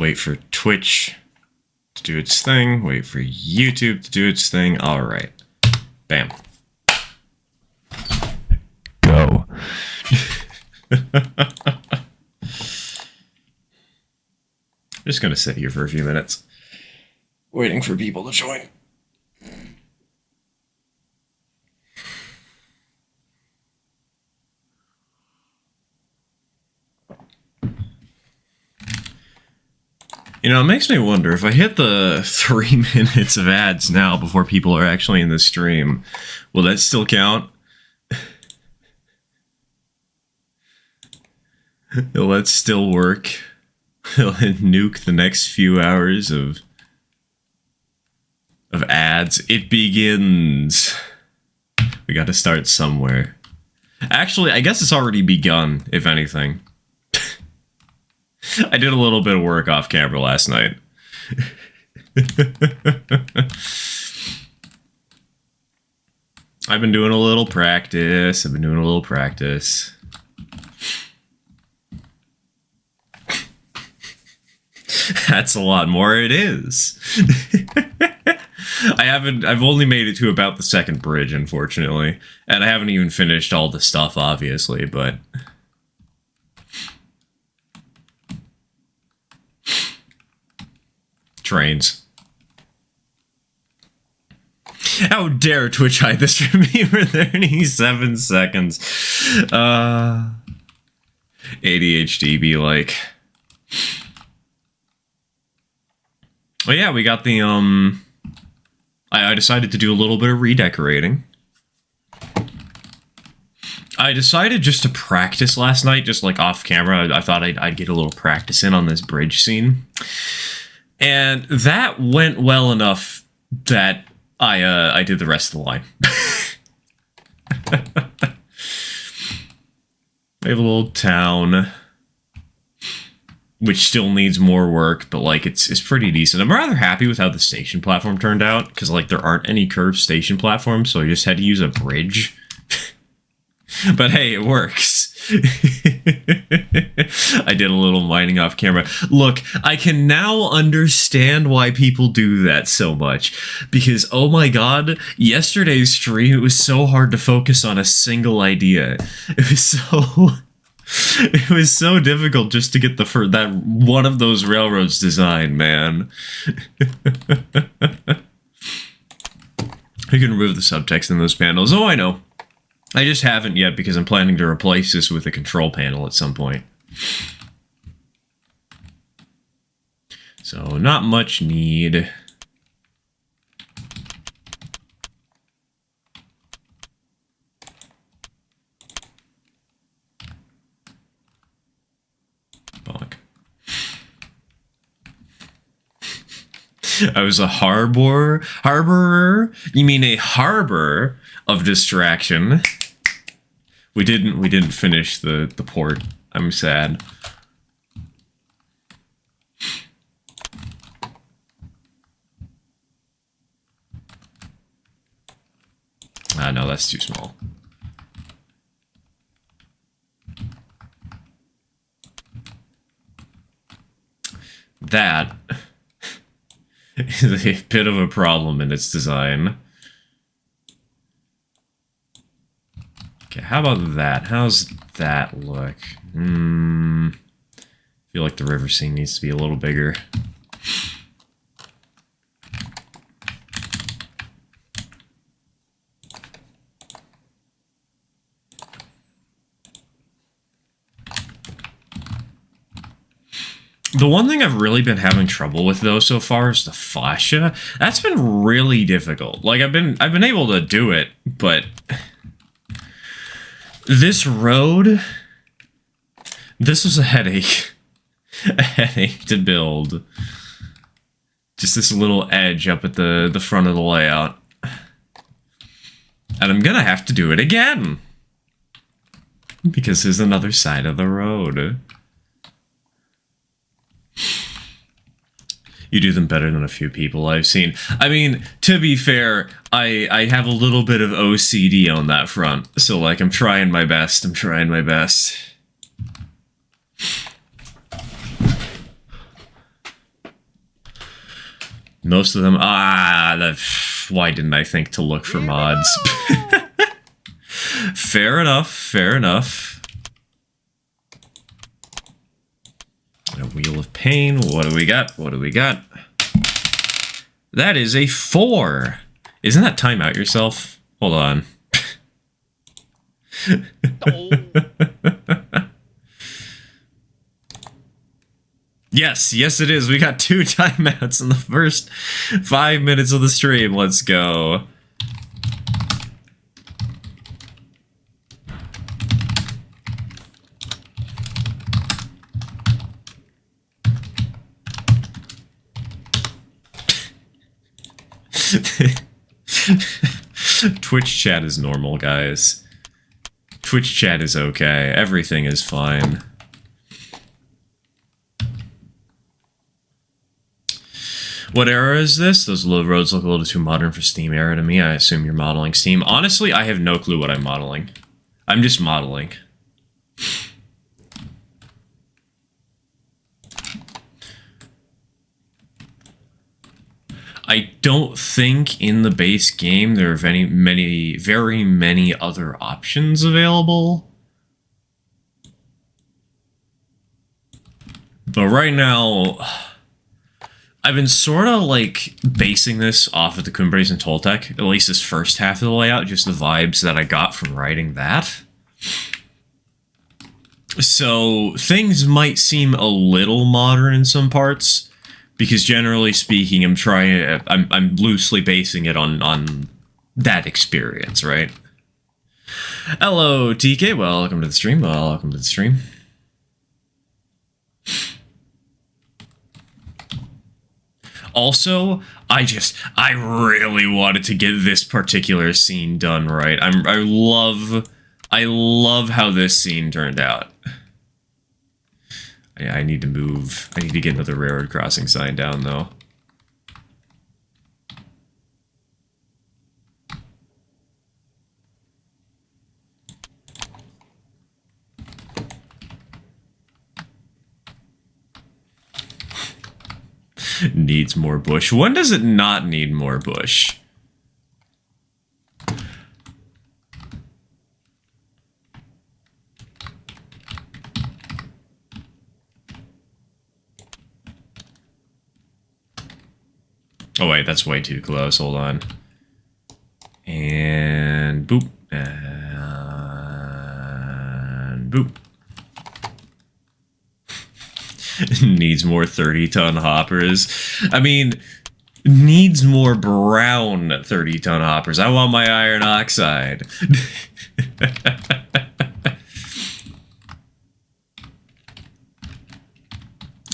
Wait for Twitch to do its thing. Wait for YouTube to do its thing. All right. Bam. Go. I'm just going to sit here for a few minutes, waiting for people to join. You know, it makes me wonder, if I hit the 3 minutes of ads now before people are actually in the stream, will that still count? Will that still work? Will it nuke the next few hours of ads? It begins. We got to start somewhere. Actually, I guess it's already begun, if anything. I did a little bit of work off camera last night. I've been doing a little practice. That's a lot more. It is. I've only made it to about the second bridge, unfortunately. And I haven't even finished all the stuff, obviously, but... Trains. How dare Twitch hide this from me for 37 seconds? ADHD be like... Well, yeah, we got the, I decided to do a little bit of redecorating. I decided just to practice last night, just like off camera. I thought I'd get a little practice in on this bridge scene. And that went well enough that I did the rest of the line. We have a little town, which still needs more work, but like it's pretty decent. I'm rather happy with how the station platform turned out, because like there aren't any curved station platforms, so I just had to use a bridge. But hey, it works. I did a little mining off camera. Look, I can now understand why people do that so much. Because, oh my god, yesterday's stream, it was so hard to focus on a single idea. It was so difficult just to get that one of those railroads designed, man. You can remove the subtext in those panels. Oh, I know. I just haven't yet because I'm planning to replace this with a control panel at some point. So, not much need. Bonk. I was a harborer? You mean a harbor of distraction? We didn't finish the port. I'm sad. Ah, no, that's too small. That is a bit of a problem in its design. Okay, how about that? How's that look? I feel like the river scene needs to be a little bigger. The one thing I've really been having trouble with though so far is the fascia. That's been really difficult. Like I've been able to do it, but this road, this was a headache. A headache to build. Just this little edge up at the front of the layout. And I'm gonna have to do it again. Because there's another side of the road. You do them better than a few people I've seen. I mean, to be fair, I have a little bit of OCD on that front. So, like, I'm trying my best. Most of them, why didn't I think to look for mods? Fair enough, fair enough. A Wheel of Pain, what do we got? What do we got? That is a 4. Isn't that time out yourself? Hold on. Yes, yes it is. We got 2 timeouts in the first 5 minutes of the stream. Let's go. Twitch chat is normal, guys. Twitch chat is okay. Everything is fine. What era is this? Those low roads look a little too modern for Steam era to me. I assume you're modeling Steam. Honestly, I have no clue what I'm modeling. I'm just modeling. I don't think in the base game there are very many other options available. But right now, I've been sort of like basing this off of the Cumbres and Toltec, at least this first half of the layout, just the vibes that I got from writing that. So things might seem a little modern in some parts, because generally speaking, I'm loosely basing it on that experience, right? Hello, TK. Welcome to the stream. Welcome to the stream. Also, I really wanted to get this particular scene done right. I love how this scene turned out. Yeah, I need to move. I need to get another railroad crossing sign down, though. Needs more bush. When does it not need more bush? Oh wait, that's way too close. Hold on. And boop. And boop. Needs more 30-ton hoppers. I mean, needs more brown 30-ton hoppers. I want my iron oxide.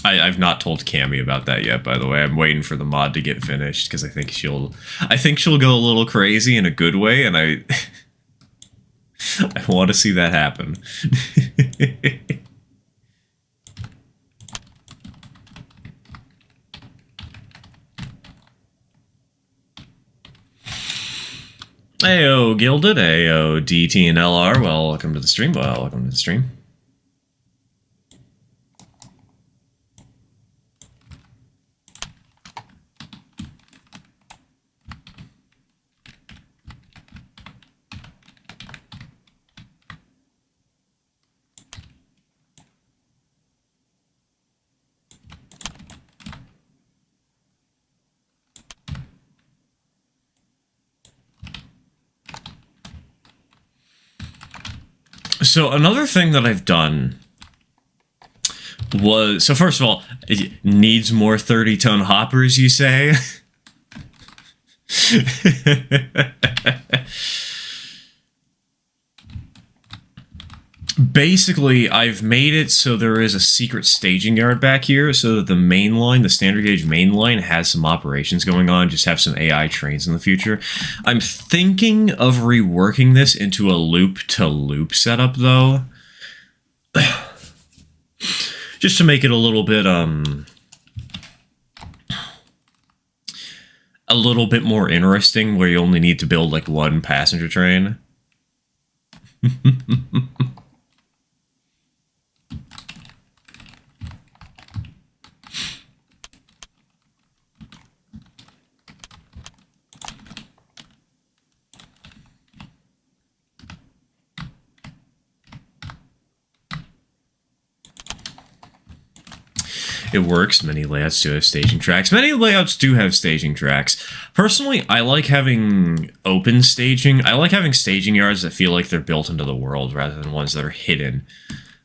I've not told Cammy about that yet, by the way. I'm waiting for the mod to get finished because I think she'll go a little crazy in a good way, and I want to see that happen. Ayo, Gilded. Ayo, DT and LR. Welcome to the stream. Welcome to the stream. So another thing that I've done was, so first of all, it needs more 30-ton hoppers, you say? Basically, I've made it so there is a secret staging yard back here so that the main line, the standard gauge main line, has some operations going on, just have some AI trains in the future. I'm thinking of reworking this into a loop-to-loop setup, though. Just to make it a little bit more interesting, where you only need to build, like, one passenger train. It works. Many layouts do have staging tracks. Many layouts do have staging tracks. Personally, I like having open staging. I like having staging yards that feel like they're built into the world rather than ones that are hidden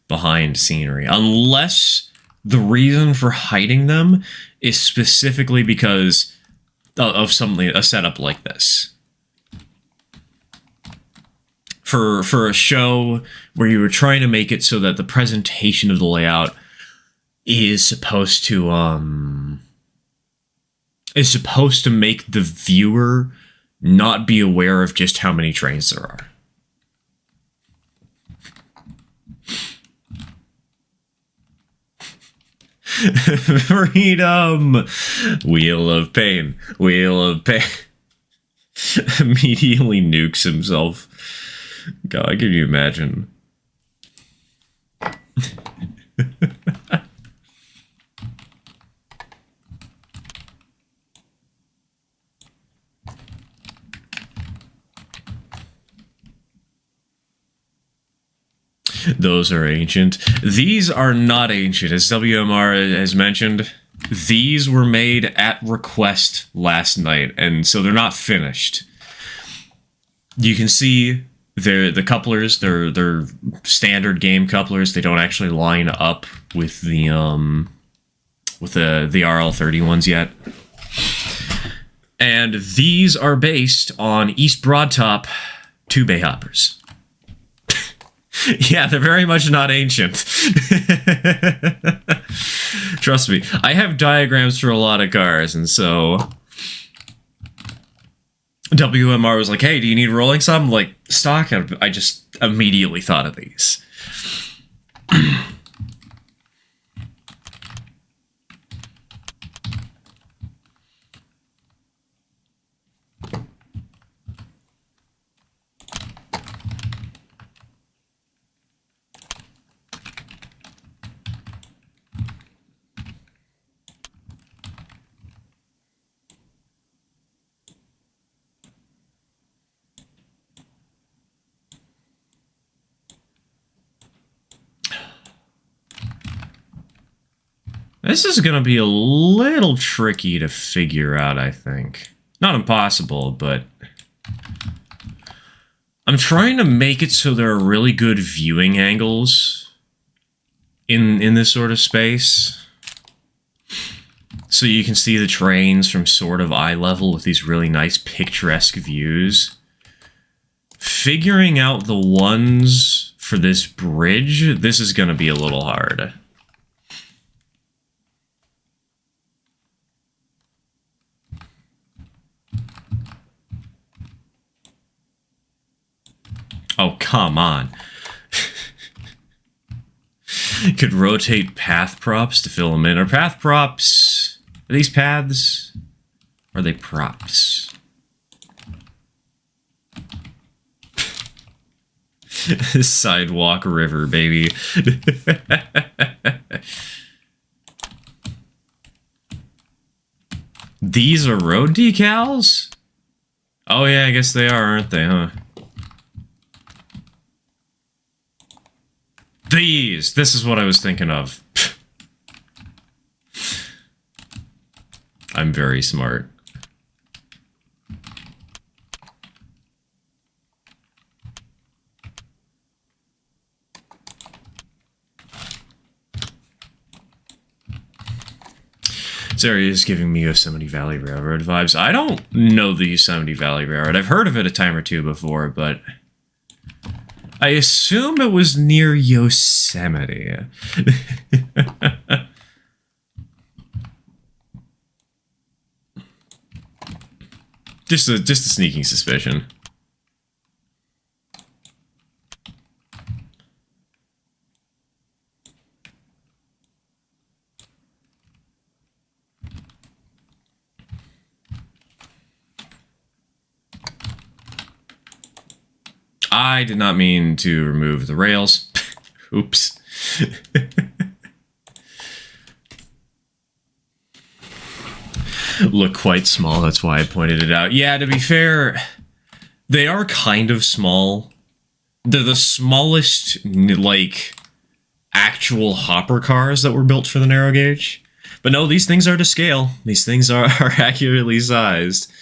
behind scenery. Unless the reason for hiding them is specifically because of something, a setup like this. For a show where you were trying to make it so that the presentation of the layout is supposed to make the viewer not be aware of just how many trains there are. Freedom! Wheel of Pain. Wheel of Pain. Immediately nukes himself. God, can you imagine? Those are ancient. These are not ancient. As WMR has mentioned, these were made at request last night, and so they're not finished. You can see the couplers, they're standard game couplers. They don't actually line up with the RL30 ones yet. And these are based on East Broadtop 2-bay hoppers. Yeah, they're very much not ancient. Trust me, I have diagrams for a lot of cars, and so WMR was like, hey, do you need rolling some? Like, stock? I just immediately thought of these. This is going to be a little tricky to figure out, I think. Not impossible, but I'm trying to make it so there are really good viewing angles in this sort of space. So you can see the trains from sort of eye level with these really nice picturesque views. Figuring out the ones for this bridge, this is going to be a little hard. Oh, come on. Could rotate path props to fill them in. Are path props... Are these paths? Or are they props? Sidewalk river, baby. These are road decals? Oh yeah, I guess they are, aren't they, huh? This is what I was thinking of. I'm very smart. This area is giving me Yosemite Valley Railroad vibes. I don't know the Yosemite Valley Railroad. I've heard of it a time or two before, but I assume it was near Yosemite. just a sneaking suspicion. I did not mean to remove the rails. Oops. Look quite small, that's why I pointed it out. Yeah, to be fair, they are kind of small. They're the smallest, like, actual hopper cars that were built for the narrow gauge. But no, these things are to scale. These things are accurately sized.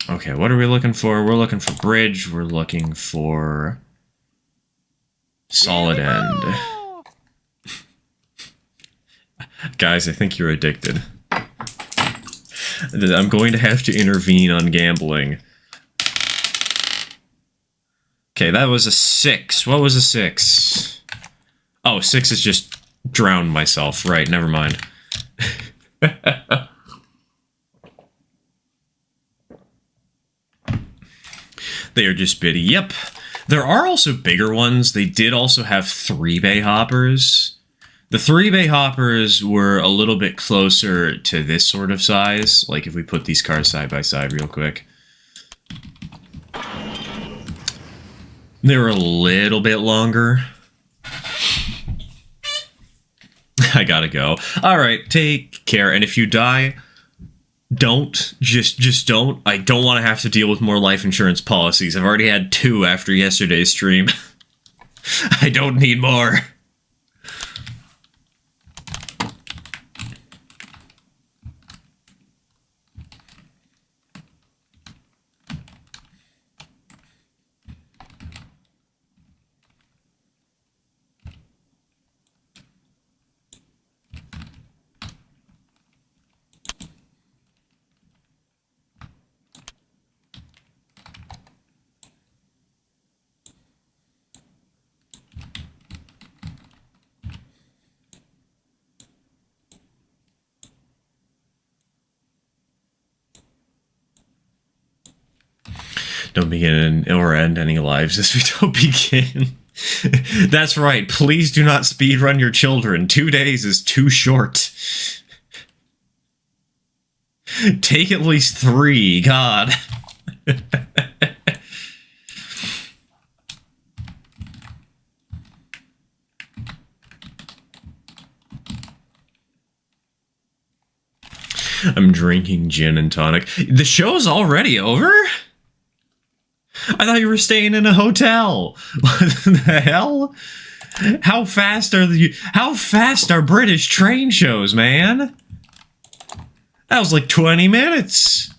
Okay, what are we looking for? We're looking for bridge. We're looking for solid end. Guys, I think you're addicted. I'm going to have to intervene on gambling. Okay, that was a 6. What was a 6? Oh, 6 is just drowned myself. Right, never mind. They are just bitty. Yep. There are also bigger ones. They did also have 3-bay hoppers. The 3-bay hoppers were a little bit closer to this sort of size. Like if we put these cars side by side real quick. They were a little bit longer. I gotta go. Alright, take care. And if you die, don't. Just don't. I don't want to have to deal with more life insurance policies. I've already had 2 after yesterday's stream. I don't need more. Don't begin or end any lives as we don't begin. That's right. Please do not speedrun your children. 2 days is too short. Take at least 3. God. I'm drinking gin and tonic. The show's already over? I thought you were staying in a hotel. What the hell? How fast are British train shows, man? That was like 20 minutes.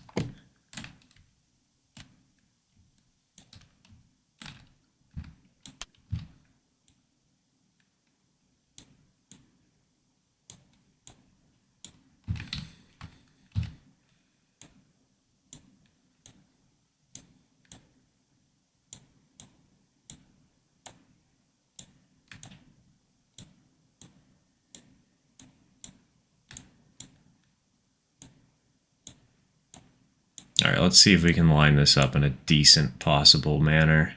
Alright, let's see if we can line this up in a decent possible manner.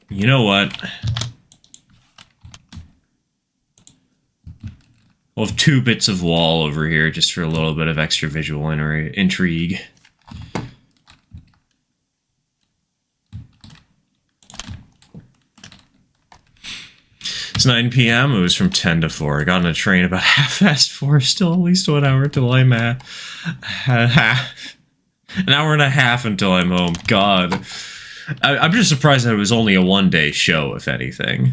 You know what? We'll have 2 bits of wall over here just for a little bit of extra visual intrigue. It's 9 p.m. It was from 10 to 4. I got on a train about half past 4. Still at least 1 hour till I'm at... An hour and a half until I'm home. God. I'm just surprised that it was only a 1-day show, if anything.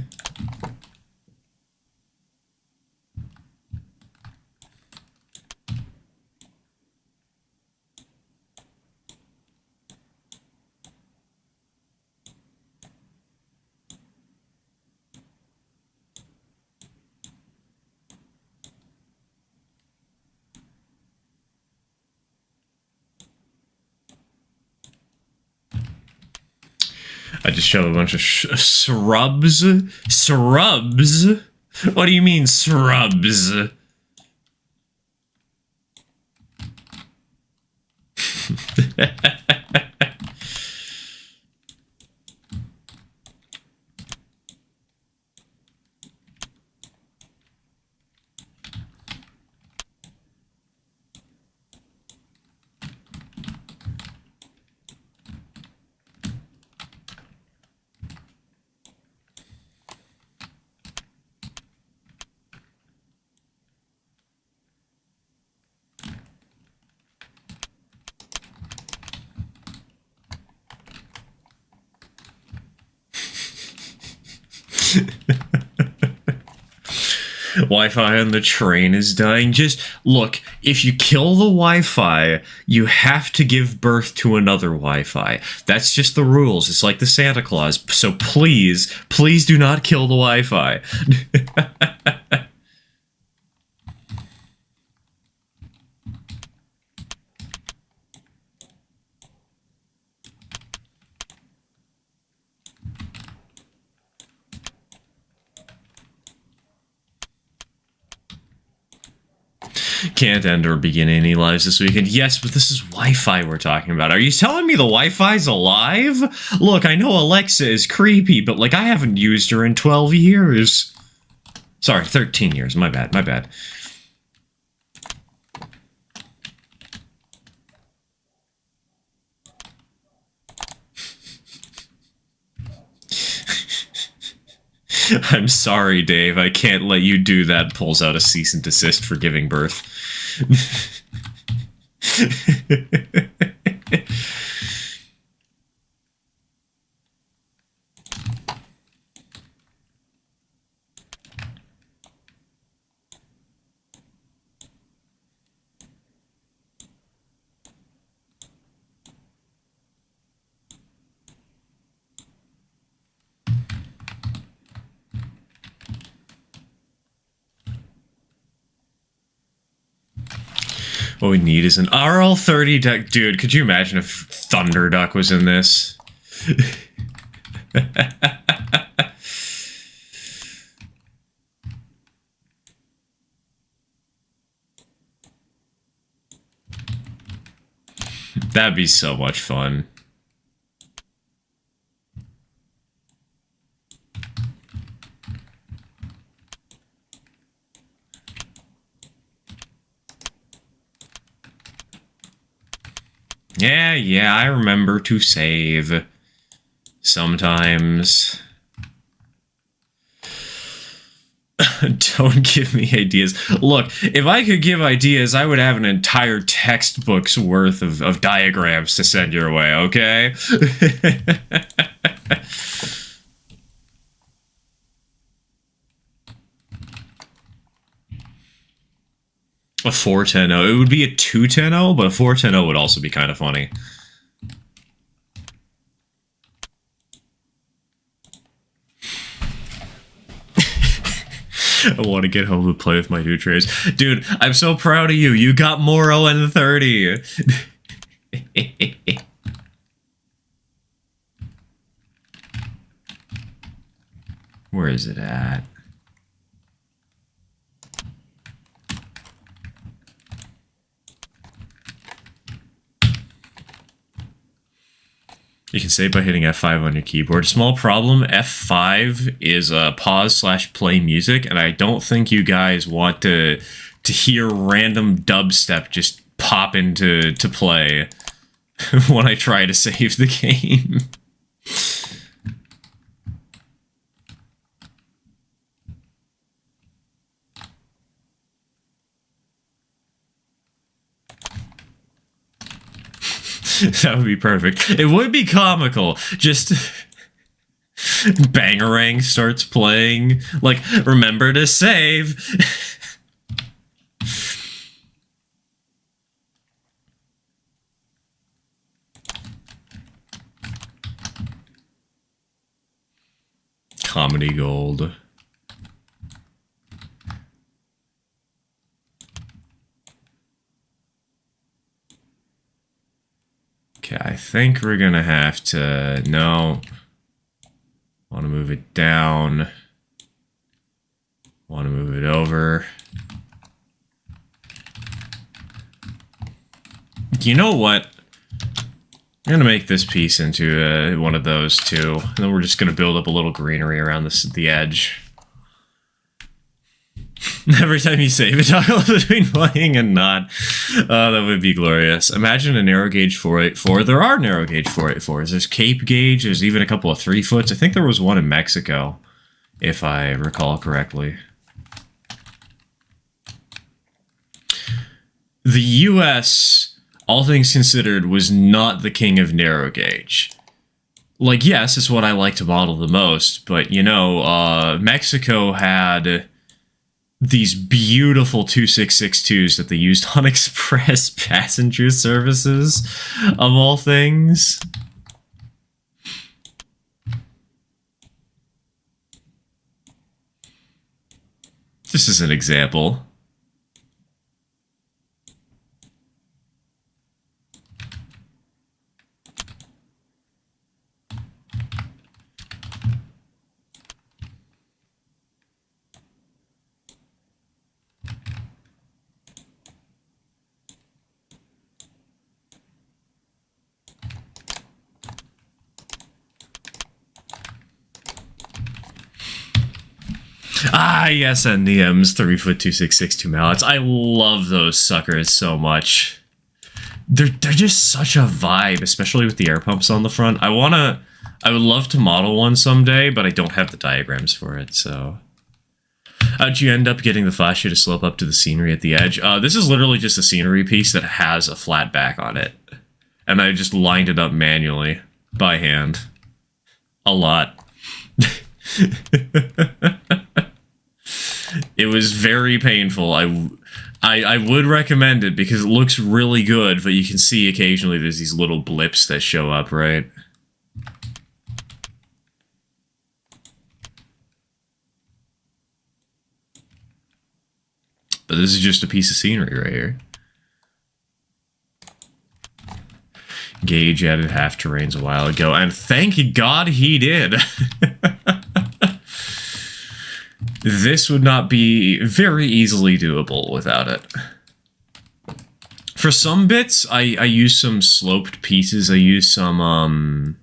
I just shove a bunch of shrubs? Shrubs? What do you mean, shrubs? Wi-Fi on the train is dying. Just look, if you kill the Wi-Fi, you have to give birth to another Wi-Fi. That's just the rules. It's like the Santa Claus. So please, please do not kill the Wi-Fi. Can't end or begin any lives this weekend. Yes, but this is Wi-Fi we're talking about. Are you telling me the Wi-Fi's alive? Look, I know Alexa is creepy, but like I haven't used her in 12 years. Sorry, 13 years. My bad, my bad. I'm sorry, Dave. I can't let you do that. Pulls out a cease and desist for giving birth. What we need is an RL30 deck. Dude, could you imagine if Thunder Duck was in this? That'd be so much fun. Yeah, I remember to save. Sometimes. Don't give me ideas. Look, if I could give ideas, I would have an entire textbook's worth of diagrams to send your way, okay? A 410-0. It would be a 210-0, but a 410-0 would also be kind of funny. I want to get home and play with my new trays. Dude, I'm so proud of you. You got more ON30. Where is it at? You can save by hitting F5 on your keyboard. Small problem, F5 is pause/play music, and I don't think you guys want to hear random dubstep just pop into play when I try to save the game. That would be perfect. It would be comical. Just Bangarang starts playing. Like, remember to save. Comedy gold. Okay, I think we're gonna have to... No. Want to move it down. Want to move it over. You know what? I'm gonna make this piece into one of those too. And then we're just gonna build up a little greenery around the edge. Every time you save it, toggle between playing and not. That would be glorious. Imagine a narrow gauge 484. There are narrow gauge 484s. There's Cape gauge. There's even a couple of 3-foots. I think there was one in Mexico, if I recall correctly. The U.S., all things considered, was not the king of narrow gauge. like, yes, it's what I like to model the most, but, you know, Mexico had these beautiful 2662s that they used on express passenger services, of all things. This is an example. Ah, yes, NDM's 3-foot 2662 mallets. I love those suckers so much. They're just such a vibe, especially with the air pumps on the front. I would love to model one someday, but I don't have the diagrams for it, so. How'd you end up getting the fascia to slope up to the scenery at the edge? This is literally just a scenery piece that has a flat back on it. And I just lined it up manually, by hand. A lot. It was very painful. I would recommend it because it looks really good, but you can see occasionally there's these little blips that show up, right? But this is just a piece of scenery right here. Gage added half terrains a while ago, and thank God he did. This would not be very easily doable without it. For some bits, I used some sloped pieces. I used some,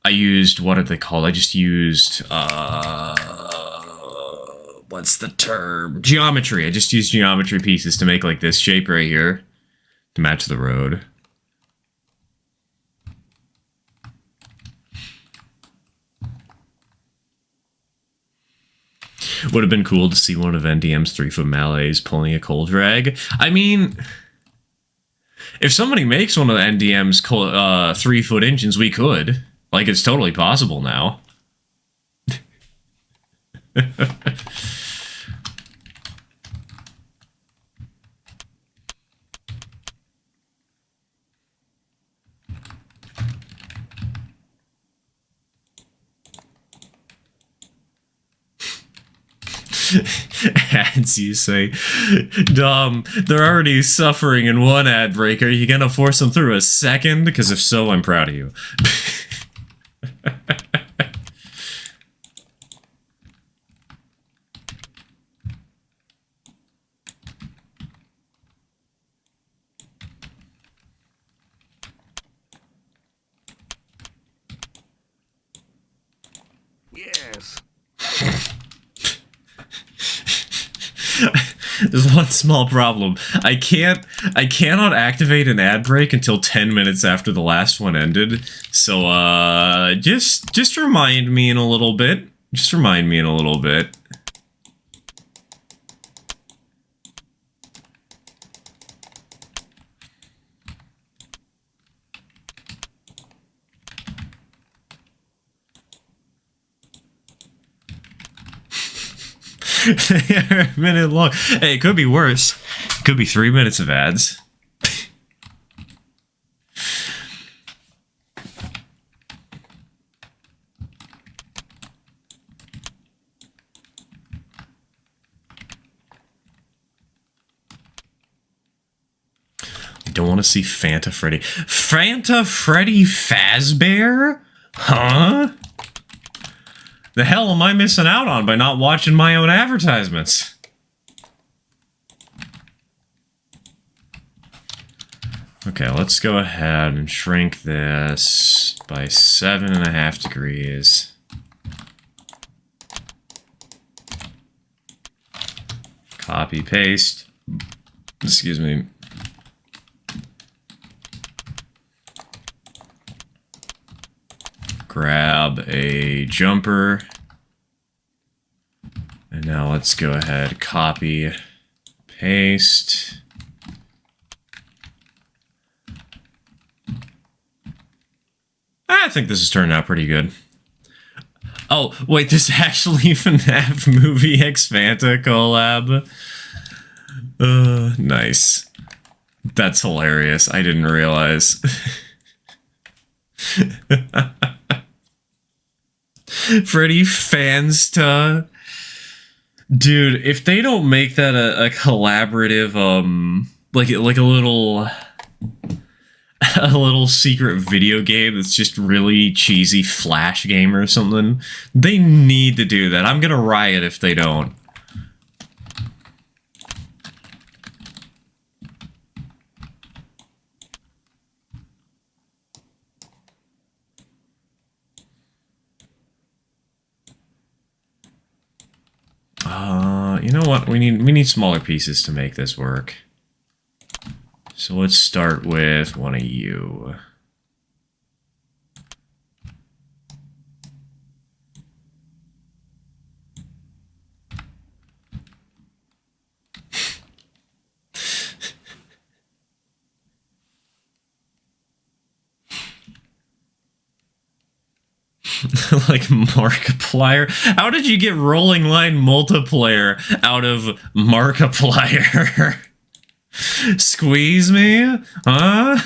what are they called? I just used, what's the term? Geometry. I just used geometry pieces to make, like, this shape right here to match the road. Would have been cool to see one of NDM's 3-foot mallets pulling a coal drag. I mean, if somebody makes one of NDM's 3-foot engines, we could. Like, it's totally possible now. Ads, you say, Dom, they're already suffering in one ad break. Are you gonna force them through a second? Because if so, I'm proud of you. Yes. There's one small problem. I cannot activate an ad break until 10 minutes after the last one ended. So, just remind me in a little bit. Just remind me in a little bit. They're a minute long. Hey, it could be worse. It could be 3 minutes of ads. I don't want to see Fanta Freddy. Fanta Freddy Fazbear? Huh? The hell am I missing out on by not watching my own advertisements? Okay, let's go ahead and shrink this by 7.5 degrees. Copy, paste. Excuse me. Grab a jumper. And now let's go ahead, copy, paste. I think this is turning out pretty good. Oh, wait, there's actually FNAF Movie X Fanta collab. Nice. That's hilarious. I didn't realize. Freddy Fansta. Dude, if they don't make that a collaborative, like a little secret video game that's just really cheesy Flash game or something, they need to do that. I'm gonna riot if they don't. You know what? We need smaller pieces to make this work. So let's start with one of you. Like Markiplier? How did you get rolling line multiplayer out of Markiplier? Squeeze me? Huh?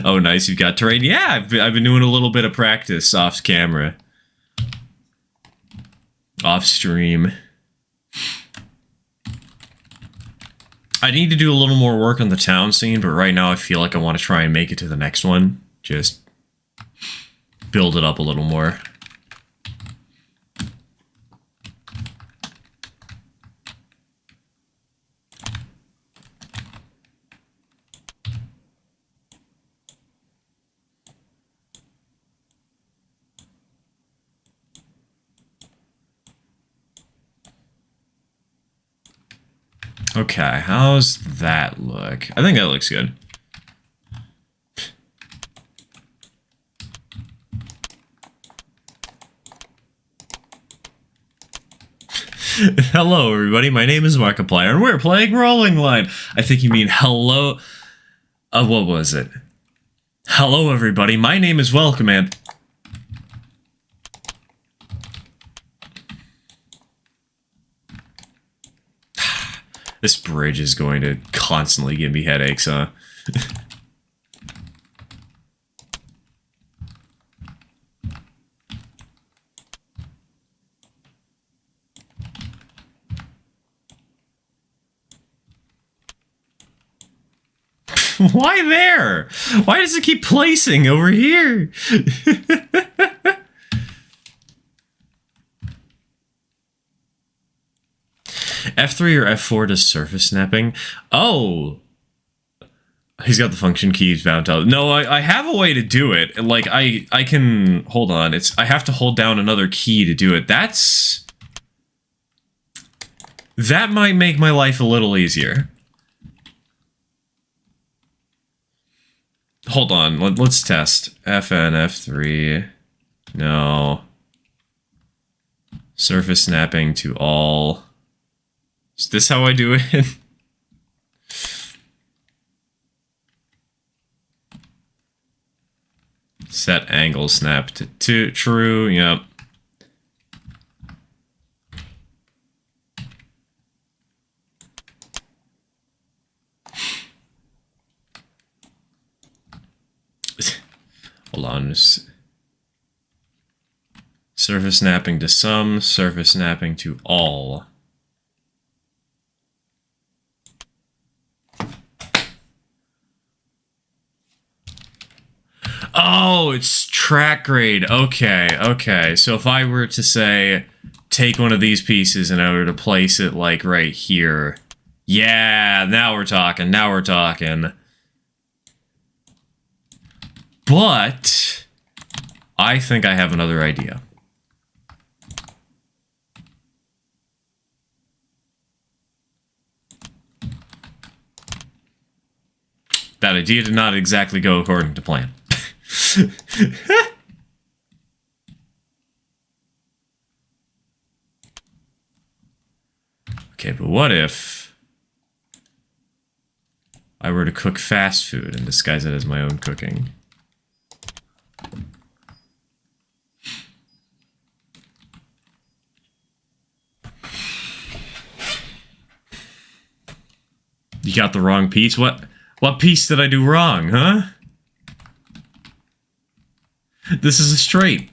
Oh, nice. You've got terrain. Yeah, I've been doing a little bit of practice off camera. Off stream. I need to do a little more work on the town scene, but right now I feel like I want to try and make it to the next one. Just build it up a little more. Okay, how's that look? I think that looks good. Hello, everybody. My name is Markiplier, and we're playing Rolling Line. I think you mean hello. What was it? Hello, everybody. My name is Welcome, and this bridge is going to constantly give me headaches, huh? Why there? Why does it keep placing over here? F3 or F4 does surface snapping. Oh, he's got the function keys bound to. No, I have a way to do it. Like I can hold on. I have to hold down another key to do it. That might make my life a little easier. Hold on, let's test. FN, F3. No. Surface snapping to all. Is this how I do it? Set angle snap to true, yep. Hold on. Surface snapping to some, surface snapping to all. Oh, it's track grade. Okay, okay. So if I were to say, take one of these pieces and I were to place it like right here. Yeah, now we're talking. Now we're talking. But I think I have another idea. That idea did not exactly go according to plan. Okay, but what if I were to to cook fast food and disguise it as my own cooking. You got the wrong piece? What piece did I do wrong, huh? This is a straight.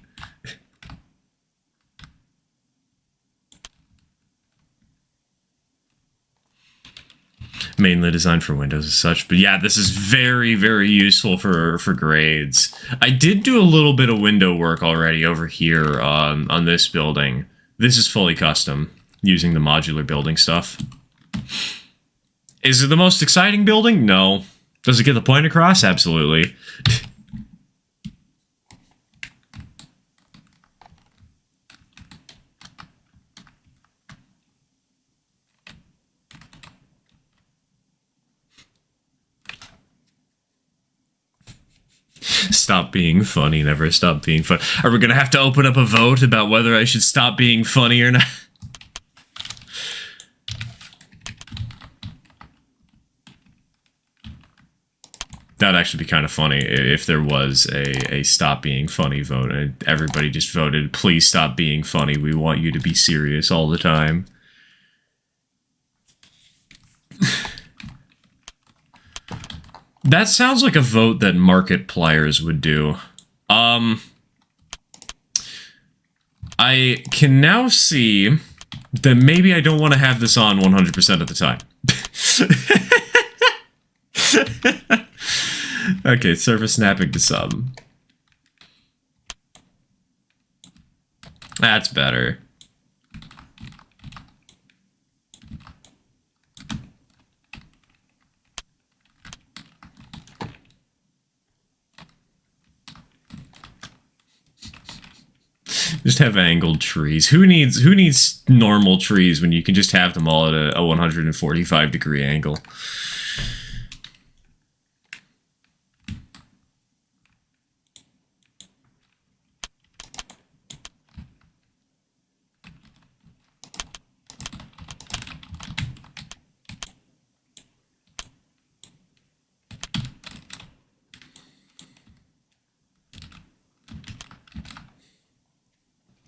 Mainly designed for Windows as such, but yeah, this is very, very useful for grades. I did do a little bit of window work already over here on this building. This is fully custom, using the modular building stuff. Is it the most exciting building? No. Does it get the point across? Absolutely. Stop being funny, never stop being funny. Are we gonna have to open up a vote about whether I should stop being funny or not? That'd actually be kind of funny if there was a stop being funny vote and everybody just voted, please stop being funny, we want you to be serious all the time. That sounds like a vote that Markipliers would do. I can now see that maybe I don't want to have this on 100% of the time. Okay, surface snapping to sub. That's better. Just have angled trees. Who needs normal trees when you can just have them all at a 145 degree angle?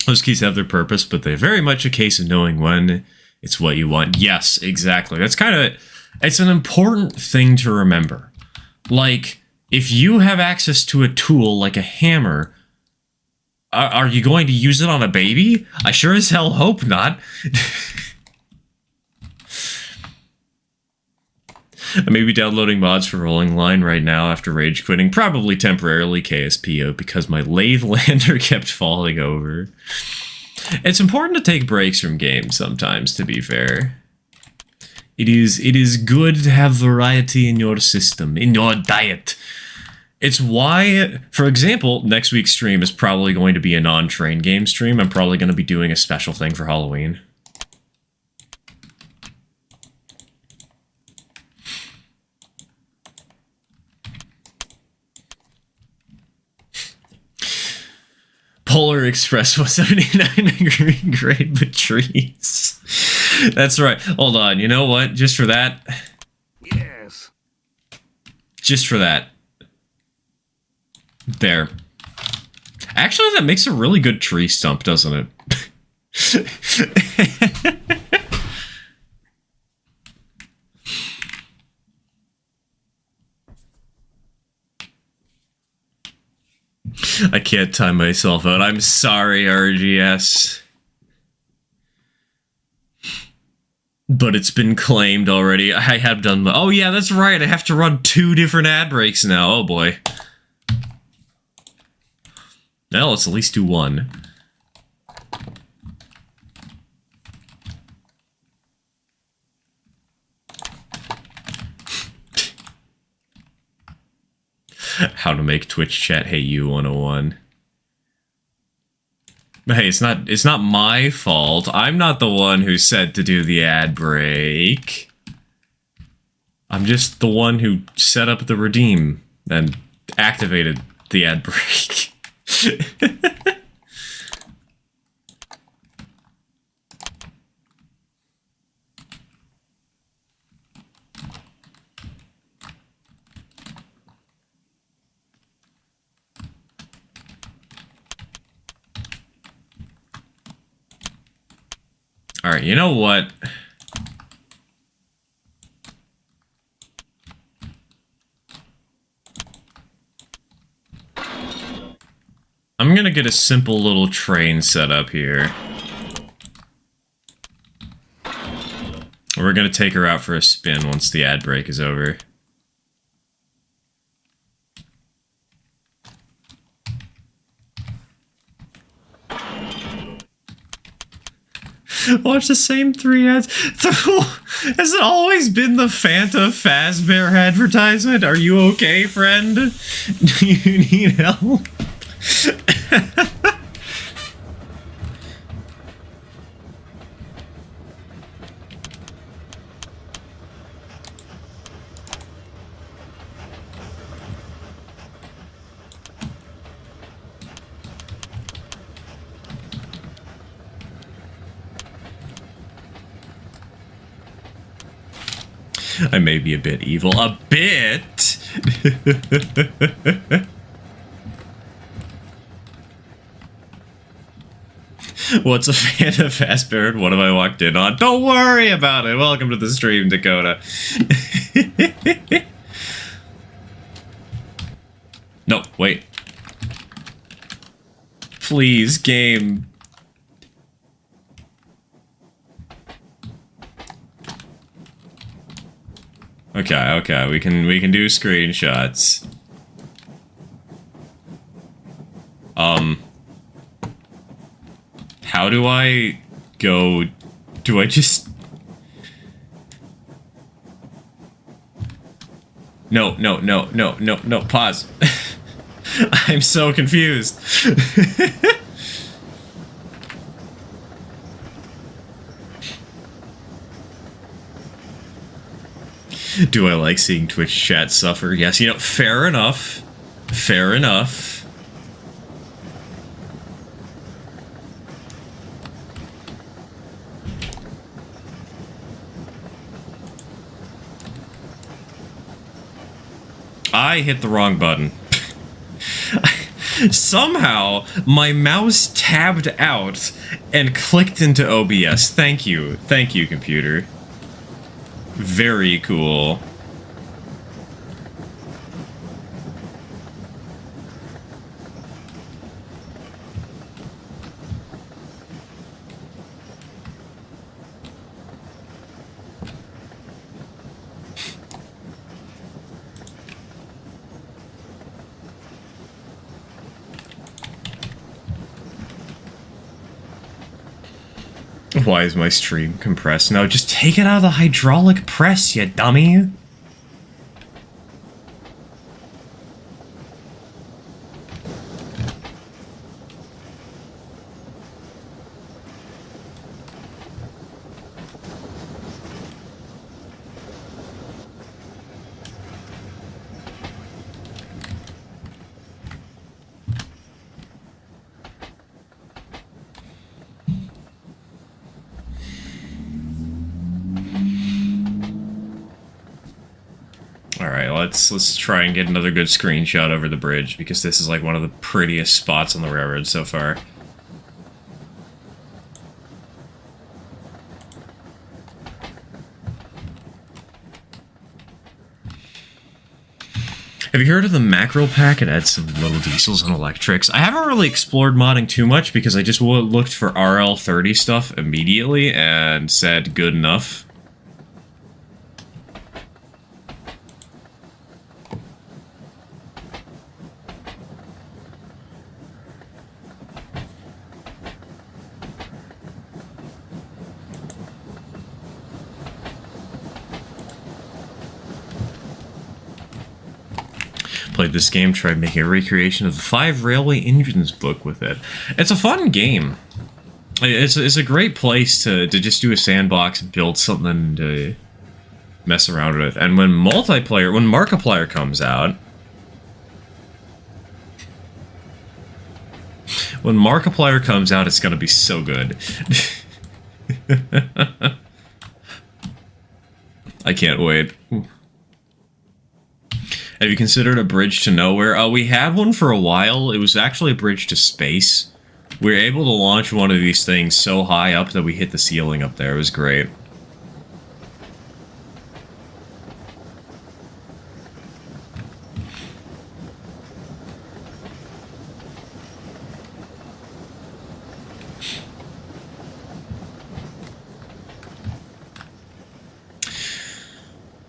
Those keys have their purpose, but they're very much a case of knowing when it's what you want. Yes, exactly. That's kind of... It's an important thing to remember. Like, if you have access to a tool like a hammer, are you going to use it on a baby? I sure as hell hope not. I may be downloading mods for Rolling Line right now after rage quitting, probably temporarily KSPO because my lathe lander kept falling over. It's important to take breaks from games sometimes, to be fair. It is good to have variety in your system, in your diet. It's why, for example, next week's stream is probably going to be a non-train game stream. I'm probably going to be doing a special thing for Halloween. Polar Express 179 green grade but trees. That's right. Hold on. You know what? Just for that. Yes. Just for that. There. Actually, that makes a really good tree stump, doesn't it? I can't time myself out. I'm sorry, RGS. But it's been claimed already. I have done... Oh, yeah, that's right. I have to run 2 different ad breaks now. Oh, boy. Well, let's at least do 1. How to make Twitch chat hate you 101. But hey, it's not my fault. I'm not the one who said to do the ad break. I'm just the one who set up the redeem and activated the ad break. Alright, you know what? I'm gonna get a simple little train set up here. We're gonna take her out for a spin once the ad break is over. Watch the same 3 ads. Has it always been the Fanta Fazbear advertisement? Are you okay, friend? Do you need help? I may be a bit evil. A bit? What's a fan of Fazbear? What have I walked in on? Don't worry about it. Welcome to the stream, Dakota. No, wait. Please, game. Okay, we can do screenshots. How do I go? Do I just... No, pause. I'm so confused. Do I like seeing Twitch chat suffer? Yes, you know, fair enough. Fair enough. I hit the wrong button. Somehow, my mouse tabbed out and clicked into OBS. Thank you, computer. Very cool. Why is my stream compressed? No, just take it out of the hydraulic press, you dummy! Let's try and get another good screenshot over the bridge, because this is like one of the prettiest spots on the railroad so far. Have you heard of the macro pack? It adds some little diesels and electrics. I haven't really explored modding too much because I just looked for RL30 stuff immediately and said good enough. Played this game, tried making a recreation of the 5 Railway Engines book with it. It's a fun game. It's a great place to just do a sandbox and build something to mess around with. And when Markiplier comes out... When Markiplier comes out, it's gonna be so good. I can't wait. Have you considered a bridge to nowhere? We had one for a while. It was actually a bridge to space. We were able to launch one of these things so high up that we hit the ceiling up there. It was great.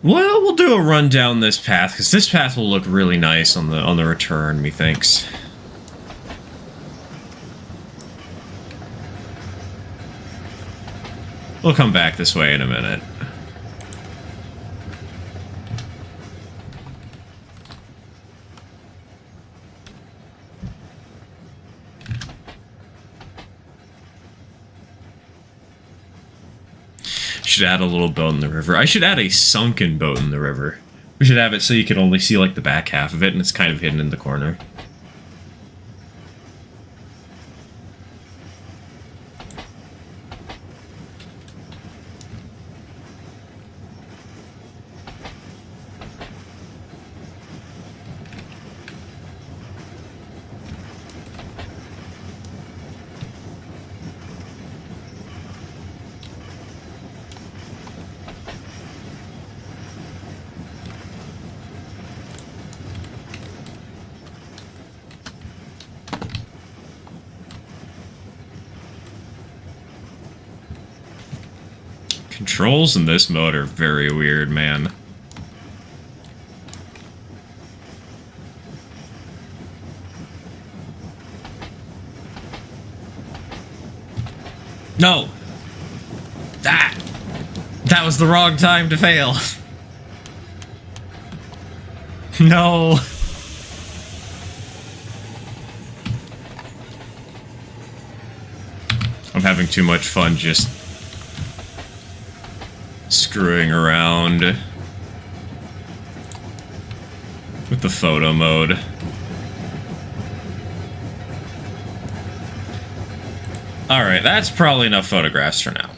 Well, we'll do a run down this path, because this path will look really nice on the return, methinks. We'll come back this way in a minute. Should add a little boat in the river. I should add a sunken boat in the river. We should have it so you can only see like the back half of it and it's kind of hidden in the corner. Controls in this mode are very weird, man. No! That was the wrong time to fail. No! I'm having too much fun just screwing around with the photo mode. Alright, that's probably enough photographs for now.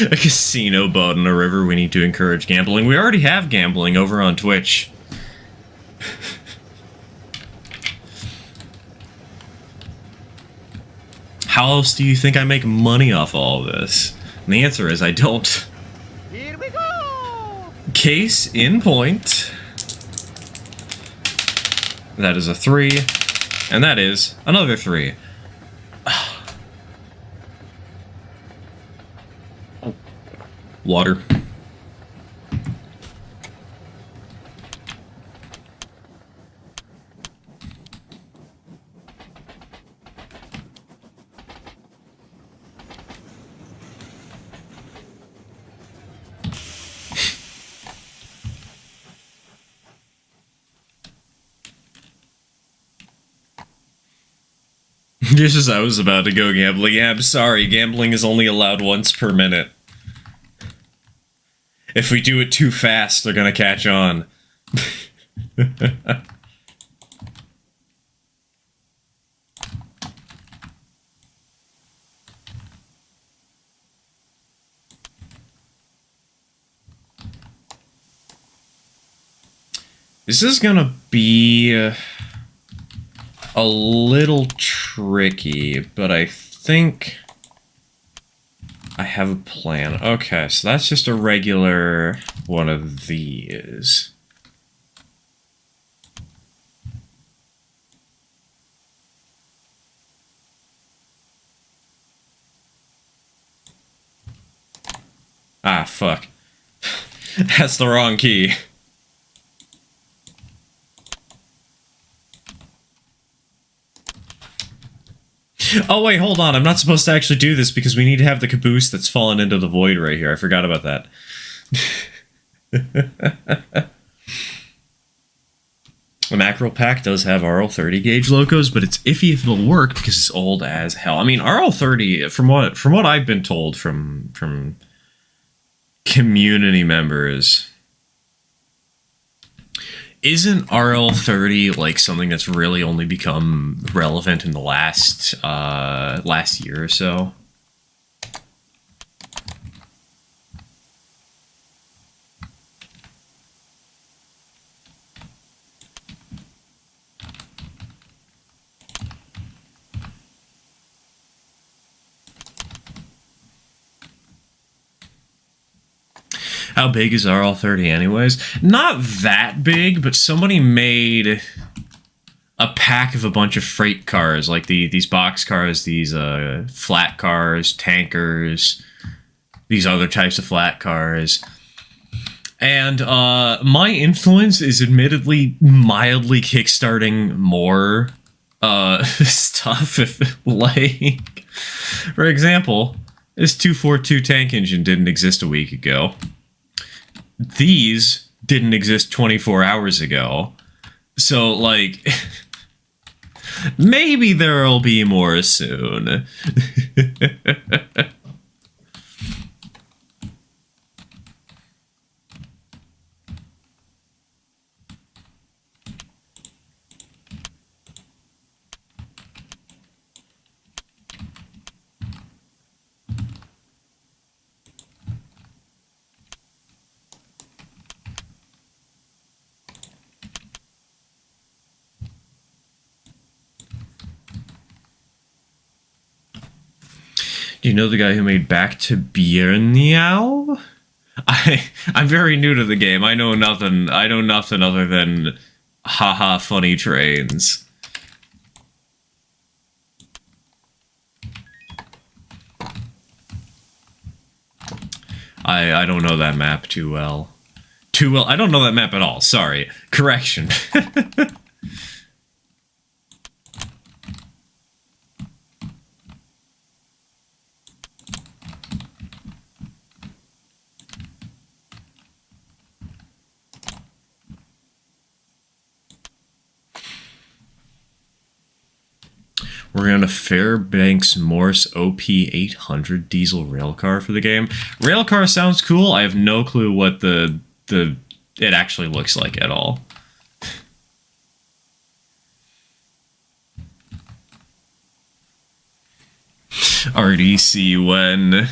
A casino boat in a river. We need to encourage gambling. We already have gambling over on Twitch. How else do you think I make money off all of this? And the answer is I don't. Here we go! Case in point. That is a 3. And that is another 3. Water. Just as I was about to go gambling, yeah, I'm sorry, gambling is only allowed once per minute. If we do it too fast, they're gonna catch on. This is gonna be a little tricky, but I think I have a plan. Okay, so that's just a regular one of these. Ah, fuck. That's the wrong key. Oh wait, hold on. I'm not supposed to actually do this because we need to have the caboose that's fallen into the void right here. I forgot about that. The mackerel pack does have RL30 gauge locos, but it's iffy if it'll work because it's old as hell. I mean, RL30, from what I've been told from community members, isn't RL30 like something that's really only become relevant in the last year or so? How big is RL30 anyways? Not that big, but somebody made a pack of a bunch of freight cars, like these box cars, these flat cars, tankers, these other types of flat cars. And my influence is admittedly mildly kickstarting more stuff. If, like, for example, this 242 tank engine didn't exist a week ago. These didn't exist 24 hours ago. So, like, maybe there'll be more soon. Do you know the guy who made Back to Bierniau? I'm very new to the game. I know nothing other than haha funny trains. I don't know that map too well. I don't know that map at all. Sorry. Correction. We're on a Fairbanks Morse OP800 diesel railcar for the game. Railcar sounds cool. I have no clue what it actually looks like at all. RDC when...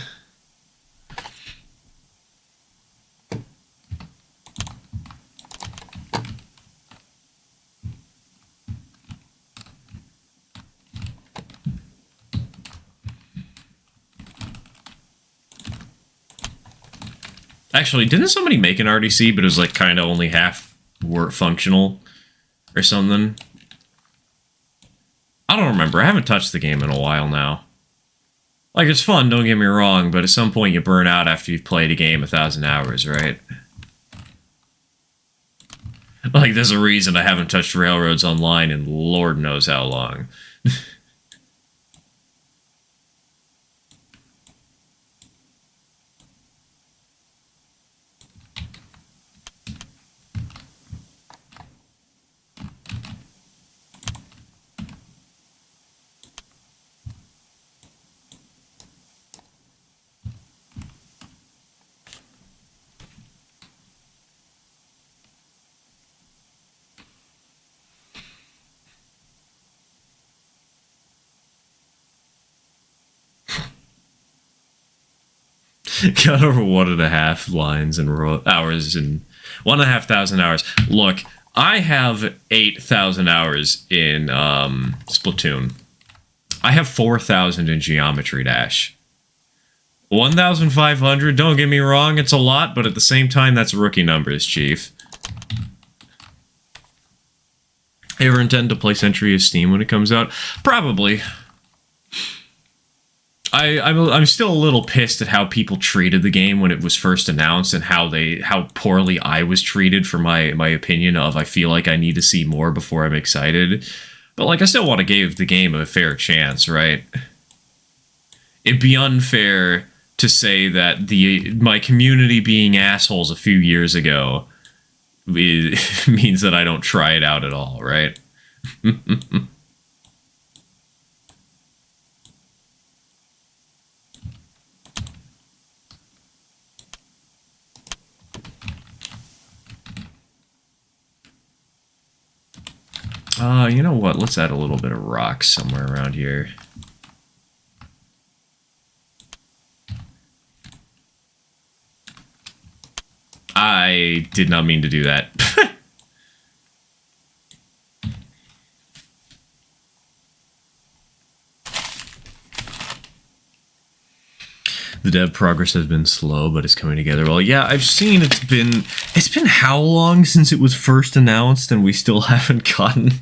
Actually, didn't somebody make an RDC, but it was like kind of only half functional or something? I don't remember. I haven't touched the game in a while now. Like, it's fun, don't get me wrong, but at some point you burn out after you've played a game 1,000 hours, right? Like, there's a reason I haven't touched Railroads Online in Lord knows how long. Got over 1.5 lines and hours and 1,500 hours. Look, I have 8,000 hours in Splatoon. I have 4,000 in Geometry Dash. 1,500, don't get me wrong, it's a lot, but at the same time, that's rookie numbers, Chief. Ever intend to play Century of Steam when it comes out? Probably. I'm still a little pissed at how people treated the game when it was first announced and how poorly I was treated for my opinion of I feel like I need to see more before I'm excited. But like I still want to give the game a fair chance, right? It'd be unfair to say that my community being assholes a few years ago means that I don't try it out at all, right? You know what? Let's add a little bit of rock somewhere around here. I did not mean to do that. The dev progress has been slow, but it's coming together well. Yeah, I've seen it's been how long since it was first announced, and we still haven't gotten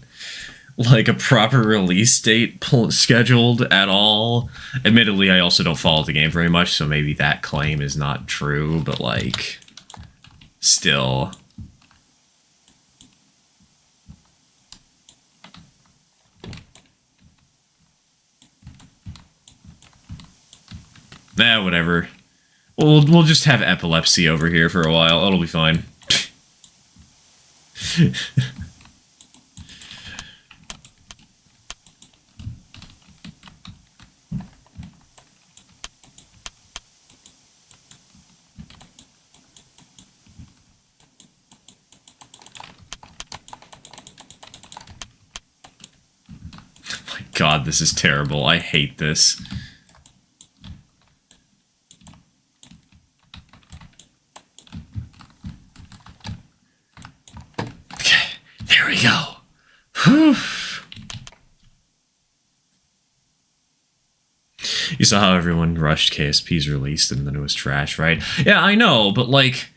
like a proper release date scheduled at all. Admittedly, I also don't follow the game very much, so maybe that claim is not true, but like, still. Nah, whatever. We'll just have epilepsy over here for a while. It'll be fine. My God, this is terrible. I hate this. There we go. Whew. You saw how everyone rushed KSP's release and then it was trash, right? Yeah, I know, but like,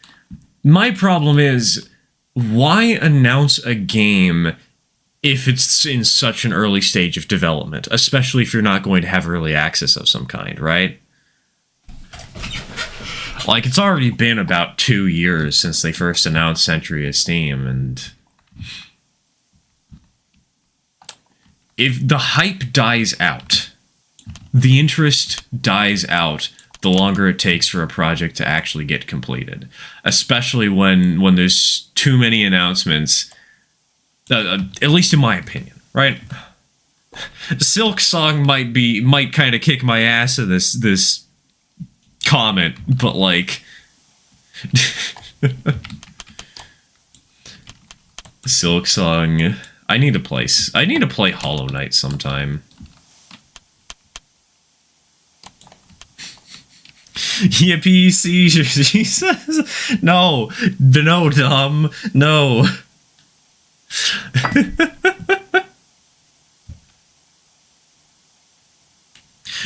my problem is, why announce a game if it's in such an early stage of development, especially if you're not going to have early access of some kind, right? Like, it's already been about 2 years since they first announced Century of Steam, and if the hype dies out, the interest dies out, the longer it takes for a project to actually get completed. Especially when there's too many announcements, at least in my opinion, right? Silk Song might kind of kick my ass in this comment, but like... Silk Song... I need to play Hollow Knight sometime. Yippee seizures, he says. No, dumb, no.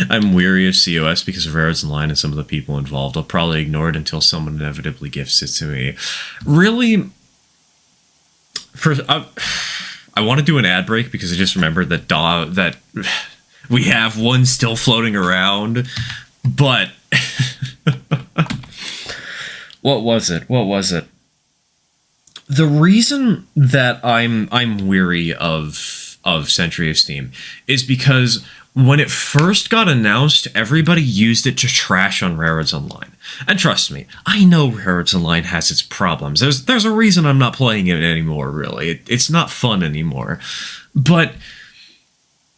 I'm weary of COS because of Rared's Online and some of the people involved. I'll probably ignore it until someone inevitably gifts it to me. Really? I want to do an ad break because I just remembered that we have one still floating around, but what was it? The reason that I'm weary of Century of Steam is because when it first got announced, everybody used it to trash on Rared's Online. And trust me, I know Rared's Online has its problems. There's a reason I'm not playing it anymore, really. It's not fun anymore. But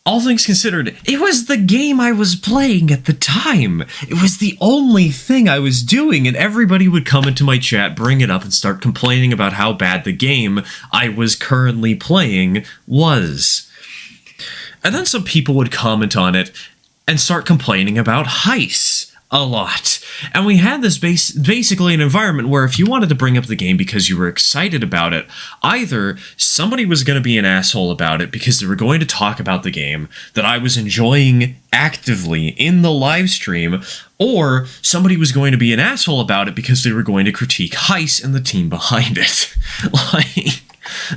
all things considered, it was the game I was playing at the time. It was the only thing I was doing, and everybody would come into my chat, bring it up, and start complaining about how bad the game I was currently playing was. And then some people would comment on it and start complaining about Heist a lot. And we had this basically an environment where if you wanted to bring up the game because you were excited about it, either somebody was going to be an asshole about it because they were going to talk about the game that I was enjoying actively in the live stream, or somebody was going to be an asshole about it because they were going to critique Heist and the team behind it. Like...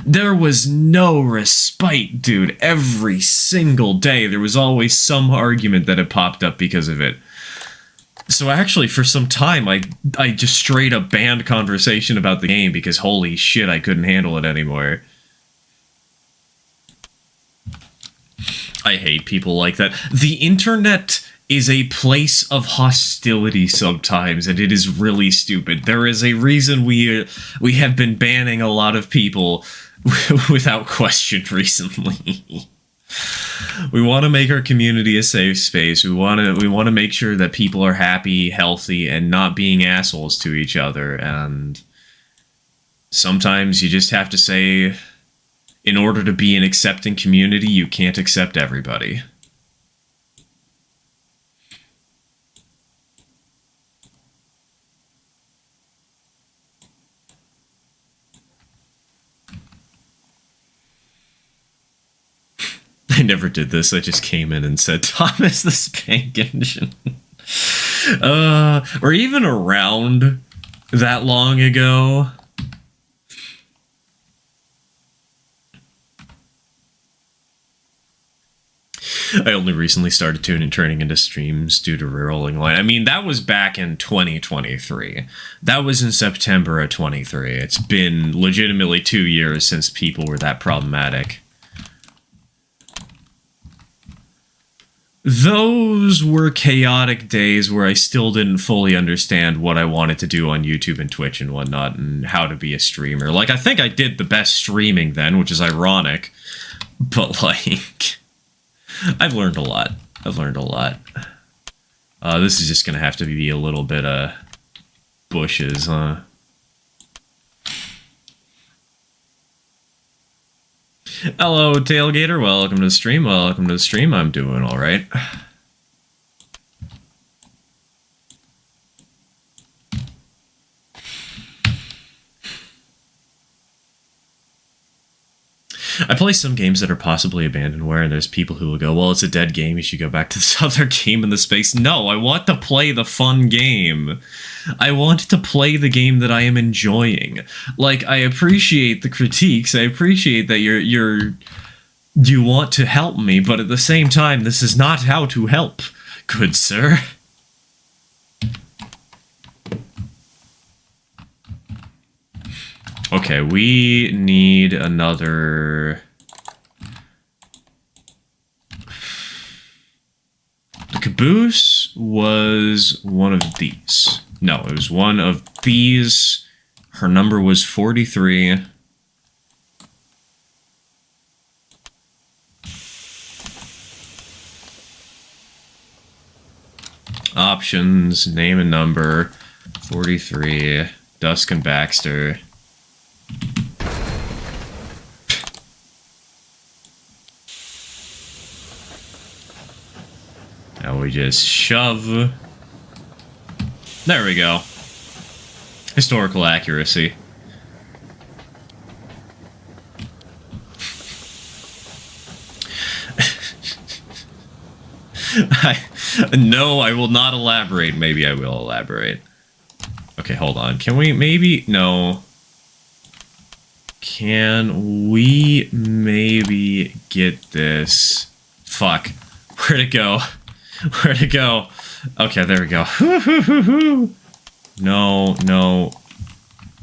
there was no respite, dude. Every single day, there was always some argument that had popped up because of it. So actually, for some time, I just straight up banned conversation about the game because holy shit, I couldn't handle it anymore. I hate people like that. The internet is a place of hostility sometimes, and it is really stupid. There is a reason we have been banning a lot of people without question recently. We want to make our community a safe space. We want to make sure that people are happy, healthy, and not being assholes to each other. And sometimes you just have to say, in order to be an accepting community, you can't accept everybody. I never did this. I just came in and said, Thomas the Spank Engine. Or even around that long ago. I only recently started turning into streams due to Rolling Line. I mean, that was back in 2023. That was in September of 23. It's been legitimately 2 years since people were that problematic. Those were chaotic days where I still didn't fully understand what I wanted to do on YouTube and Twitch and whatnot, and how to be a streamer. Like, I think I did the best streaming then, which is ironic. But, like... I've learned a lot. This is just gonna have to be a little bit of bushes, huh? Hello, Tailgater. Welcome to the stream. I'm doing all right. I play some games that are possibly abandonware, and there's people who will go, well, it's a dead game, you should go back to this other game in the space. No, I want to play the fun game. I want to play the game that I am enjoying. Like, I appreciate the critiques, I appreciate that you want to help me, but at the same time, this is not how to help, good sir. Okay, we need another... The caboose was one of these. No, it was one of these. Her number was 43. Options, name and number, 43, Dusk and Baxter. Now we just shove. There we go. Historical accuracy. No, I will not elaborate. Maybe I will elaborate. Okay, hold on. Can we maybe... No. Can we maybe get this? Fuck. Where'd it go? Where'd it go? Okay, there we go. No, no.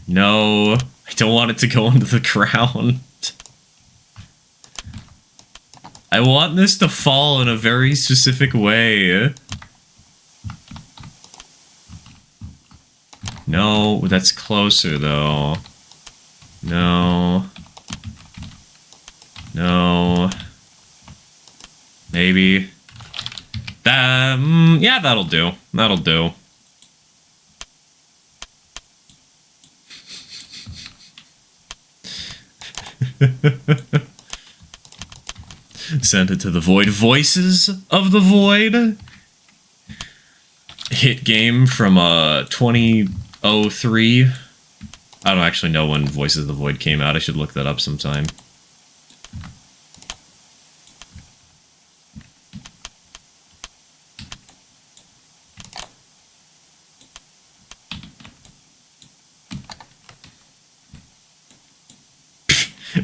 No. I don't want it to go into the ground. I want this to fall in a very specific way. No, that's closer though. No. No. Maybe. Yeah, that'll do. That'll do. Send it to the void. Voices of the Void. Hit game from 2003. I don't actually know when Voices of the Void came out. I should look that up sometime.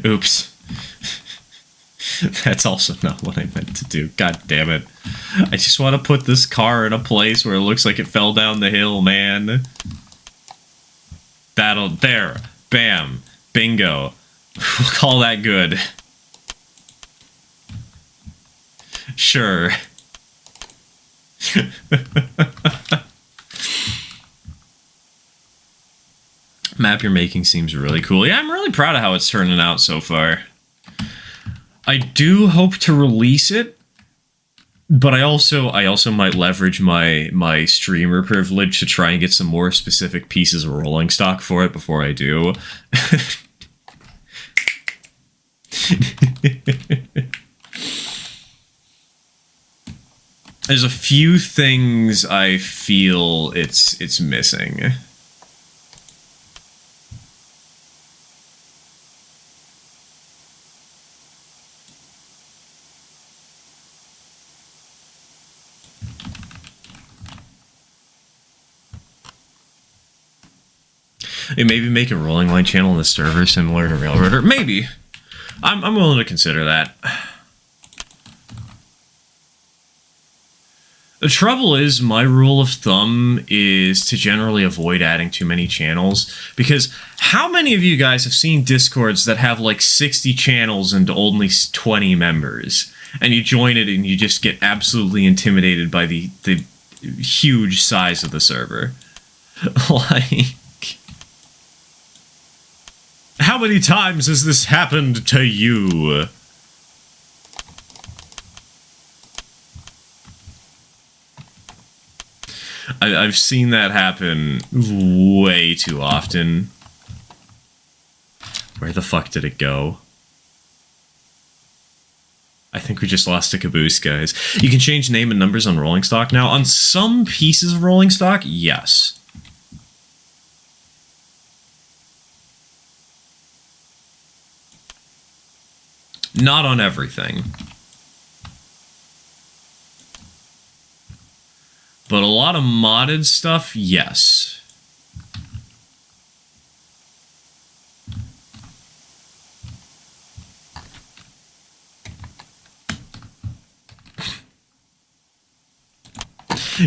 Oops. That's also not what I meant to do. God damn it. I just want to put this car in a place where it looks like it fell down the hill, man. That'll... There. Bam. Bingo. We'll call that good. Sure. Map you're making seems really cool. Yeah, I'm really proud of how it's turning out so far. I do hope to release it, but I also might leverage my streamer privilege to try and get some more specific pieces of rolling stock for it before I do. There's a few things I feel it's missing. Maybe make a rolling line channel in the server similar to Railroader. Maybe. I'm willing to consider that. The trouble is, my rule of thumb is to generally avoid adding too many channels, because how many of you guys have seen Discords that have like 60 channels and only 20 members, and you join it and you just get absolutely intimidated by the huge size of the server? Like, how many times has this happened to you? I've seen that happen way too often. Where the fuck did it go? I think we just lost a caboose, guys. You can change name and numbers on rolling stock now. On some pieces of rolling stock, yes. Not on everything. But a lot of modded stuff, yes.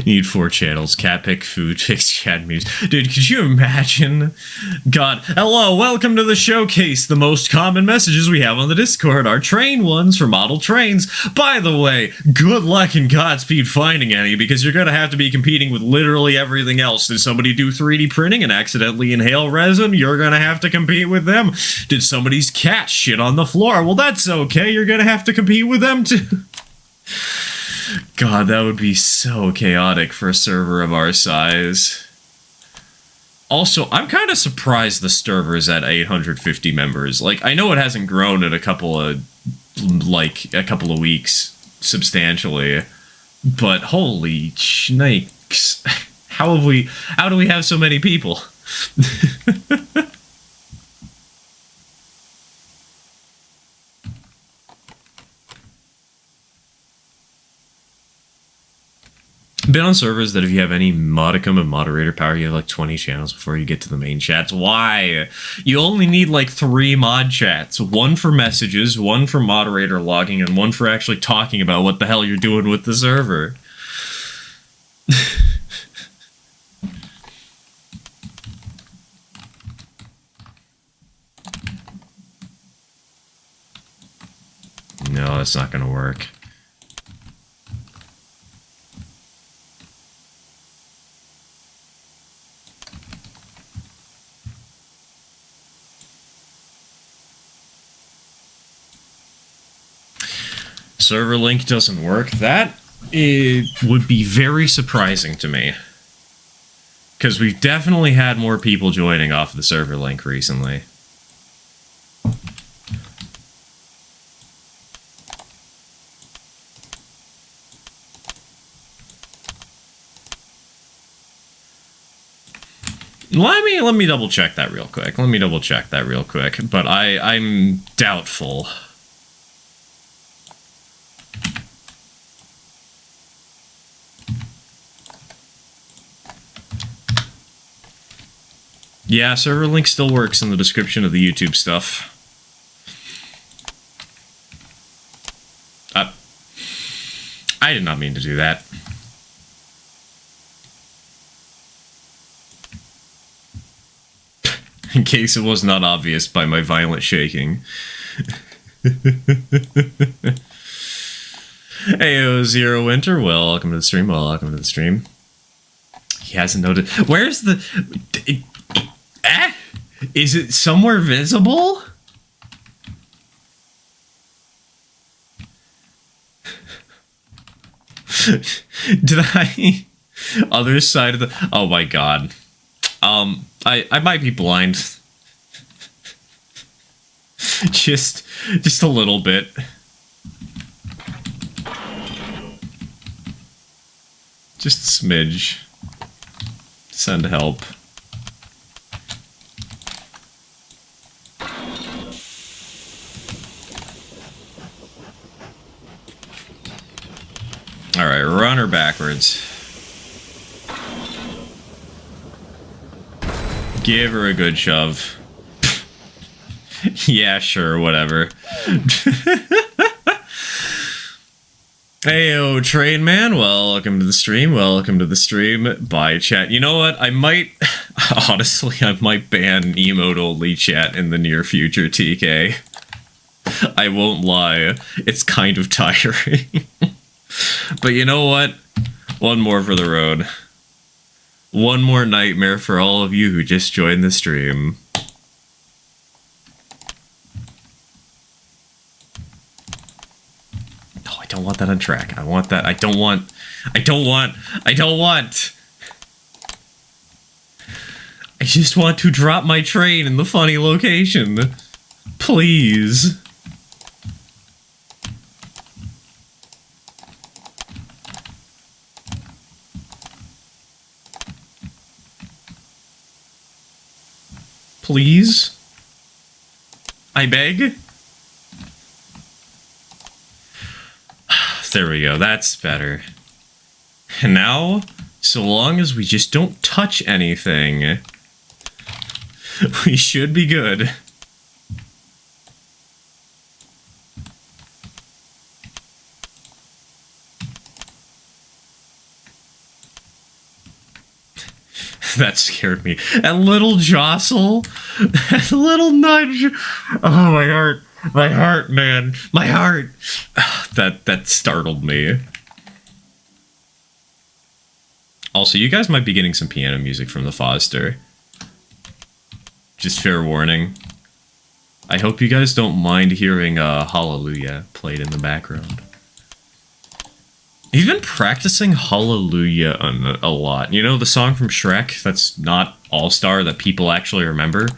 Need 4 channels. Cat pick, food fix, chat muse. Dude, could you imagine? God. Hello, welcome to the showcase. The most common messages we have on the Discord are train ones for model trains. By the way, good luck and Godspeed finding any, because you're going to have to be competing with literally everything else. Did somebody do 3D printing and accidentally inhale resin? You're going to have to compete with them. Did somebody's cat shit on the floor? Well, that's okay. You're going to have to compete with them too. God, that would be so chaotic for a server of our size. Also, I'm kind of surprised the server's at 850 members. Like, I know it hasn't grown in a couple of weeks substantially, but holy snakes. How do we have so many people? Been on servers that if you have any modicum of moderator power, you have like 20 channels before you get to the main chats. Why? You only need like 3 mod chats. 1 for messages, 1 for moderator logging, and 1 for actually talking about what the hell you're doing with the server. No, that's not gonna work. Server link doesn't work. That would be very surprising to me, because we've definitely had more people joining off the server link recently. Let me double check that real quick. But I'm doubtful. Yeah, server link still works in the description of the YouTube stuff. I did not mean to do that. In case it was not obvious by my violent shaking. Heyo, Zero Winter. Welcome to the stream. Welcome to the stream. He hasn't noticed. Where's the... Is it somewhere visible? Did I... Other side of the... Oh my god. I might be blind. just a little bit. Just a smidge. Send help. Alright, run her backwards. Give her a good shove. Yeah, sure, whatever. Heyo, Train Man. Welcome to the stream. Welcome to the stream. Bye, chat. You know what? I might... Honestly, I might ban emote-only chat in the near future, TK. I won't lie. It's kind of tiring. But you know what? One more for the road. One more nightmare for all of you who just joined the stream. No, I don't want that on track. I want that. I don't want. I just want to drop my train in the funny location. Please. Please? I beg? There we go, that's better. And now, so long as we just don't touch anything, we should be good. That scared me. That little jostle, that little nudge. Oh, my heart. My heart, man. My heart. That startled me. Also, you guys might be getting some piano music from the Foster. Just fair warning. I hope you guys don't mind hearing Hallelujah played in the background. He's been practicing Hallelujah a lot. You know the song from Shrek that's not All-Star that people actually remember?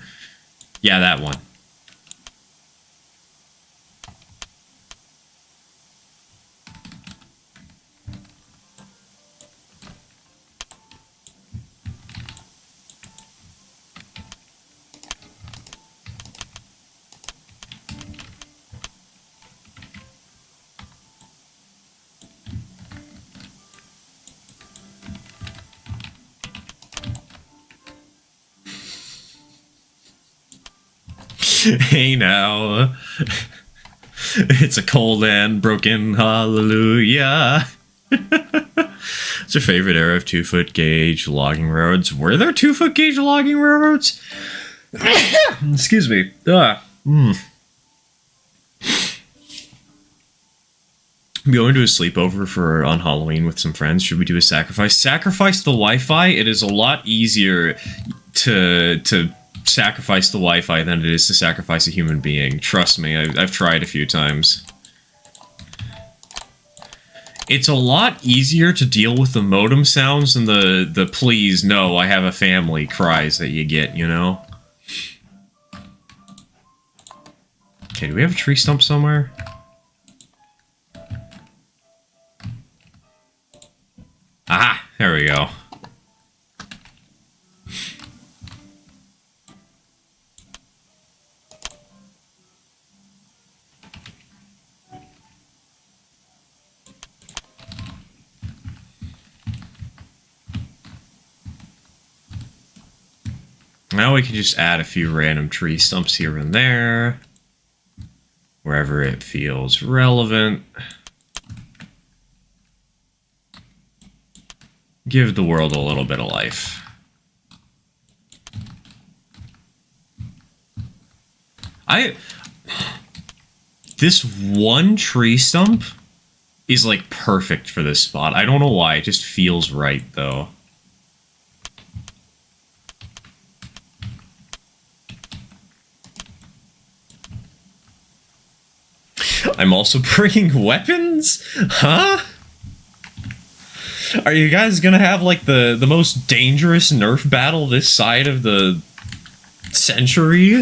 Yeah, that one. Hey now, it's a cold and broken hallelujah. What's your favorite era of 2-foot gauge logging railroads? Were there 2-foot gauge logging railroads? Excuse me. I'm going to a sleepover on Halloween with some friends. Should we do a sacrifice? Sacrifice the Wi-Fi? It is a lot easier to sacrifice the Wi-Fi than it is to sacrifice a human being. Trust me, I've tried a few times. It's a lot easier to deal with the modem sounds than the please, no, I have a family cries that you get, you know? Okay, do we have a tree stump somewhere? Aha! There we go. Now we can just add a few random tree stumps here and there, wherever it feels relevant. Give the world a little bit of life. This one tree stump is like perfect for this spot. I don't know why, it just feels right though. I'm also bringing weapons? Huh? Are you guys gonna have, like, the most dangerous Nerf battle this side of the century?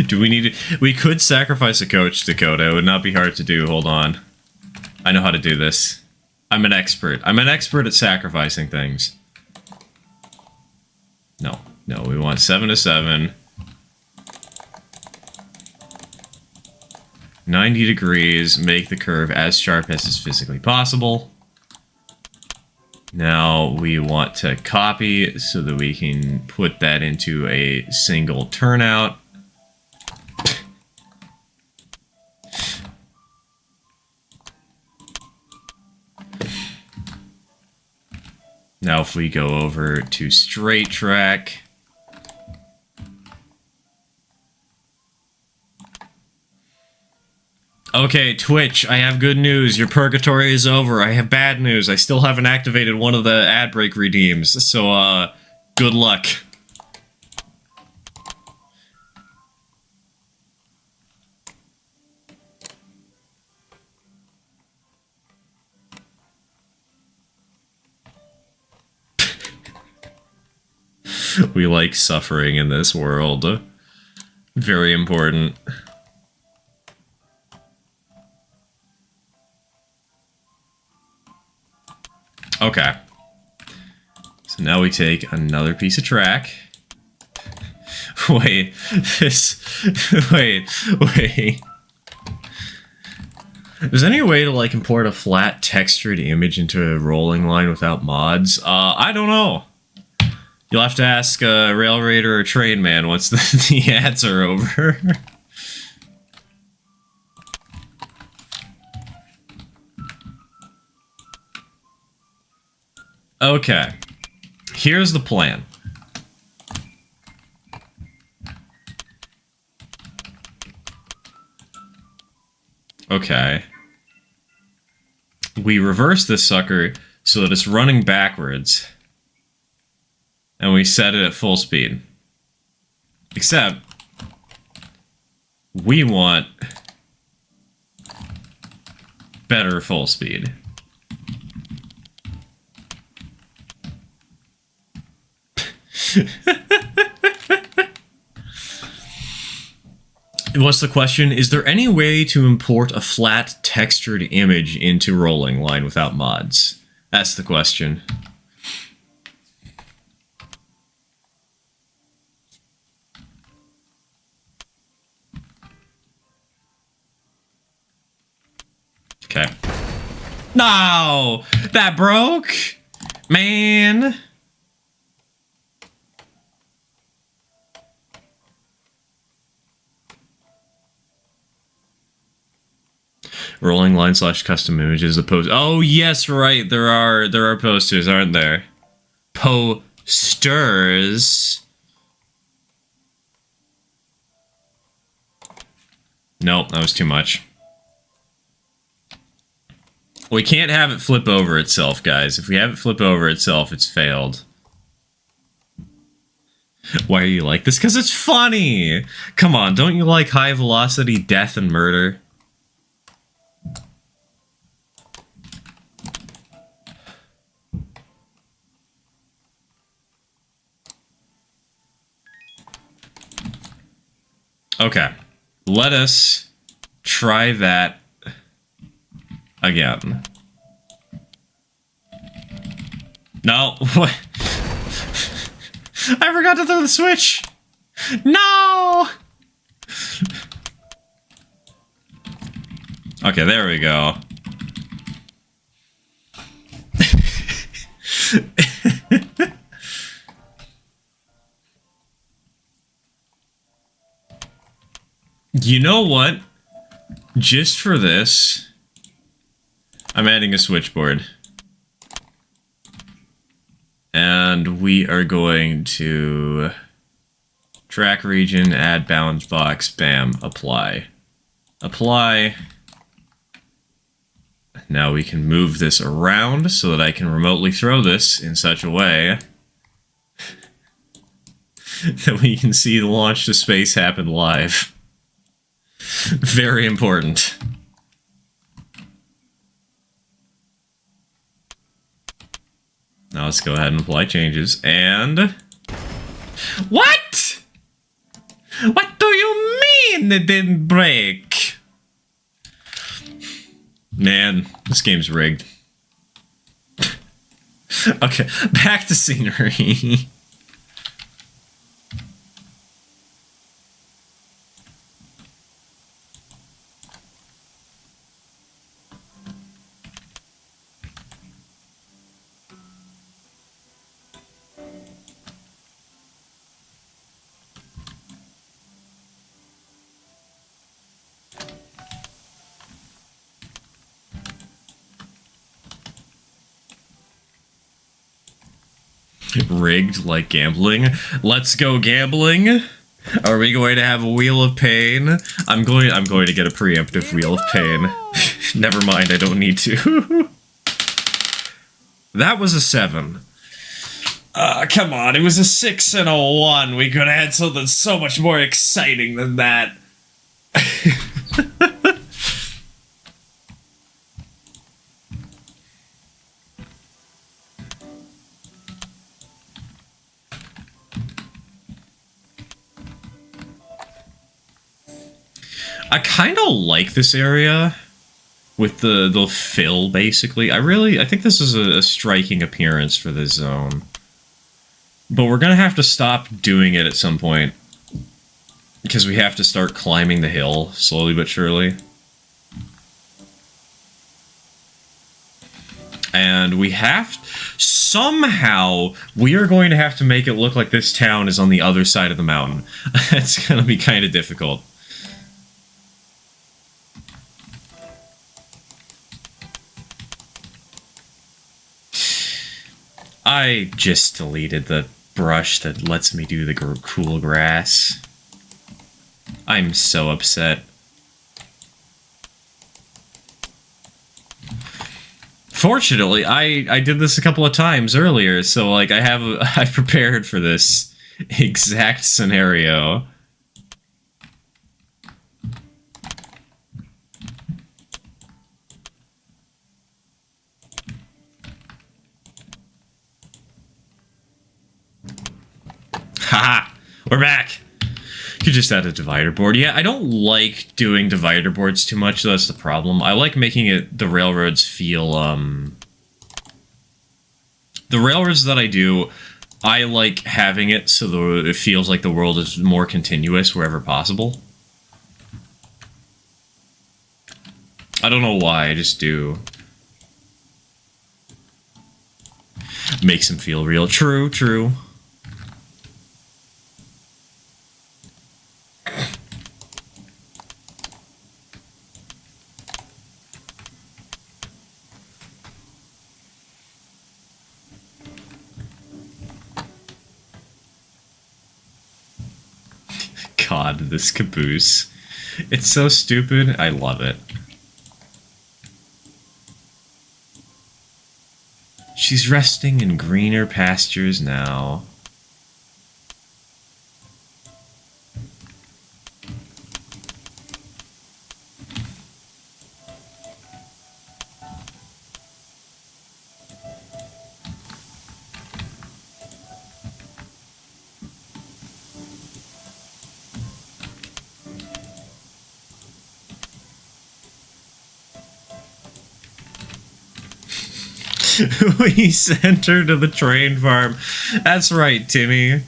Do we need to... We could sacrifice a coach, Dakota. It would not be hard to do. Hold on. I know how to do this. I'm an expert. I'm an expert at sacrificing things. No. No, we want 7 to 7. 90 degrees. Make the curve as sharp as is physically possible. Now we want to copy so that we can put that into a single turnout. Now if we go over to straight track. Okay, Twitch, I have good news. Your purgatory is over. I have bad news. I still haven't activated one of the ad break redeems, so, good luck. We like suffering in this world. Very important. Okay. So now we take another piece of track. Wait. Wait. Is there any way to, like, import a flat textured image into a rolling line without mods? I don't know. You'll have to ask Rail Raider or Train Man once the ads are over. Okay. Here's the plan. Okay. We reverse this sucker so that it's running backwards. And we set it at full speed. Except, we want better full speed. What's the question? Is there any way to import a flat textured image into rolling line without mods? That's the question. Okay. No! That broke! Man! Rolling line / custom images opposed. Oh yes, right. There are posters, aren't there? Posters. Nope, that was too much. We can't have it flip over itself, guys. If we have it flip over itself, it's failed. Why are you like this? Because it's funny! Come on, don't you like high velocity death and murder? Okay. Let us try that again. No, what? I forgot to throw the switch. No. Okay, there we go. You know what? Just for this, I'm adding a switchboard. And we are going to track region, add bounds box, bam, apply. Apply. Now we can move this around so that I can remotely throw this in such a way that we can see the launch to space happen live. Very important. Now let's go ahead and apply changes, and... What? What do you screen that didn't break. Man, this game's rigged. Okay, back to scenery. Rigged like gambling. Let's go gambling. Are we going to have a wheel of pain? I'm going to get a preemptive wheel of pain. Never mind, I don't need to. That was a 7. Come on, it was a 6 and a 1. We could have had something so much more exciting than that. I kind of like this area with the fill, basically. I think this is a striking appearance for this zone. But we're going to have to stop doing it at some point. Because we have to start climbing the hill, slowly but surely. And we have... Somehow, we are going to have to make it look like this town is on the other side of the mountain. It's going to be kind of difficult. I just deleted the brush that lets me do the cool grass. I'm so upset. Fortunately, I did this a couple of times earlier, so like I've prepared for this exact scenario. Haha! We're back! You just add a divider board. Yeah, I don't like doing divider boards too much, so that's the problem. I like making the railroads feel, the railroads that I do, I like having it so it feels like the world is more continuous wherever possible. I don't know why, I just do. Makes them feel real. True, true. God, this caboose. It's so stupid. I love it. She's resting in greener pastures now. We sent her to the train farm. That's right, Timmy.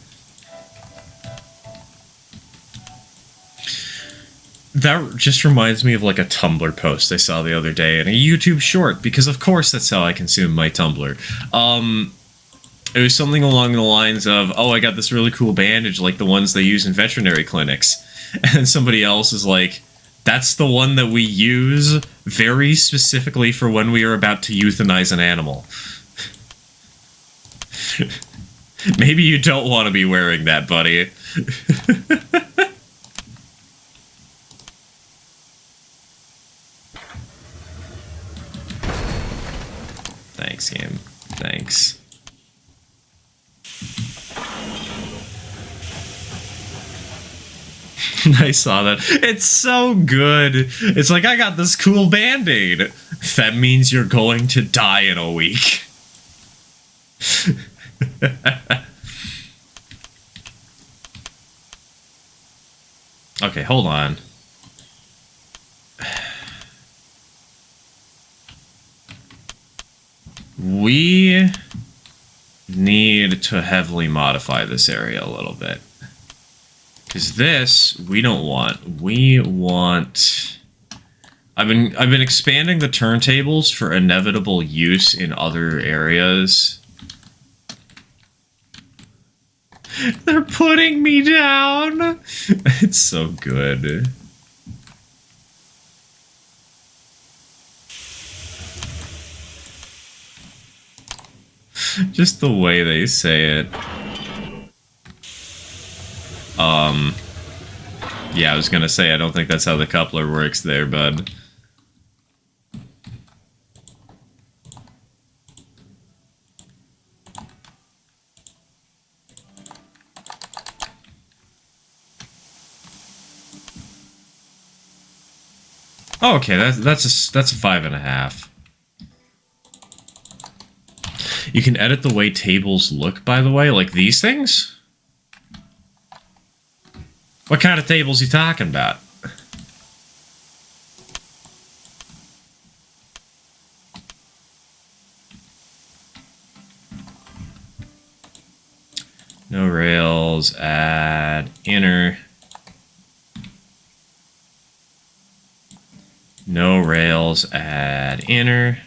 That just reminds me of like a Tumblr post I saw the other day and a YouTube short, because of course that's how I consume my Tumblr. It was something along the lines of, oh, I got this really cool bandage like the ones they use in veterinary clinics. And somebody else is like, that's the one that we use very specifically for when we are about to euthanize an animal. Maybe you don't want to be wearing that, buddy. Thanks, game. Thanks. I saw that. It's so good. It's like, I got this cool band-aid. That means you're going to die in a week. Okay, hold on. We need to heavily modify this area a little bit. Because this, we don't want. We want... I've been expanding the turntables for inevitable use in other areas. They're putting me down! It's so good. Just the way they say it. Yeah, I was gonna say, I don't think that's how the coupler works there, bud. Oh, okay, that's a 5.5. You can edit the way tables look, by the way, like these things? What kind of tables you talking about? No rails, add inner. No rails, add inner.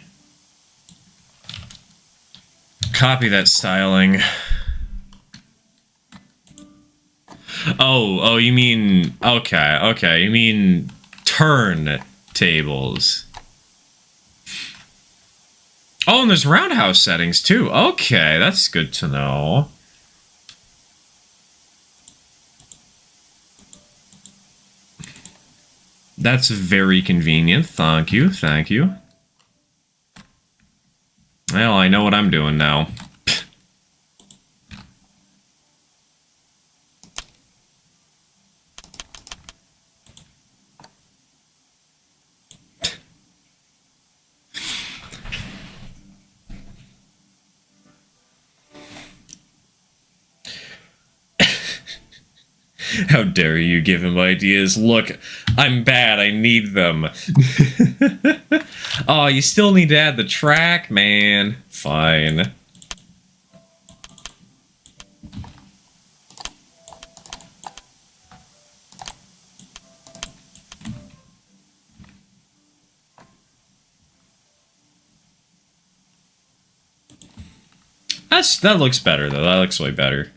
Copy that styling. Oh, you mean... Okay, you mean turn tables. Oh, and there's roundhouse settings, too. Okay, that's good to know. That's very convenient. Thank you, thank you. Well, I know what I'm doing now. How dare you give him ideas? Look, I'm bad, I need them. Oh, you still need to add the track, man. Fine. That looks better, though. That looks way better.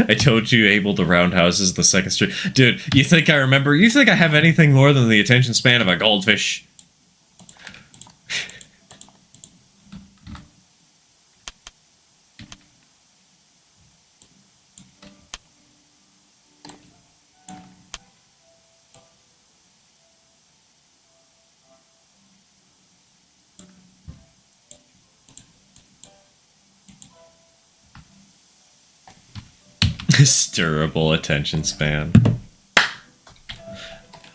I told you Abel the roundhouse is the second street. Dude, you think I remember? You think I have anything more than the attention span of a goldfish? Durable attention span.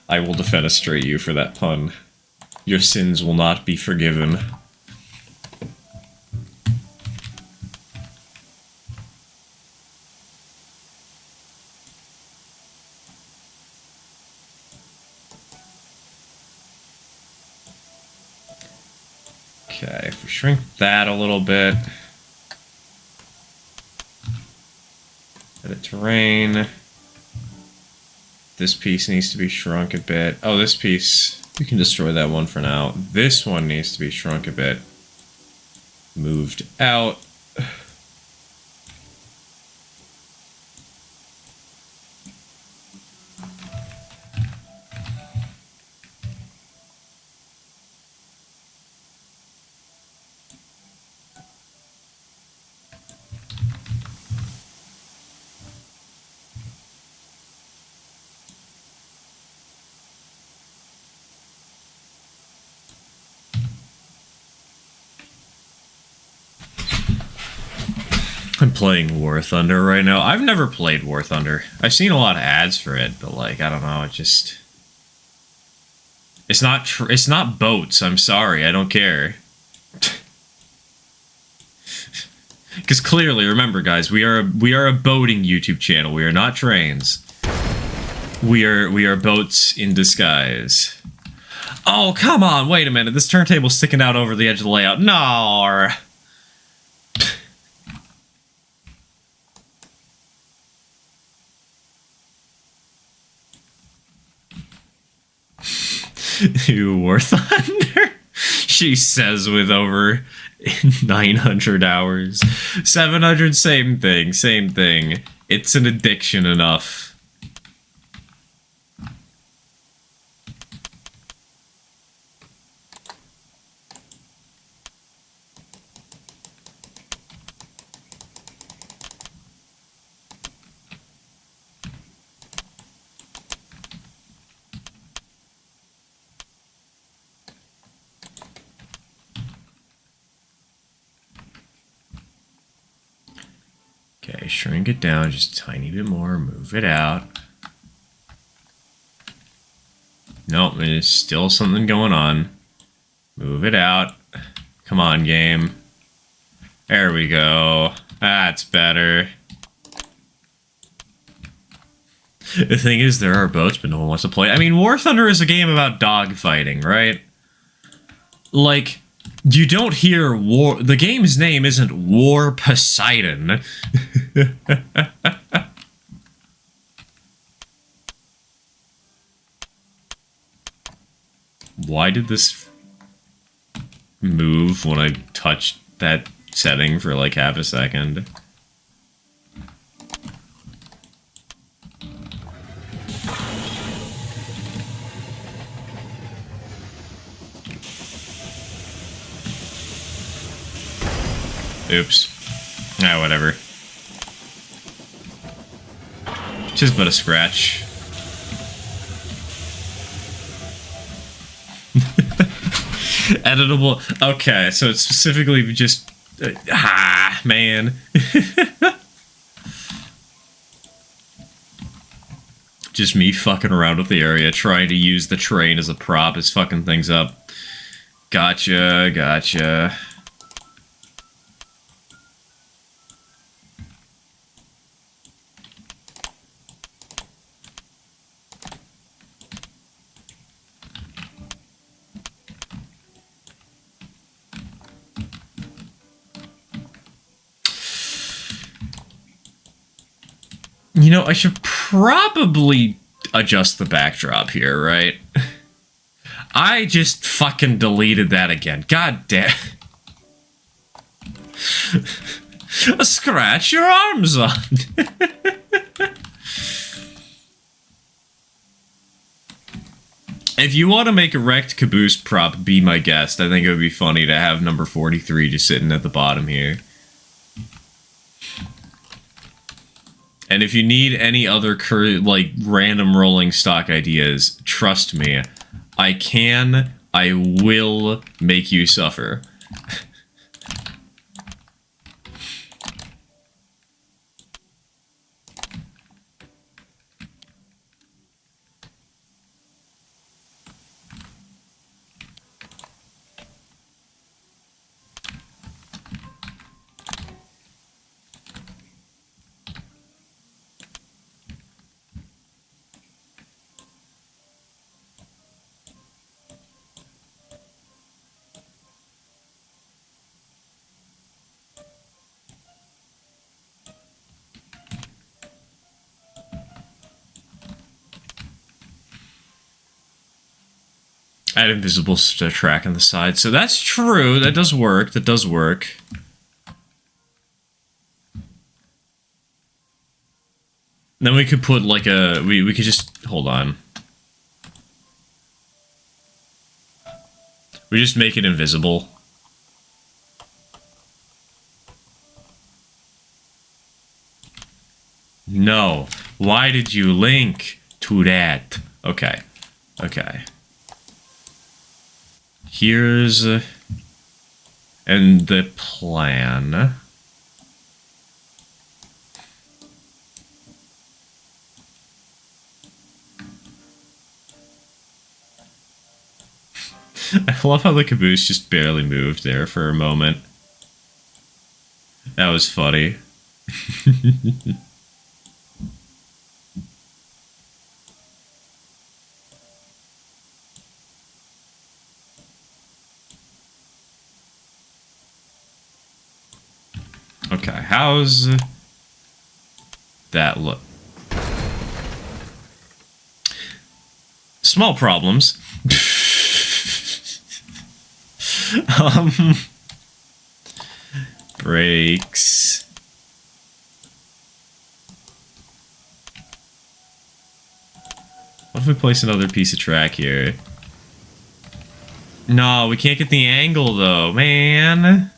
I will defenestrate you for that pun. Your sins will not be forgiven. Okay, if we shrink that a little bit. Edit terrain. This piece needs to be shrunk a bit. Oh, this piece, we can destroy that one for now. This one needs to be shrunk a bit. Moved out. I'm playing War Thunder right now. I've never played War Thunder. I've seen a lot of ads for it, but like, I don't know, it just... It's not boats, I'm sorry, I don't care. Because clearly, remember guys, we are a boating YouTube channel, we are not trains. We are boats in disguise. Oh, come on, wait a minute. This turntable's sticking out over the edge of the layout. No. You War Thunder? She says with over 900 hours. 700, same thing, same thing. It's an addiction enough. Okay, shrink it down just a tiny bit more. Move it out. Nope, there's still something going on. Move it out. Come on, game. There we go. That's better. The thing is, there are boats, but no one wants to play. I mean, War Thunder is a game about dogfighting, right? Like, you don't hear war. The game's name isn't War Poseidon. Why did this move when I touched that setting for like half a second? Oops. Ah, whatever. Just but a scratch. Editable. Okay, so it's specifically just... man. Just me fucking around with the area, trying to use the train as a prop as fucking things up. Gotcha, gotcha. You know, I should probably adjust the backdrop here, right? I just fucking deleted that again. God damn. Scratch your arms on. If you want to make a wrecked caboose prop, be my guest. I think it would be funny to have number 43 just sitting at the bottom here. And if you need any other like random rolling stock ideas, trust me, I will make you suffer. Add invisible track on the side. So that's true. That does work. That does work. Then we could put like a... We could just... Hold on. We just make it invisible. No. Why did you link to that? Okay. Okay. Here's... and the plan. I love how the caboose just barely moved there for a moment. That was funny. how's that look? Small problems. Brakes. What if we place another piece of track here? No, we can't get the angle though, man.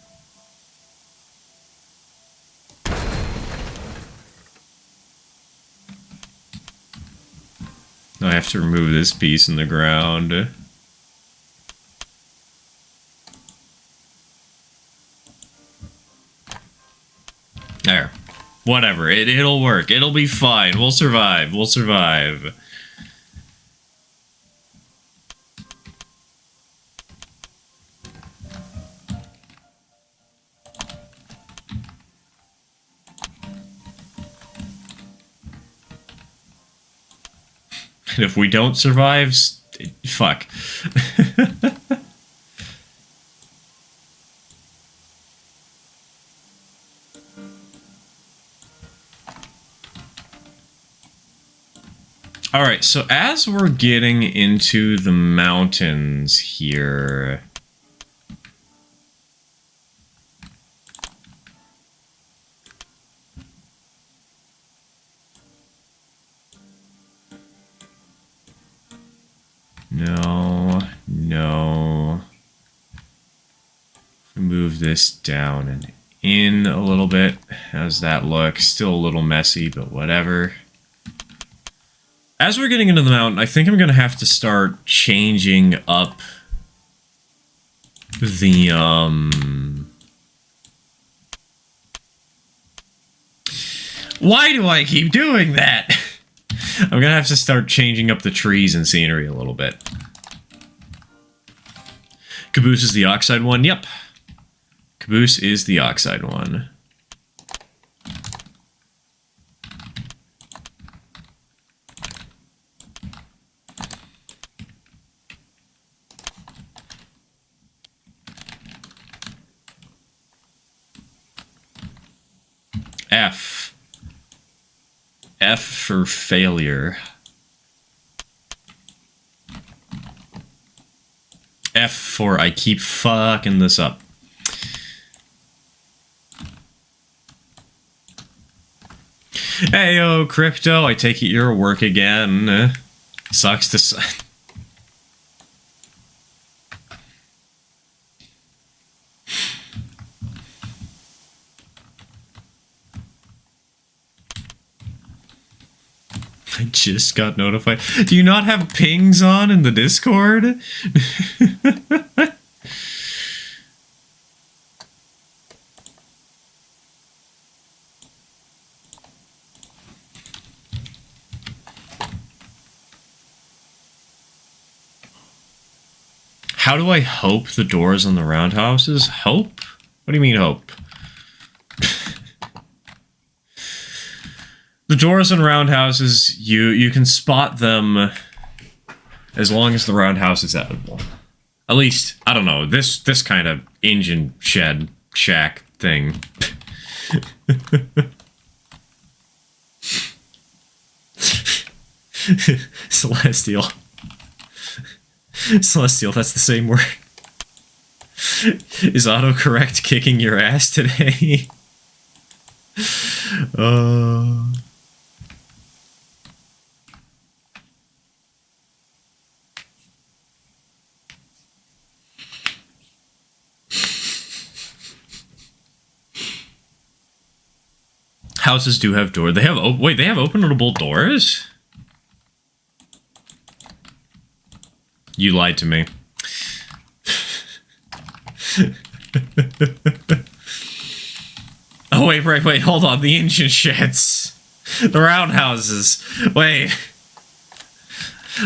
I have to remove this piece in the ground. There. Whatever. It'll work. It'll be fine. We'll survive. We'll survive. And if we don't survive, fuck. Alright, so as we're getting into the mountains here... No. Move this down and in a little bit. How's that look? Still a little messy, but whatever. As we're getting into the mountain, I think I'm going to have to start changing up the, Why do I keep doing that? I'm going to have to start changing up the trees and scenery a little bit. Caboose is the oxide one? Yep. Caboose is the oxide one. F. F for failure. F for I keep fucking this up. Heyo, Crypto, I take it you're at work again. Sucks to... I just got notified. Do you not have pings on in the Discord? How do I hope the doors on the roundhouses? Hope? What do you mean hope? The doors on roundhouses, you can spot them as long as the roundhouse is edible. At least, I don't know, this kind of engine shed shack thing. Celestial. Celestial, that's the same word. Is autocorrect kicking your ass today? Houses do have doors. They have wait, they have openable doors? You lied to me. Oh, wait, hold on. The engine sheds. The roundhouses. Wait.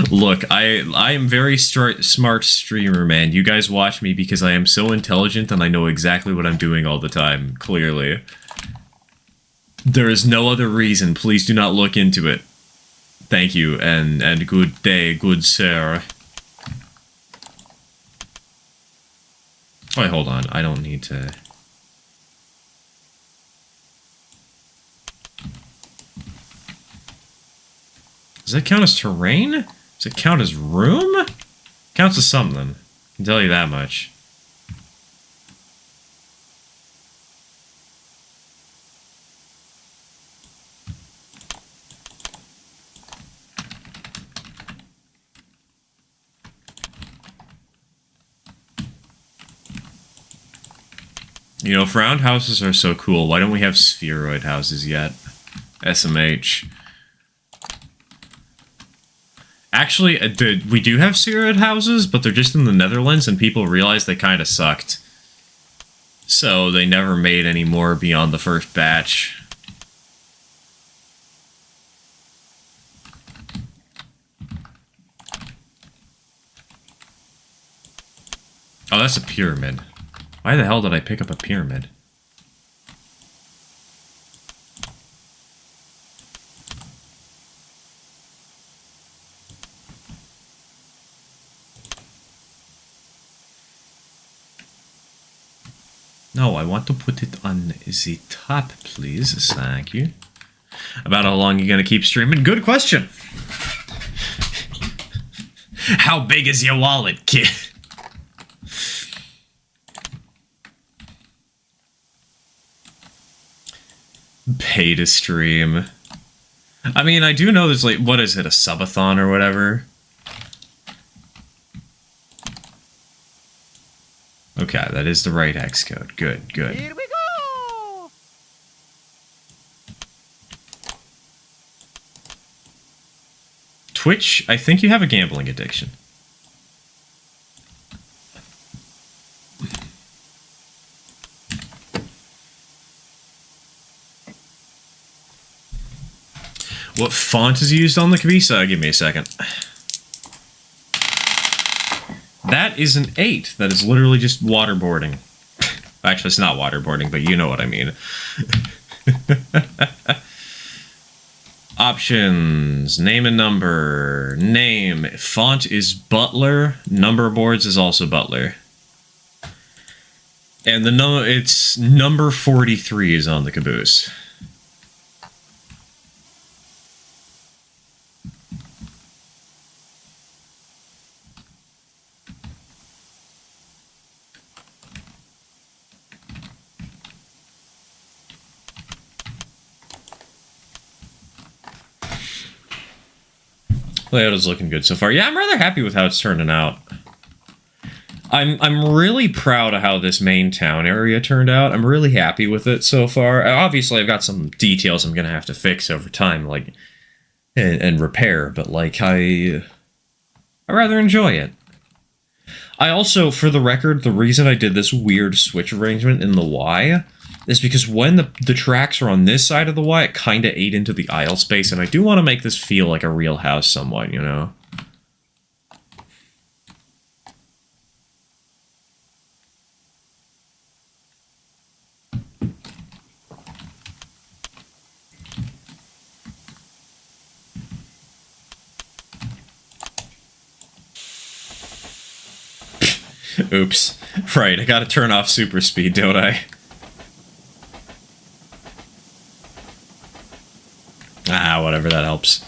Look, I am very smart streamer, man. You guys watch me because I am so intelligent and I know exactly what I'm doing all the time, clearly. There is no other reason. Please do not look into it. Thank you, and good day, good sir. Wait, hold on. I don't need to... Does that count as terrain? Does it count as room? Counts as something. I can tell you that much. You know, if round houses are so cool, why don't we have spheroid houses yet? SMH. Actually, we do have spheroid houses, but they're just in the Netherlands, and people realized they kind of sucked. So they never made any more beyond the first batch. Oh, that's a pyramid. Why the hell did I pick up a pyramid? No, I want to put it on the top, please. Thank you. About how long you gonna keep streaming? Good question. How big is your wallet, kid? Pay to stream. I mean, I do know there's like, what is it, a subathon or whatever? Okay, that is the right hex code. Good, good. Here we go! Twitch, I think you have a gambling addiction. What font is used on the Kabisa? Give me a second. That is an 8. That is literally just waterboarding. Actually, it's not waterboarding, but you know what I mean. Options. Name and number. Name. Font is Butler. Number boards is also Butler. And the it's number 43 is on the caboose. Layout is looking good so far. Yeah, I'm rather happy with how it's turning out. I'm really proud of how this main town area turned out. I'm really happy with it so far. Obviously, I've got some details I'm gonna have to fix over time, like and repair. But like, I rather enjoy it. I also, for the record, the reason I did this weird switch arrangement in the Y is because when the tracks are on this side of the Y, it kind of ate into the aisle space, and I do want to make this feel like a real house somewhat, you know? Oops. Right, I gotta turn off super speed, don't I? Ah, whatever, that helps.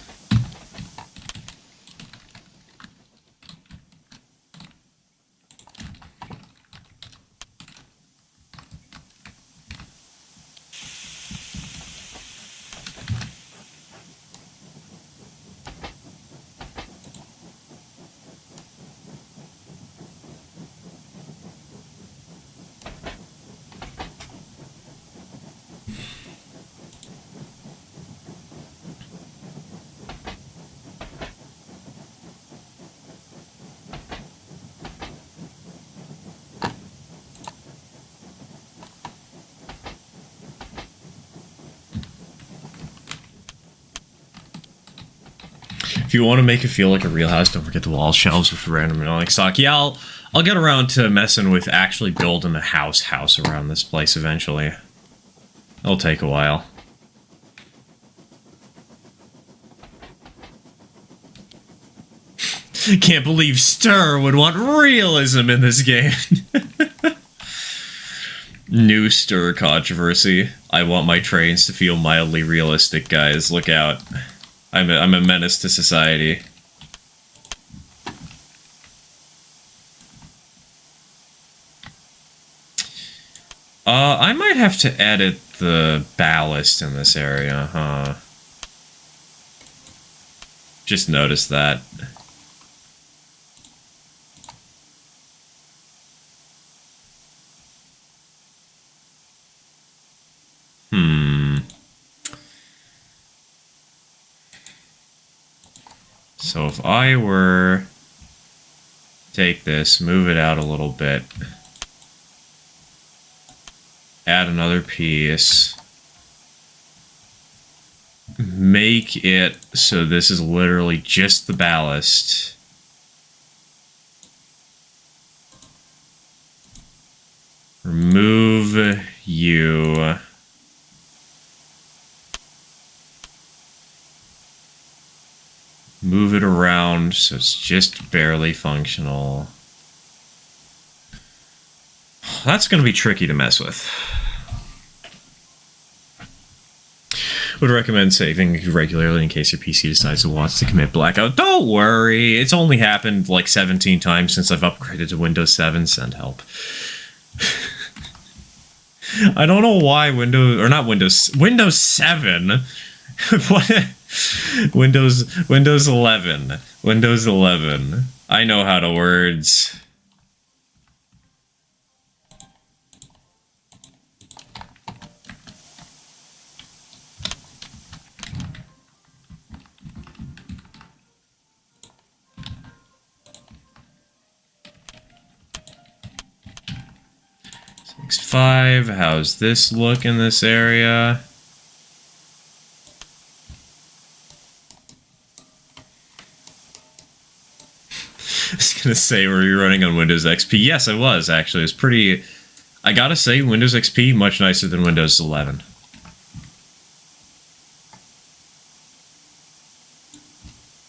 If you want to make it feel like a real house, don't forget the wall shelves with random like stock. Yeah, I'll get around to messing with actually building a house around this place eventually. It'll take a while. Can't believe Stir would want realism in this game. New Stir controversy. I want my trains to feel mildly realistic, guys. Look out. I'm a menace to society. I might have to edit the ballast in this area, huh? Just noticed that. So if I were take this, move it out a little bit, add another piece, make it so this is literally just the ballast. Remove you. Move it around so it's just barely functional. That's going to be tricky to mess with. Would recommend saving regularly in case your PC decides it wants to commit blackout. Don't worry, it's only happened like 17 times since I've upgraded to Windows 7. Send help. I don't know why Windows 7. What? Windows 11. Windows 11. I know how to words. Five. How's this look in this area? I was gonna say, were you running on Windows XP? Yes, I was, actually. It was pretty... I gotta say, Windows XP, much nicer than Windows 11.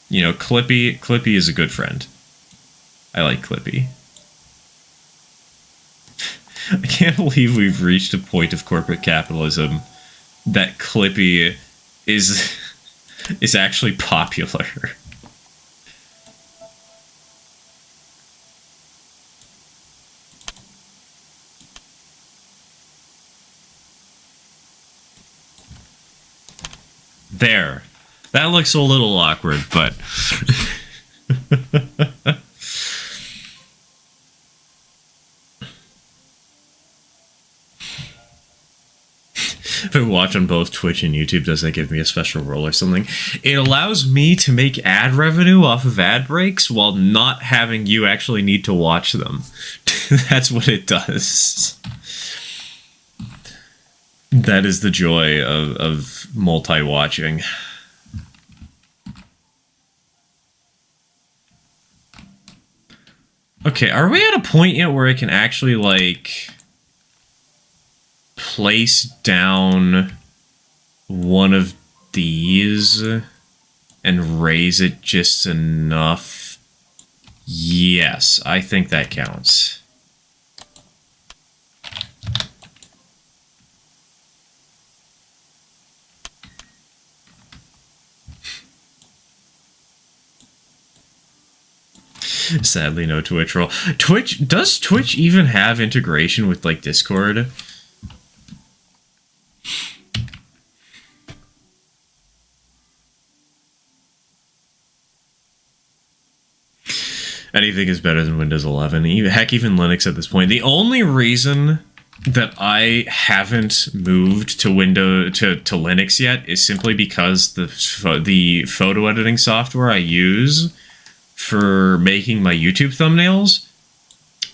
You know, Clippy is a good friend. I like Clippy. I can't believe we've reached a point of corporate capitalism that Clippy is actually popular. There. That looks a little awkward, but... If I watch on both Twitch and YouTube, does that give me a special role or something? It allows me to make ad revenue off of ad breaks while not having you actually need to watch them. That's what it does. That is the joy of multi-watching. Okay, are we at a point yet where I can actually, like... place down one of these and raise it just enough? Yes, I think that counts. Sadly, no Twitch roll. Does Twitch even have integration with, like, Discord? Anything is better than Windows 11. Heck, even Linux at this point. The only reason that I haven't moved to Linux yet is simply because the photo editing software I use for making my YouTube thumbnails.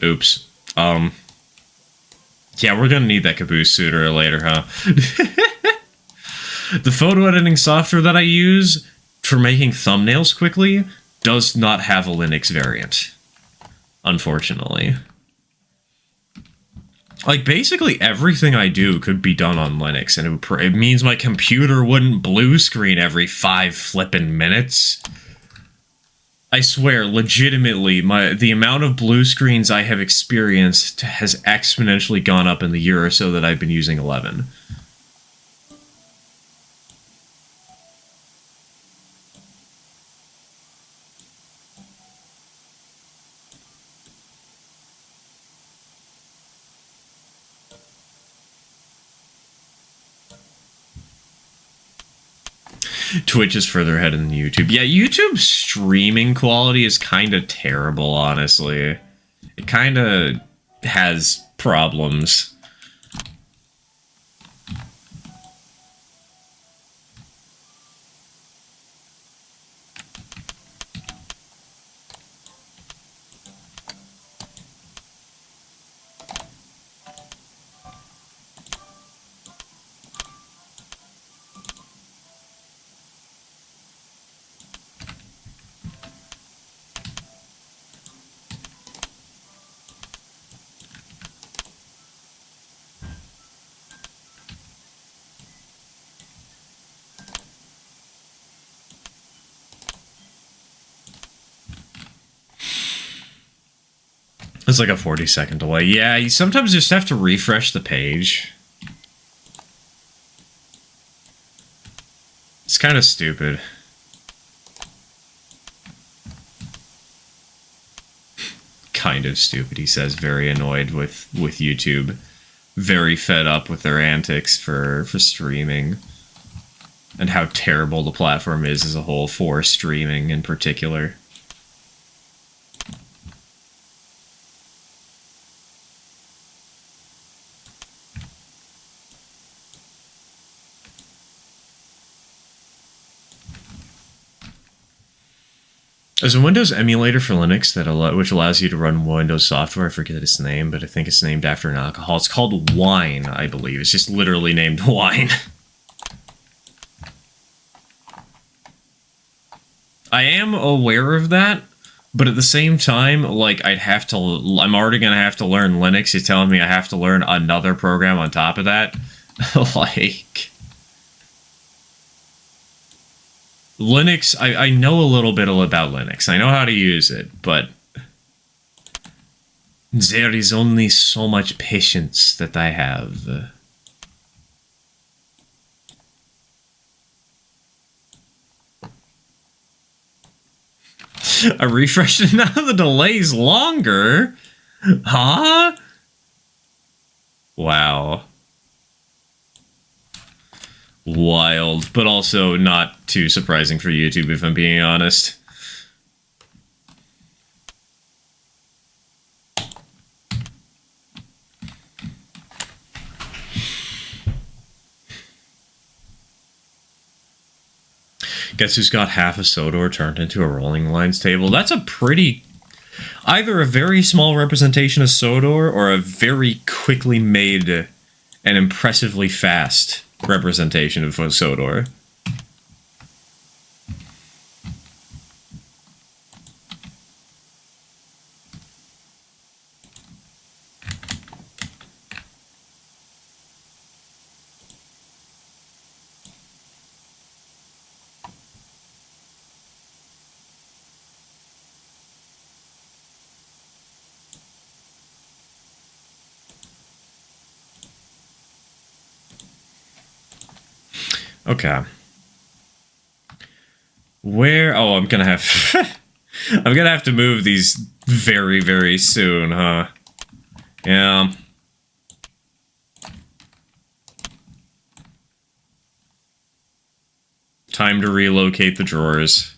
Oops. Yeah, we're gonna need that caboose sooner or later, huh? The photo editing software that I use for making thumbnails quickly does not have a Linux variant, unfortunately. Like, basically everything I do could be done on Linux, and it means my computer wouldn't blue screen every 5 flippin' minutes. I swear, legitimately, the amount of blue screens I have experienced has exponentially gone up in the year or so that I've been using 11. Twitch is further ahead than YouTube. Yeah, YouTube's streaming quality is kind of terrible, honestly. It kind of has problems. It's like a 40-second delay. Yeah, you sometimes just have to refresh the page. It's kind of stupid. Kind of stupid, he says, very annoyed with YouTube. Very fed up with their antics for streaming. And how terrible the platform is as a whole for streaming in particular. There's a Windows emulator for Linux which allows you to run Windows software. I forget its name, but I think it's named after an alcohol. It's called Wine, I believe. It's just literally named Wine. I am aware of that, but at the same time, like, I'm already going to have to learn Linux. You're telling me I have to learn another program on top of that? Like... Linux, I know a little bit about Linux. I know how to use it, but there is only so much patience that I have. I refreshed it, now the delay's longer? Huh? Wow. Wild, but also not too surprising for YouTube, if I'm being honest. Guess who's got half a Sodor turned into a rolling lines table? That's a pretty... either a very small representation of Sodor or a very quickly made and impressively fast representation of Sodor. Okay. Where... oh, I'm gonna have... I'm gonna have to move these very, very soon, huh? Yeah. Time to relocate the drawers.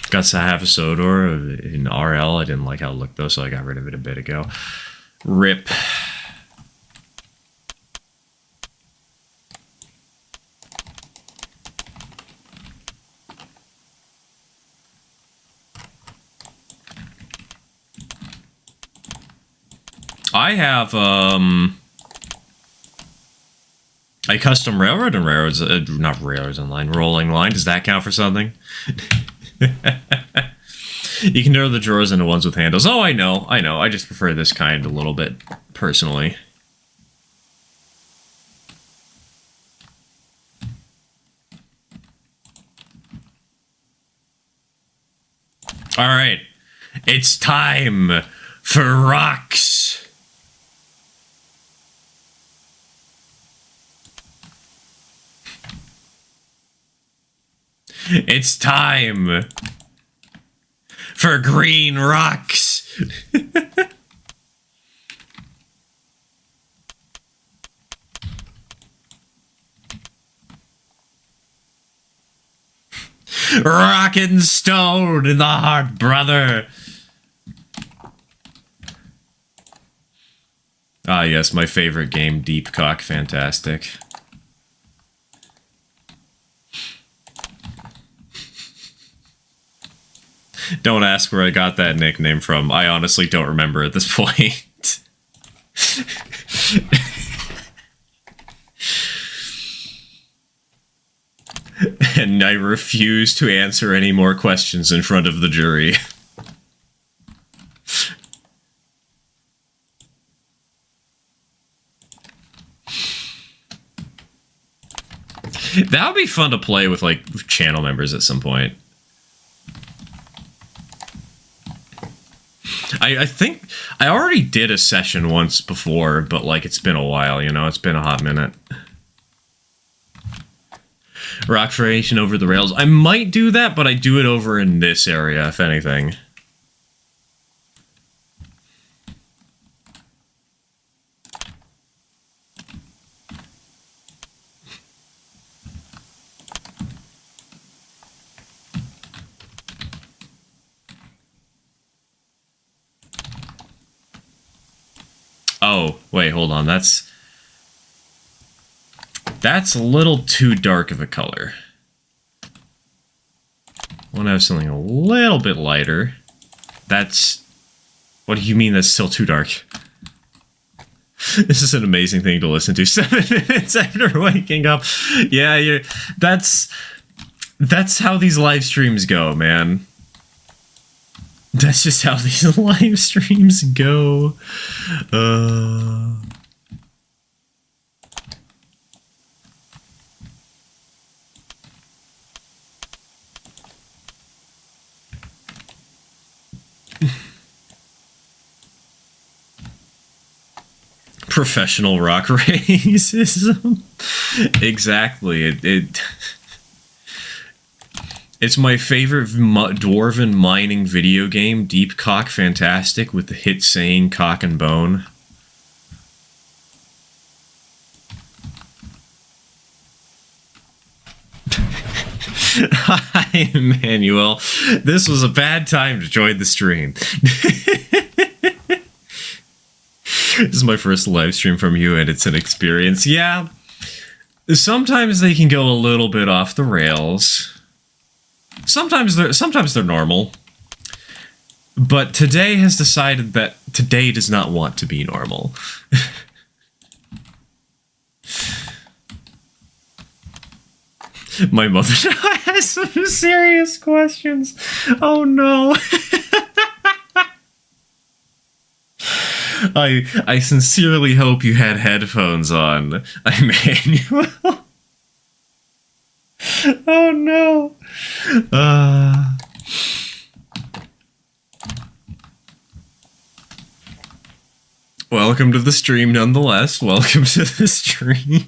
Got to have a Sodor in RL. I didn't like how it looked, though, so I got rid of it a bit ago. RIP. I have, a custom railroad and railroads, not railroads online, rolling line. Does that count for something? You can turn the drawers into ones with handles. Oh, I know. I just prefer this kind a little bit, personally. Alright. It's time for rocks. It's time for green rocks. Rock and stone in the heart, brother. Ah, yes, my favorite game, Deep Cock Fantastic. Don't ask where I got that nickname from. I honestly don't remember at this point. And I refuse to answer any more questions in front of the jury. That would be fun to play with, like, channel members at some point. I think I already did a session once before, but, like, it's been a while, you know? It's been a hot minute. Rock formation over the rails. I might do that, but I do it over in this area, if anything. Oh, wait, hold on. That's a little too dark of a color. I want to have something a little bit lighter. That's... What do you mean that's still too dark? This is an amazing thing to listen to 7 minutes after waking up. Yeah, that's how these live streams go, man. That's just how these live streams go. Professional rock racism. Exactly. It's my favorite dwarven mining video game, Deep Cock Fantastic, with the hit saying cock and bone. Hi, Emmanuel. This was a bad time to join the stream. This is my first live stream from you, and it's an experience. Yeah, sometimes they can go a little bit off the rails. Sometimes they're normal. But today has decided that today does not want to be normal. My mother has some serious questions. Oh no. I sincerely hope you had headphones on, Emmanuel. Oh no. Welcome to the stream nonetheless. Welcome to the stream.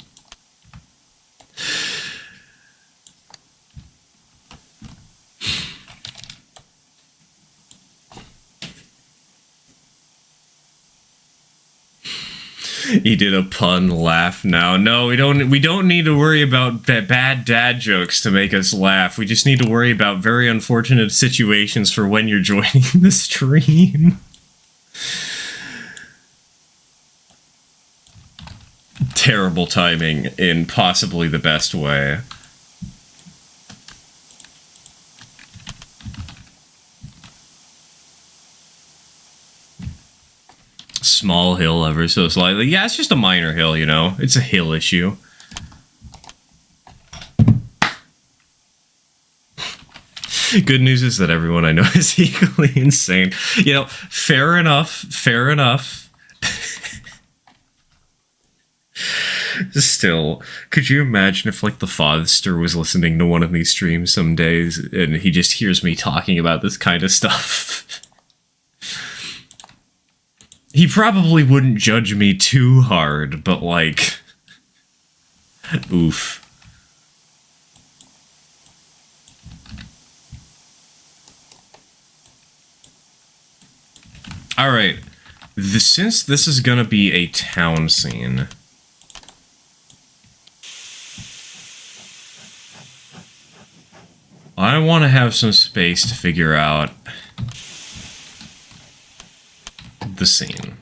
He did a pun laugh now. No, we don't need to worry about bad dad jokes to make us laugh. We just need to worry about very unfortunate situations for when you're joining the stream. Terrible timing in possibly the best way. Small hill ever so slightly. Yeah, it's just a minor hill, you know. It's a hill issue. Good news is that everyone I know is equally insane. You know, fair enough. Fair enough. Still, could you imagine if, like, the Fodster was listening to one of these streams some days and he just hears me talking about this kind of stuff? He probably wouldn't judge me too hard, but, like, oof. Alright, since this is gonna be a town scene, I I want to have some space to figure out the scene.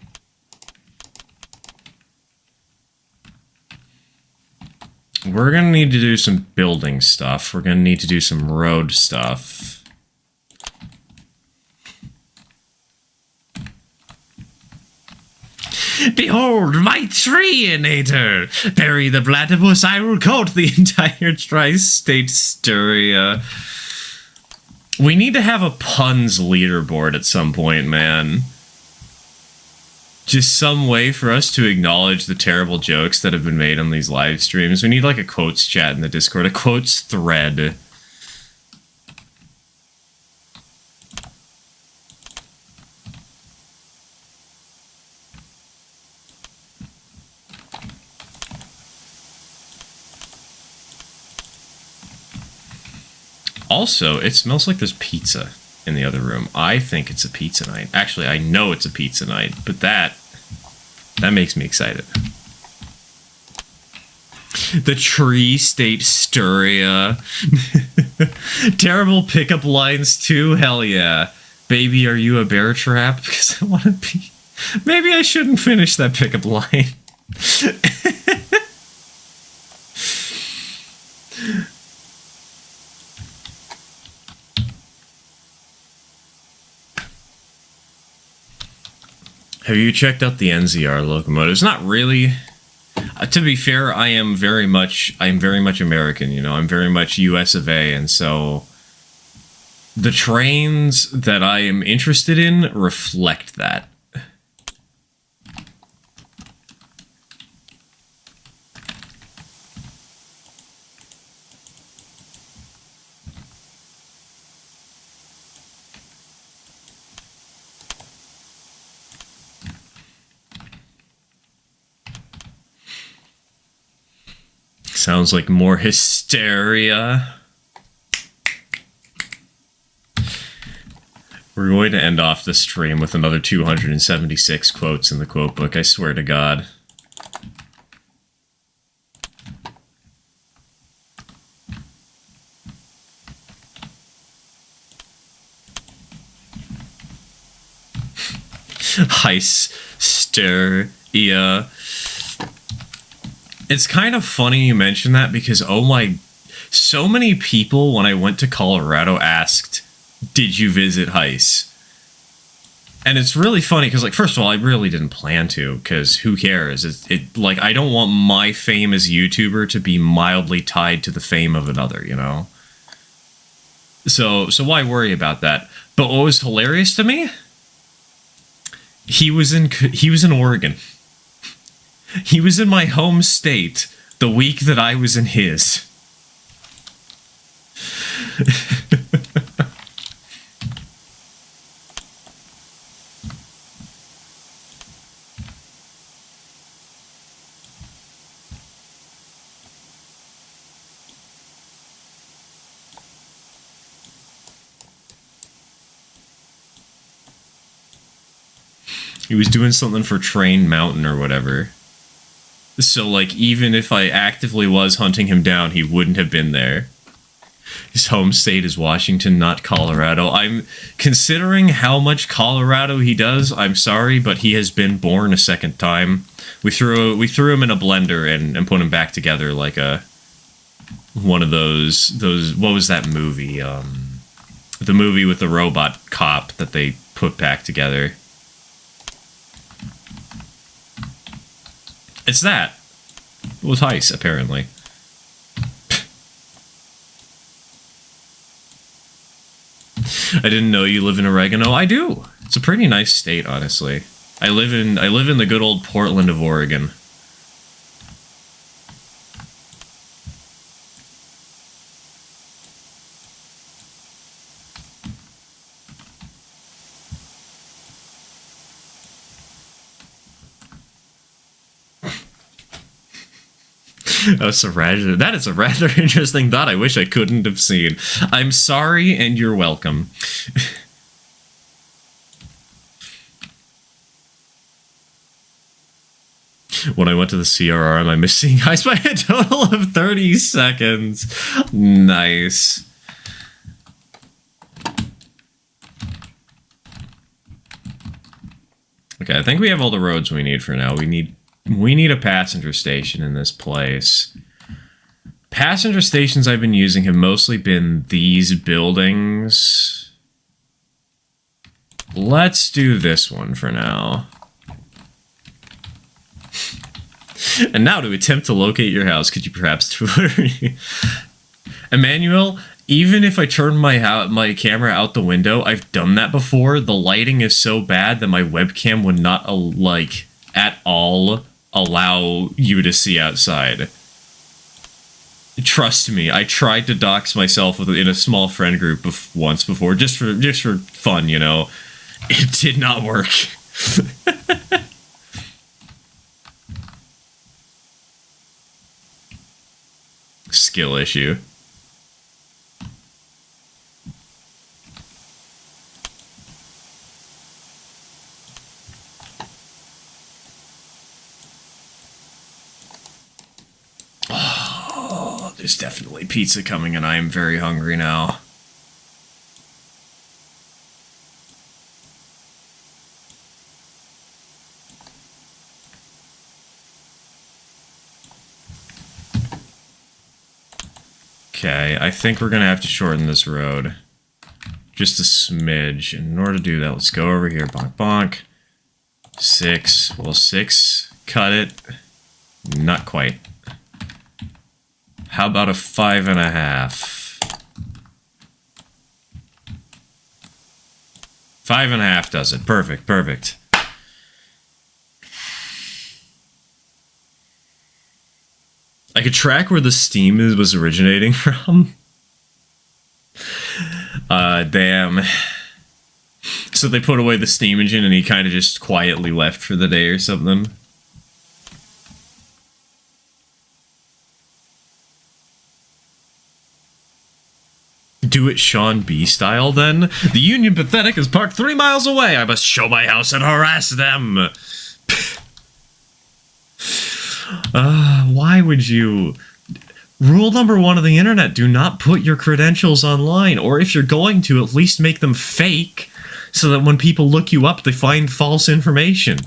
We're going to need to do some building stuff. We're going to need to do some road stuff. Behold, my tree-inator! Bury the platypus, I will coat the entire tri-state styria. We need to have a puns leaderboard at some point, man. Just some way for us to acknowledge the terrible jokes that have been made on these live streams. We need like a quotes chat in the Discord, a quotes thread. Also, it smells like there's pizza in the other room. I think it's a pizza night. Actually, I know it's a pizza night, but that makes me excited. The tree state styria. Terrible pickup lines too. Hell yeah. Baby, are you a bear trap? Because I want to be... Maybe I shouldn't finish that pickup line. Have you checked out the NZR locomotives? Not really. To be fair, I am very much American, you know. I'm very much US of A, and so the trains that I am interested in reflect that. Sounds like more hysteria. We're going to end off this stream with another 276 quotes in the quote book, I swear to God. Hysteria. It's kind of funny you mention that because, oh my, so many people when I went to Colorado asked, did you visit Heist? And it's really funny because, like, first of all, I really didn't plan to because who cares? Like, I don't want my fame as a YouTuber to be mildly tied to the fame of another, you know? So why worry about that? But what was hilarious to me? He was in Oregon. He was in my home state the week that I was in his. He was doing something for Train Mountain or whatever. So, like, even if I actively was hunting him down, he wouldn't have been there. His home state is Washington, not Colorado. I'm considering how much Colorado he does. I'm sorry, but he has been born a second time. We threw him in a blender and put him back together like one of those. What was that movie? The movie with the robot cop that they put back together. It's that. It was Heist, apparently. I didn't know you live in Oregano. I do. It's a pretty nice state, honestly. I live in the good old Portland of Oregon. That is a rather interesting thought I wish I couldn't have seen. I'm sorry, and you're welcome. When I went to the CRR, I'm missing Heist by a total of 30 seconds. Nice. Okay, I think we have all the roads we need for now. We need a passenger station in this place. Passenger stations I've been using have mostly been these buildings. Let's do this one for now. And now to attempt to locate your house, could you perhaps tour? Emmanuel, even if I turn my camera out the window, I've done that before. The lighting is so bad that my webcam would not, like, at all allow you to see outside. Trust me, I tried to dox myself in a small friend group once before, just for fun, you know. It did not work. Skill issue. Oh, there's definitely pizza coming and I am very hungry now. Okay, I think we're gonna have to shorten this road. Just a smidge. In order to do that, let's go over here. Bonk, bonk. 6. Well, 6. Cut it. Not quite. How about a 5.5? 5.5 does it. Perfect, perfect. I could track where the steam was originating from. Damn. So they put away the steam engine and he kind of just quietly left for the day or something. Do it Sean B style then? The Union Pathetic is parked 3 miles away. I must show my house and harass them. Why would you? Rule number 1 of the internet, do not put your credentials online, or if you're going to, at least make them fake, so that when people look you up, they find false information.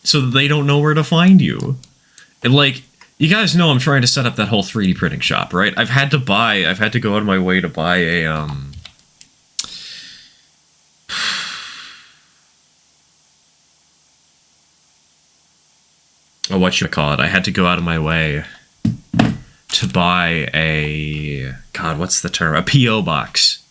So that they don't know where to find you. And like, you guys know I'm trying to set up that whole 3D printing shop, right? I've had to go out of my way to buy a, oh, what you call it? I had to go out of my way to buy a... God, what's the term? A P.O. box.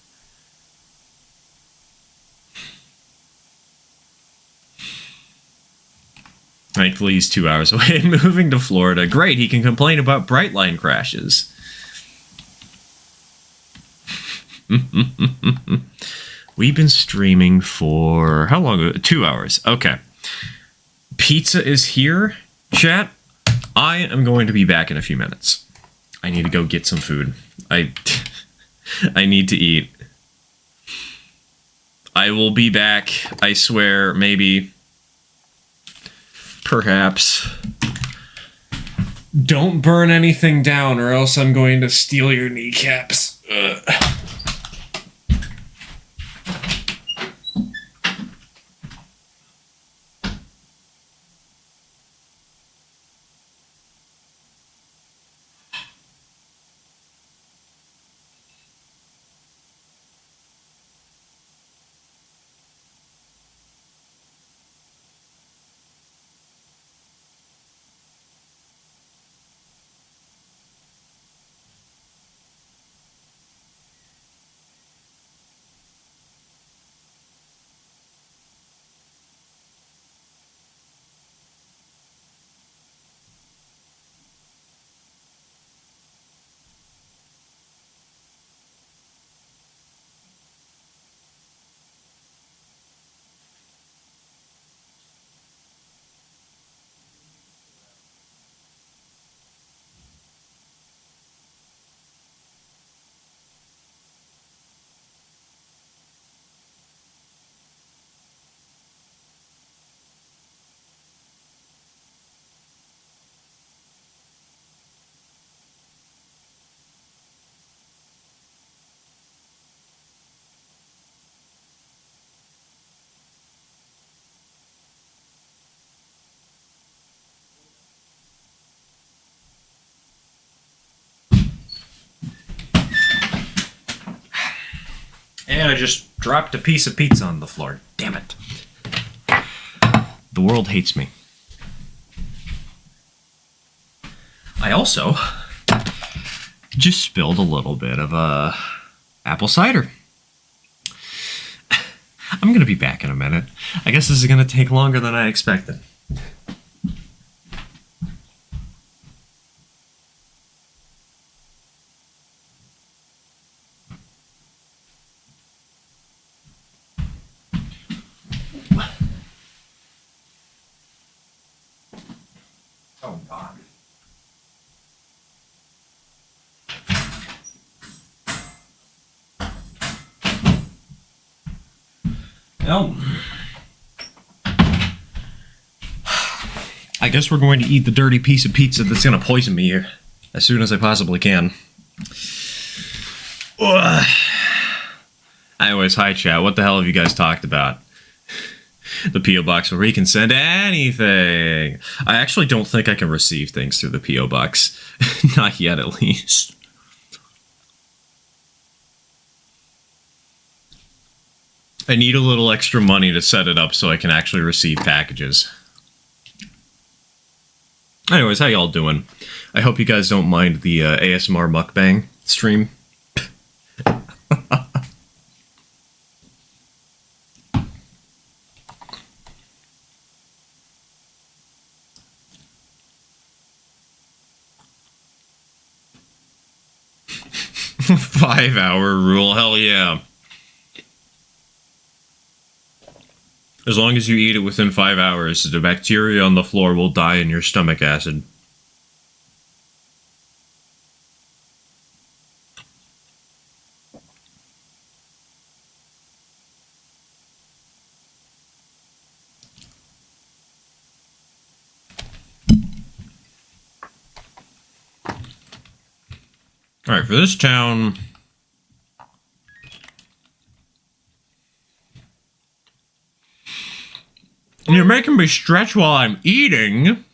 Thankfully, he's 2 hours away and moving to Florida. Great, he can complain about Brightline crashes. We've been streaming for... how long? 2 hours. Okay. Pizza is here. Chat, I am going to be back in a few minutes. I need to go get some food. I need to eat. I will be back, I swear, maybe, perhaps. Don't burn anything down or else I'm going to steal your kneecaps. Ugh. And I just dropped a piece of pizza on the floor. Damn it. The world hates me. I also just spilled a little bit of apple cider. I'm going to be back in a minute. I guess this is going to take longer than I expected. Oh, God. Well, I guess we're going to eat the dirty piece of pizza that's going to poison me here as soon as I possibly can. Ugh. Anyways, hi chat. What the hell have you guys talked about? The P.O. Box where we can send anything. I actually don't think I can receive things through the P.O. Box. Not yet, at least. I need a little extra money to set it up so I can actually receive packages. Anyways, how y'all doing? I hope you guys don't mind the ASMR mukbang stream. Five-hour rule, hell yeah. As long as you eat it within 5 hours, the bacteria on the floor will die in your stomach acid. Alright, for this town... You're making me stretch while I'm eating?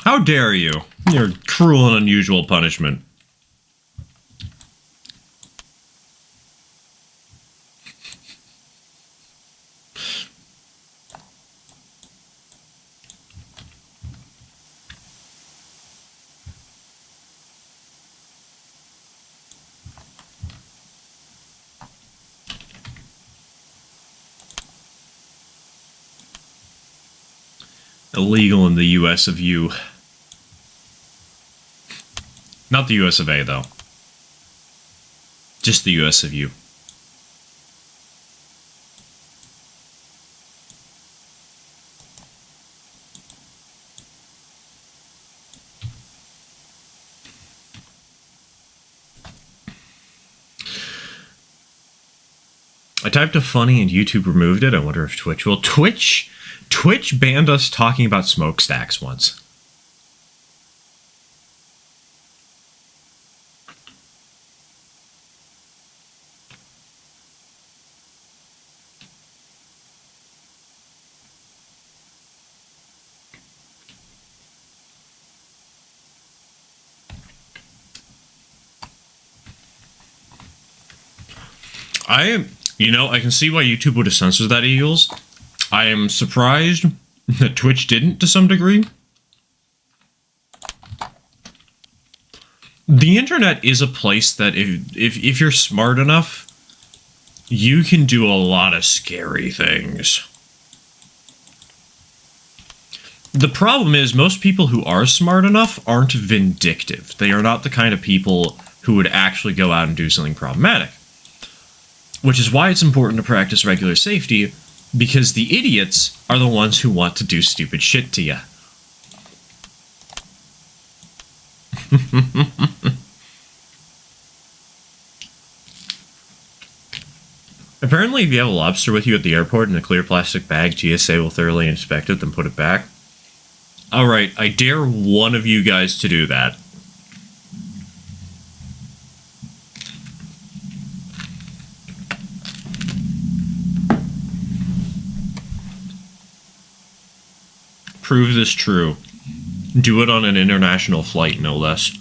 How dare you? You're cruel and unusual punishment. Illegal in the US of U. Not the US of A, though. Just the US of U. I typed a funny and YouTube removed it. I wonder if Twitch will. Twitch banned us talking about smokestacks once. I can see why YouTube would have censored that, Eagles. I am surprised that Twitch didn't to some degree. The internet is a place that if you're smart enough, you can do a lot of scary things. The problem is most people who are smart enough aren't vindictive. They are not the kind of people who would actually go out and do something problematic. Which is why it's important to practice regular safety, because the idiots are the ones who want to do stupid shit to you. Apparently, if you have a lobster with you at the airport in a clear plastic bag, GSA will thoroughly inspect it, then put it back. Alright, I dare one of you guys to do that. Prove this true. Do it on an international flight, no less.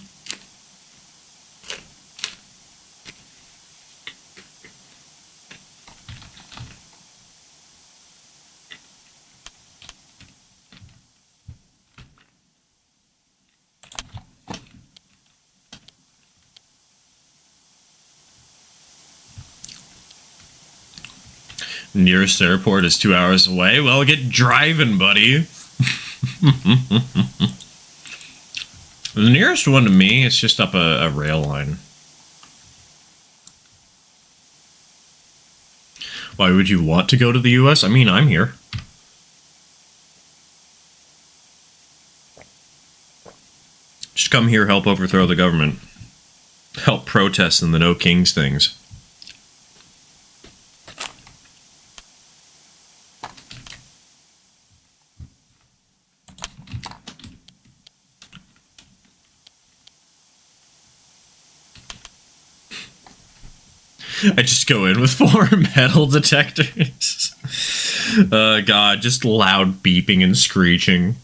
Nearest airport is 2 hours away. Well, get driving, buddy. The nearest one to me is just up a rail line. Why would you want to go to the US? I mean, I'm here. Just come here, help overthrow the government. Help protest in the No Kings things. I just go in with 4 metal detectors. God, just loud beeping and screeching.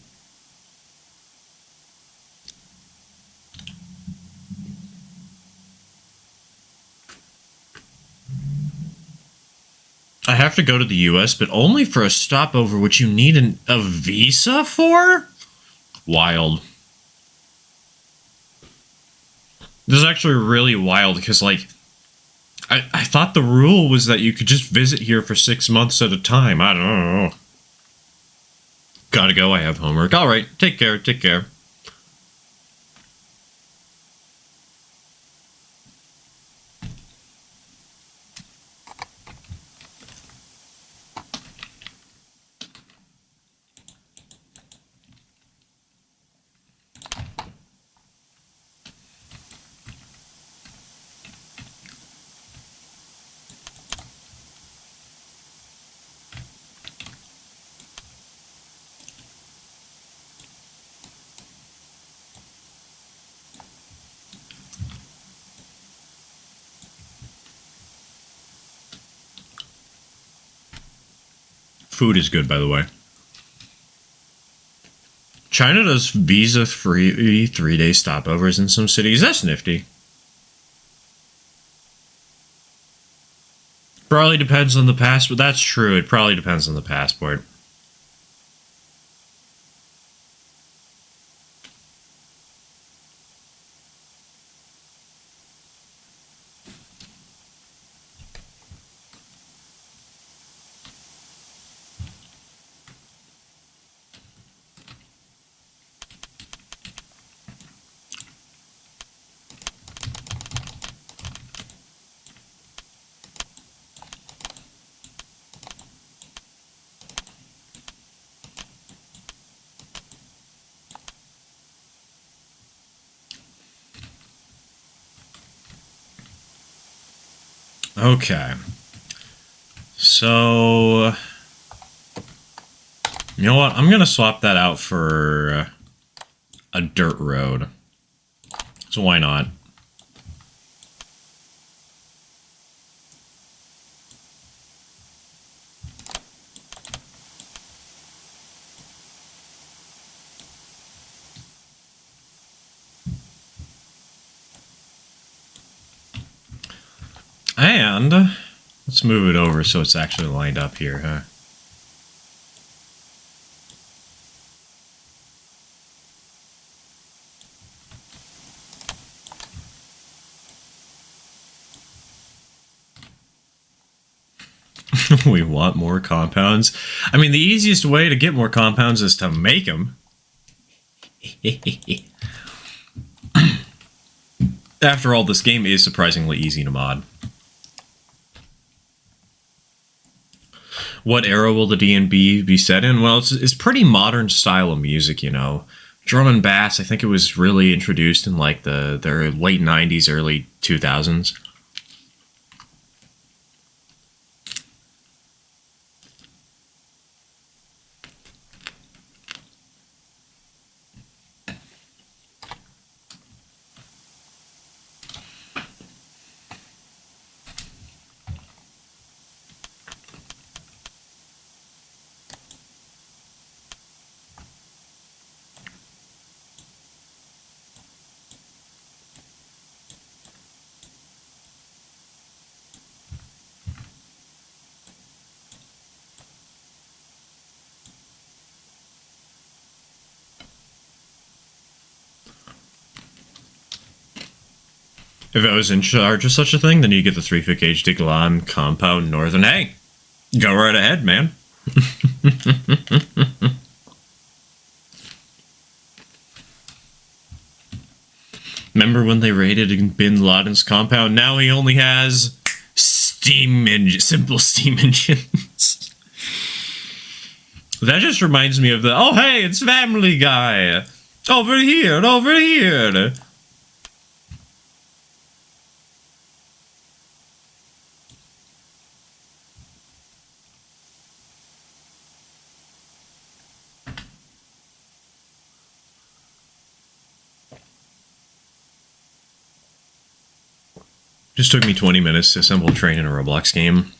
I have to go to the US, but only for a stopover, which you need a visa for? Wild. This is actually really wild, because, like, I thought the rule was that you could just visit here for 6 months at a time. I don't know. Gotta go, I have homework. Alright, take care, take care. Food is good, by the way. China does visa-free 3-day stopovers in some cities. That's nifty. Probably depends on the passport. That's true. It probably depends on the passport. Okay. So, you know what? I'm going to swap that out for a dirt road. So why not? And let's move it over so it's actually lined up here, huh? We want more compounds. I mean, the easiest way to get more compounds is to make them. After all, this game is surprisingly easy to mod. What era will the D&B be set in? Well, it's pretty modern style of music, you know. Drum and bass, I think it was really introduced in like the late 90s, early 2000s. If I was in charge of such a thing, then you get the 3-foot gauge Diglan compound northern. Hey, Go right ahead, man. Remember when they raided Bin Laden's compound? Now he only has simple steam engines. That just reminds me of the, oh hey, it's Family Guy. Over here, over here. Just took me 20 minutes to assemble a train in a Roblox game.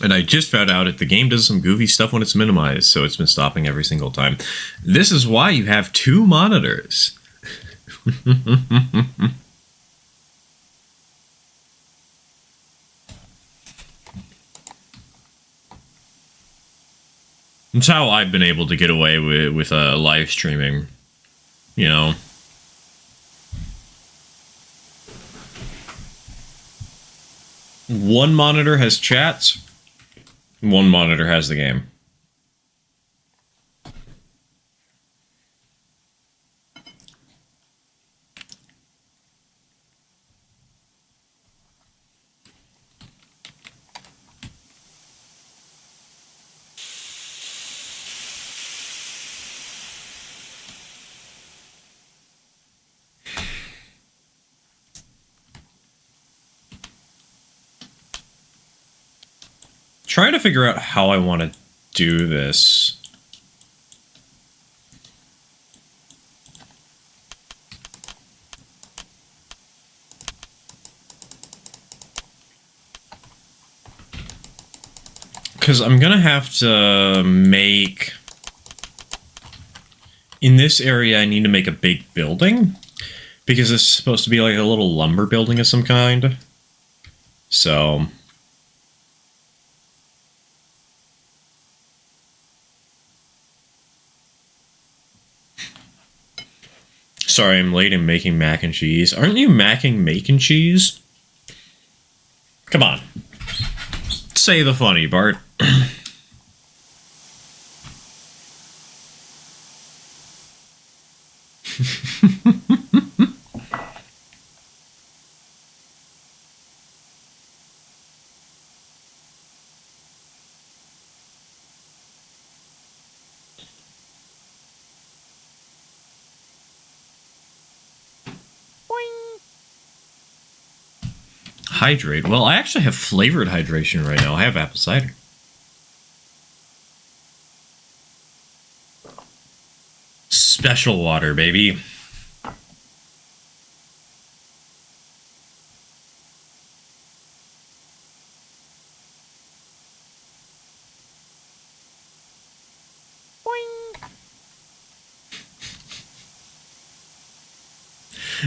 And I just found out that the game does some goofy stuff when it's minimized, so it's been stopping every single time. This is why you have 2 monitors. It's how I've been able to get away with live streaming, you know. One monitor has chats, one monitor has the game. Trying to figure out how I want to do this. Because I'm going to have to make... In this area, I need to make a big building. Because it's supposed to be like a little lumber building of some kind. So... Sorry, I'm late in making mac and cheese. Aren't you macking mac and cheese? Come on. Say the funny, Bart. Hydrate. Well, I actually have flavored hydration right now. I have apple cider. Special water, baby.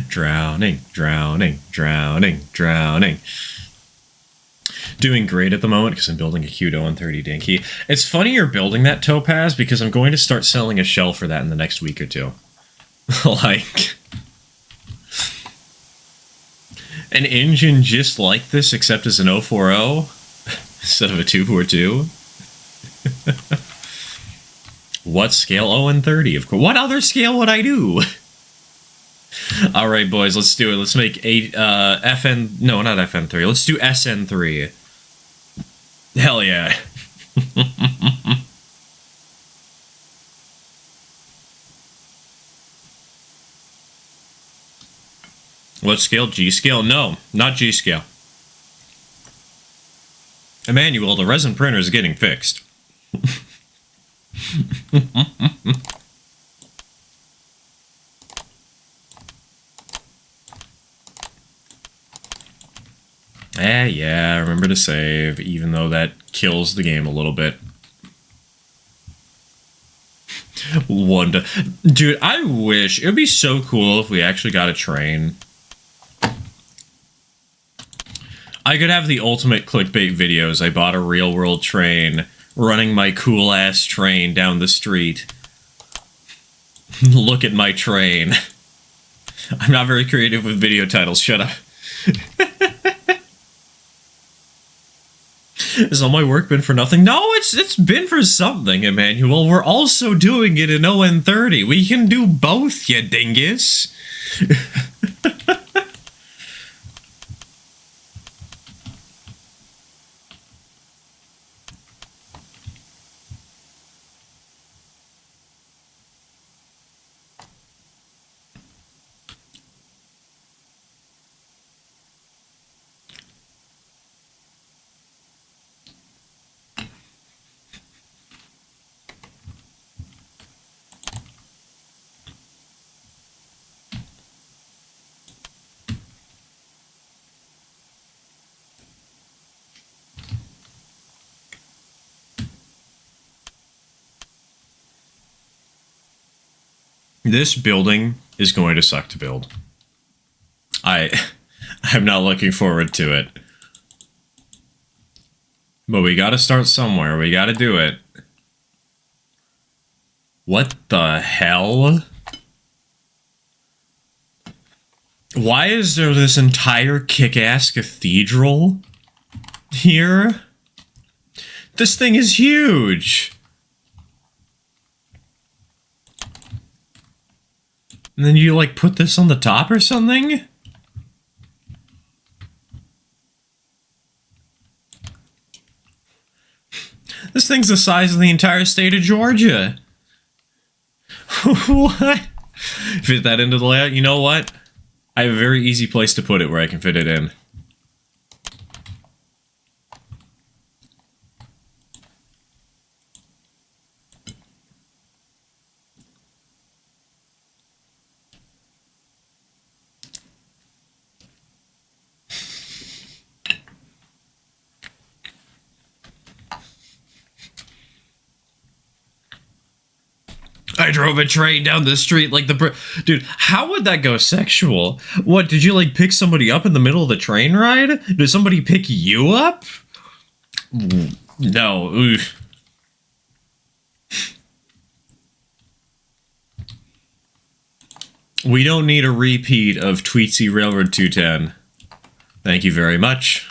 Drowning, drowning, drowning, drowning. Doing great at the moment because I'm building a cute 130 dinky. It's funny you're building that Topaz because I'm going to start selling a shell for that in the next week or two. Like... an engine just like this except as an 040 instead of a 242. What scale? 130, of course. What other scale would I do? All right, boys, let's do it. Let's make FN... No, not FN3. Let's do SN3. Hell yeah. What scale? G scale? No, not G scale. Emmanuel, the resin printer is getting fixed. Yeah, remember to save, even though that kills the game a little bit. Dude, I wish, it would be so cool if we actually got a train. I could have the ultimate clickbait videos. I bought a real world train, running my cool ass train down the street. Look at my train. I'm not very creative with video titles, shut up. Has all my work been for nothing? No, it's been for something, Emmanuel. We're also doing it in ON30. We can do both, you dingus. This building is going to suck to build. I'm not looking forward to it. But we gotta start somewhere. We gotta do it. What the hell? Why is there this entire kick-ass cathedral here? This thing is huge! And then you, like, put this on the top or something? This thing's the size of the entire state of Georgia. What? Fit that into the layout? You know what? I have a very easy place to put it where I can fit it in. I drove a train down the street like the dude. How would that go sexual? What, did you like pick somebody up in the middle of the train ride? Did somebody pick you up? No. Oof. We don't need a repeat of Tweetsy Railroad 210. Thank you very much.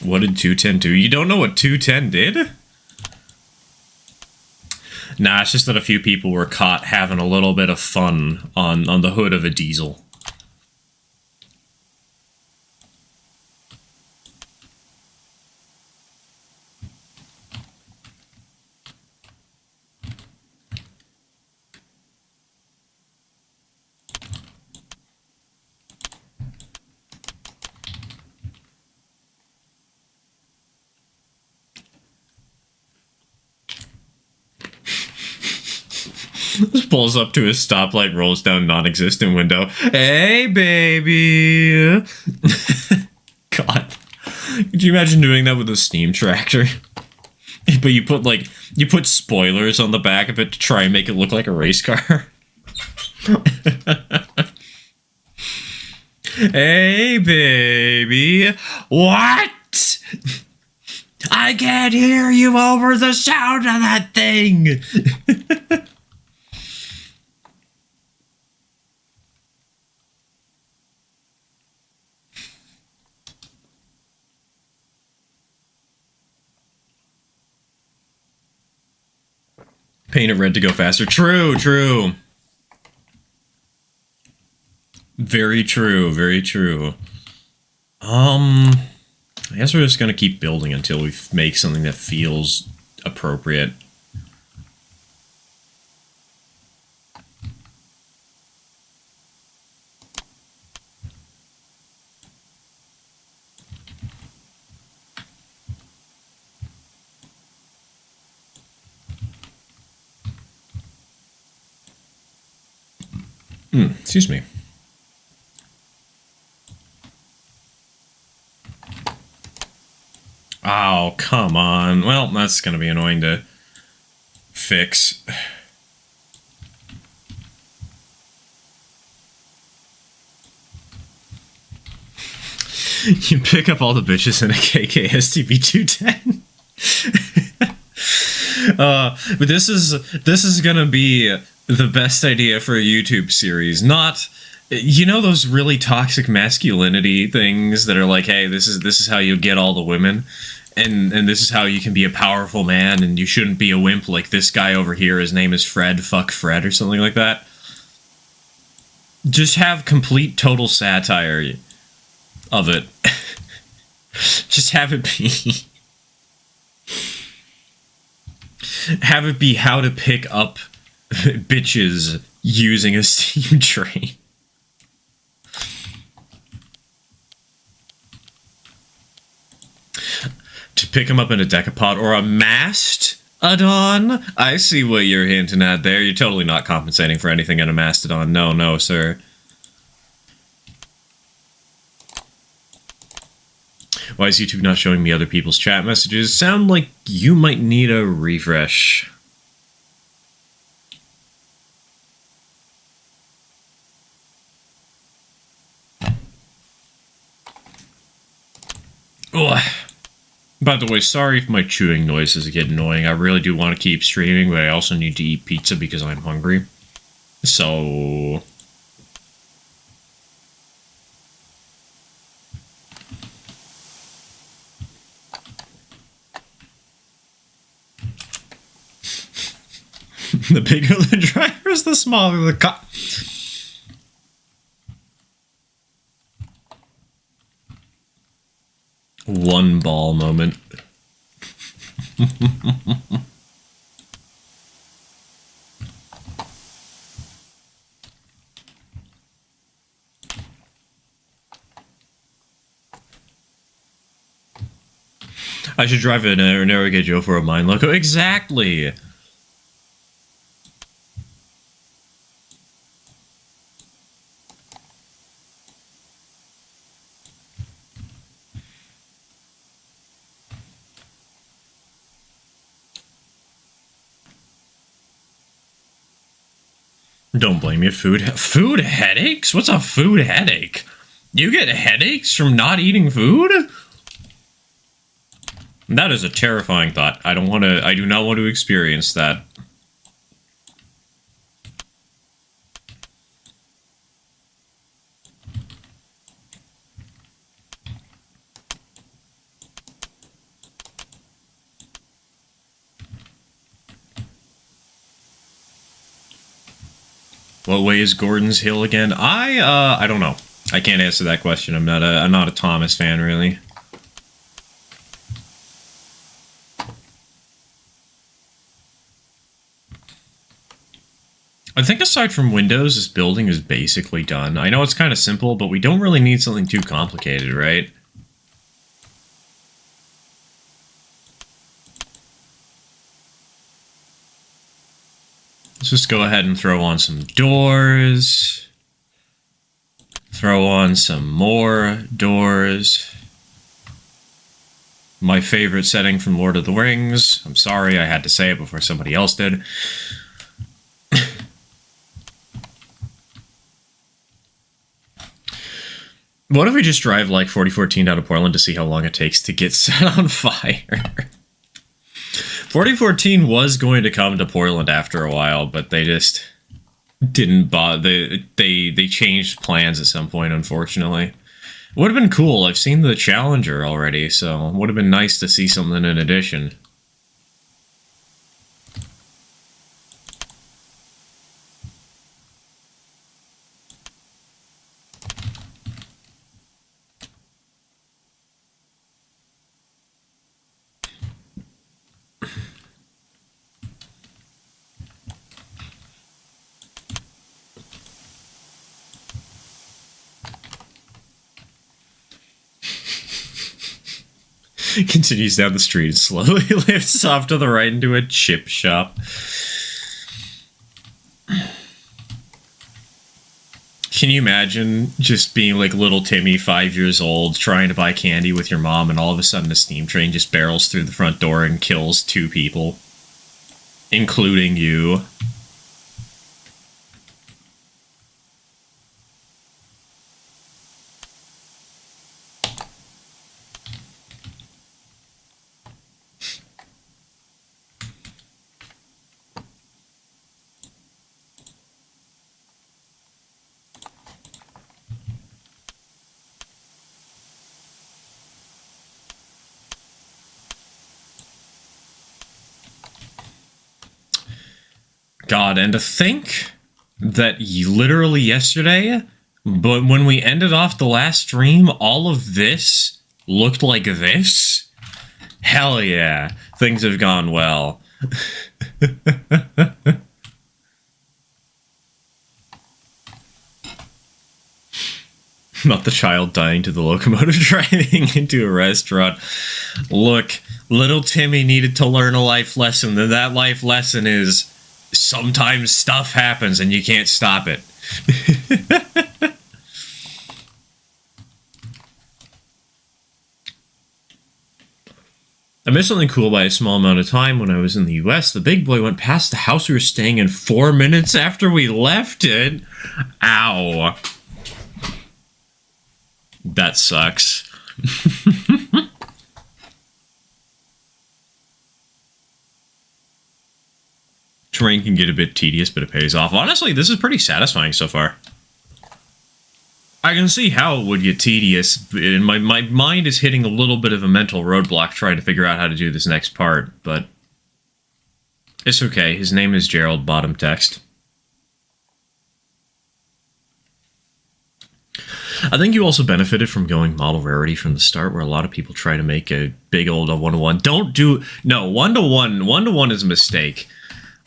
What did 210 do? You don't know what 210 did? Nah, it's just that a few people were caught having a little bit of fun on the hood of a diesel. Just pulls up to a stoplight, rolls down non-existent window. Hey, baby! God. Could you imagine doing that with a steam tractor? But you put spoilers on the back of it to try and make it look like a race car. Hey, baby! What? I can't hear you over the sound of that thing! Paint it red to go faster. True, true. Very true, very true. I guess we're just gonna keep building until we make something that feels appropriate. Excuse me. Oh, come on. Well, that's going to be annoying to fix. You pick up all the bitches in a KKSTB 210. But this is gonna be the best idea for a YouTube series. Not, you know, those really toxic masculinity things that are like, hey, this is how you get all the women, and this is how you can be a powerful man, and you shouldn't be a wimp like this guy over here. His name is Fred. Fuck Fred, or something like that. Just have complete total satire of it. Just have it be. Have it be how to pick up bitches using a steam train. To pick them up in a decapod or a mastodon? I see what you're hinting at there. You're totally not compensating for anything in a mastodon. No, no, sir. Why is YouTube not showing me other people's chat messages? Sound like you might need a refresh. Ugh. By the way, sorry if my chewing noises get annoying. I really do want to keep streaming, but I also need to eat pizza because I'm hungry. So... the bigger the drivers, the smaller the car. One ball moment. I should drive a narrow Joe for a mine loco. Exactly. Don't blame me. Food headaches? What's a food headache? You get headaches from not eating food? That is a terrifying thought. I do not want to experience that. What way is Gordon's Hill again? I don't know. I can't answer that question. I'm not a Thomas fan, really. I think aside from windows, this building is basically done. I know it's kind of simple, but we don't really need something too complicated, right? Let's just go ahead and throw on some doors. Throw on some more doors. My favorite setting from Lord of the Rings. I'm sorry, I had to say it before somebody else did. What if we just drive like 4014 out of Portland to see how long it takes to get set on fire? 4014 was going to come to Portland after a while, but they just didn't bother. They changed plans at some point, unfortunately. It would have been cool. I've seen the Challenger already, so it would have been nice to see something in addition. Continues down the street and slowly lifts off to the right into a chip shop. Can you imagine just being like little Timmy, 5 years old, trying to buy candy with your mom, and all of a sudden a steam train just barrels through the front door and kills 2 people, including you? God, and to think that literally yesterday, but when we ended off the last stream, all of this looked like this? Hell yeah, things have gone well. Not the child dying to the locomotive driving into a restaurant. Look, little Timmy needed to learn a life lesson, and that life lesson is sometimes stuff happens and you can't stop it. I missed something cool by a small amount of time when I was in the US. The big boy went past the house we were staying in 4 minutes after we left it. Ow. That sucks. Terrain can get a bit tedious, but it pays off. Honestly, this is pretty satisfying so far. I can see how it would get tedious, and my mind is hitting a little bit of a mental roadblock trying to figure out how to do this next part, but it's okay. His name is Gerald, bottom text. I think you also benefited from going model rarity from the start, where a lot of people try to make a big old 1-to-1. Don't do... No, 1-to-1. 1-to-1 is a mistake.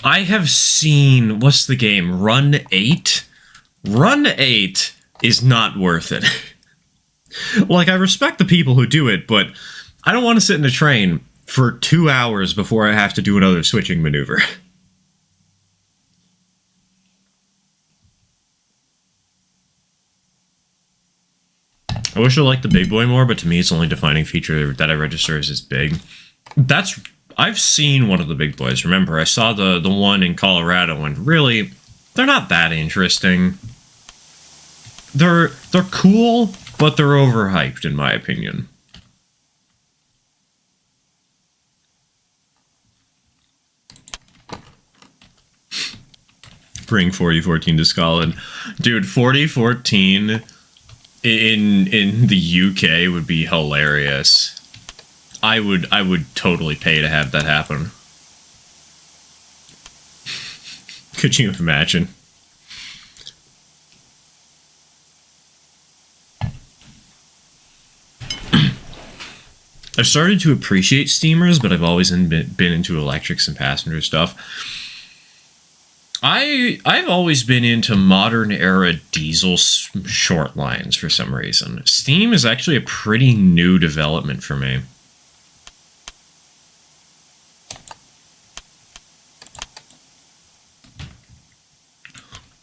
I have seen... What's the game? Run 8? Run 8 is not worth it. Like, I respect the people who do it, but I don't want to sit in a train for 2 hours before I have to do another switching maneuver. I wish I liked the big boy more, but to me, its only defining feature that I register is it's big. I've seen one of the big boys. Remember, I saw the one in Colorado, and really, they're not that interesting. They're cool, but they're overhyped, in my opinion. Bring 4014 to Scotland. Dude, 4014 in the UK would be hilarious. I would totally pay to have that happen. Could you imagine? I've started to appreciate steamers, but I've always been into electrics and passenger stuff. I've always been into modern era diesel short lines for some reason. Steam is actually a pretty new development for me.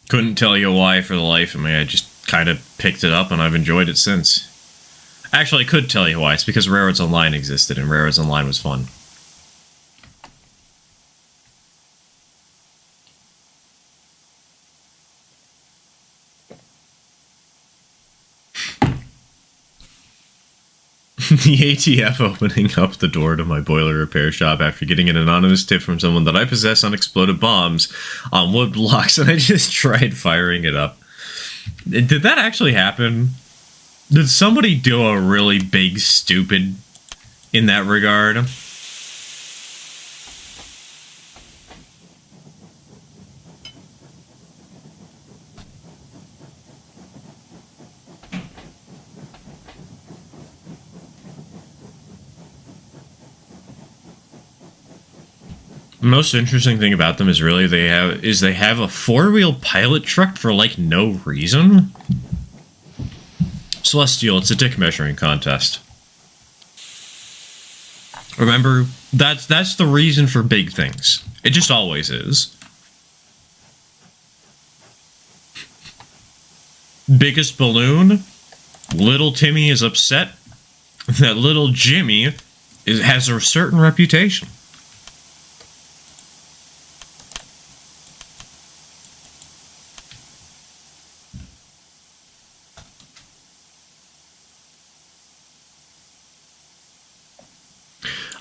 Couldn't tell you why for the life of me. I just kind of picked it up and I've enjoyed it since. Actually, I could tell you why. It's because Railroads Online existed and Railroads Online was fun. The ATF opening up the door to my boiler repair shop after getting an anonymous tip from someone that I possess unexploded bombs on wood blocks, and I just tried firing it up. Did that actually happen? Did somebody do a really big stupid in that regard? The most interesting thing about them is really they have a four-wheel pilot truck for like no reason. Celestial, it's a dick measuring contest. Remember, that's the reason for big things. It just always is. Biggest balloon. Little Timmy is upset that little Jimmy has a certain reputation.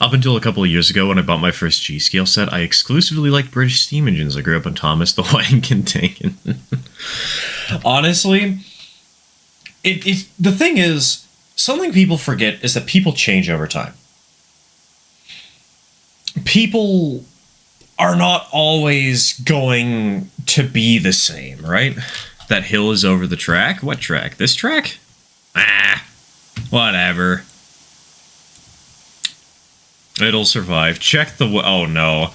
Up until a couple of years ago when I bought my first G-scale set, I exclusively liked British steam engines. I grew up on Thomas the Wankin Tankin. Honestly, the thing is, something people forget is that people change over time. People are not always going to be the same, right? That hill is over the track. What track? This track? Ah, whatever. It'll survive. Check the... Oh, no.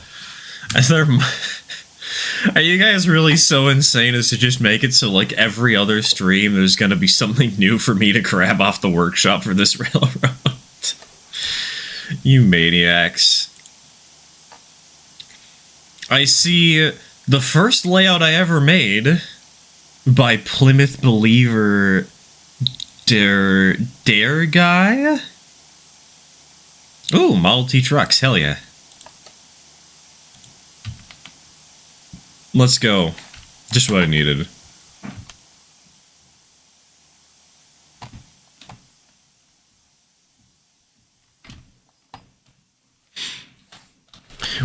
Are you guys really so insane as to just make it so, like, every other stream there's gonna be something new for me to grab off the workshop for this railroad? You maniacs. I see the first layout I ever made by Plymouth Believer Dare Guy? Ooh, Model T trucks, hell yeah. Let's go. Just what I needed.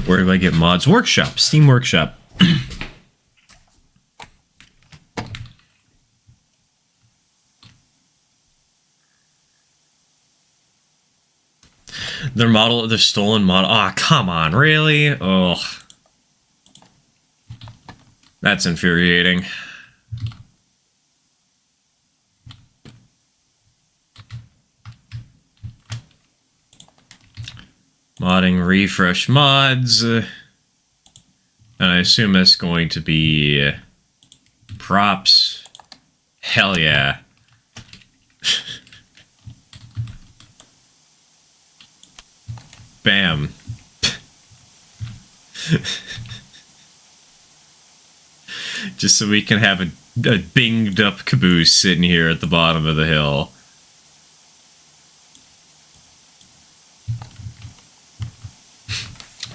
Where do I get mods? Workshop. Steam Workshop. Their stolen model. Aw, oh, come on, really? Ugh. That's infuriating. Modding refresh mods. And I assume that's going to be props. Hell yeah. Bam. Just so we can have a binged up caboose sitting here at the bottom of the hill.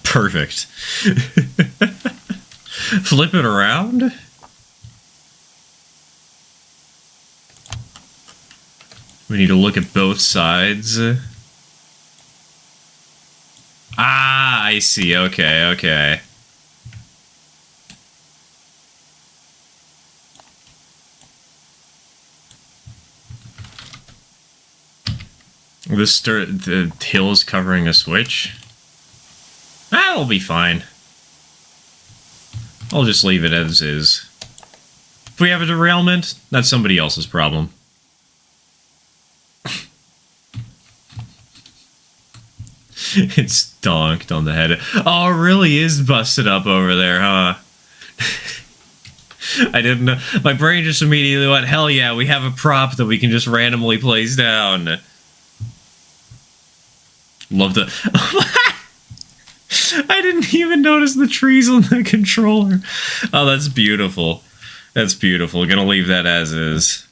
Perfect. Flip it around. We need to look at both sides. Ah, I see. Okay, okay. The hill is covering a switch. That'll be fine. I'll just leave it as is. If we have a derailment, that's somebody else's problem. It's donked on the head. Oh, it really is busted up over there, huh? I didn't know. My brain just immediately went, hell yeah, we have a prop that we can just randomly place down. Love the... I didn't even notice the trees on the controller. Oh, that's beautiful. That's beautiful. Gonna leave that as is.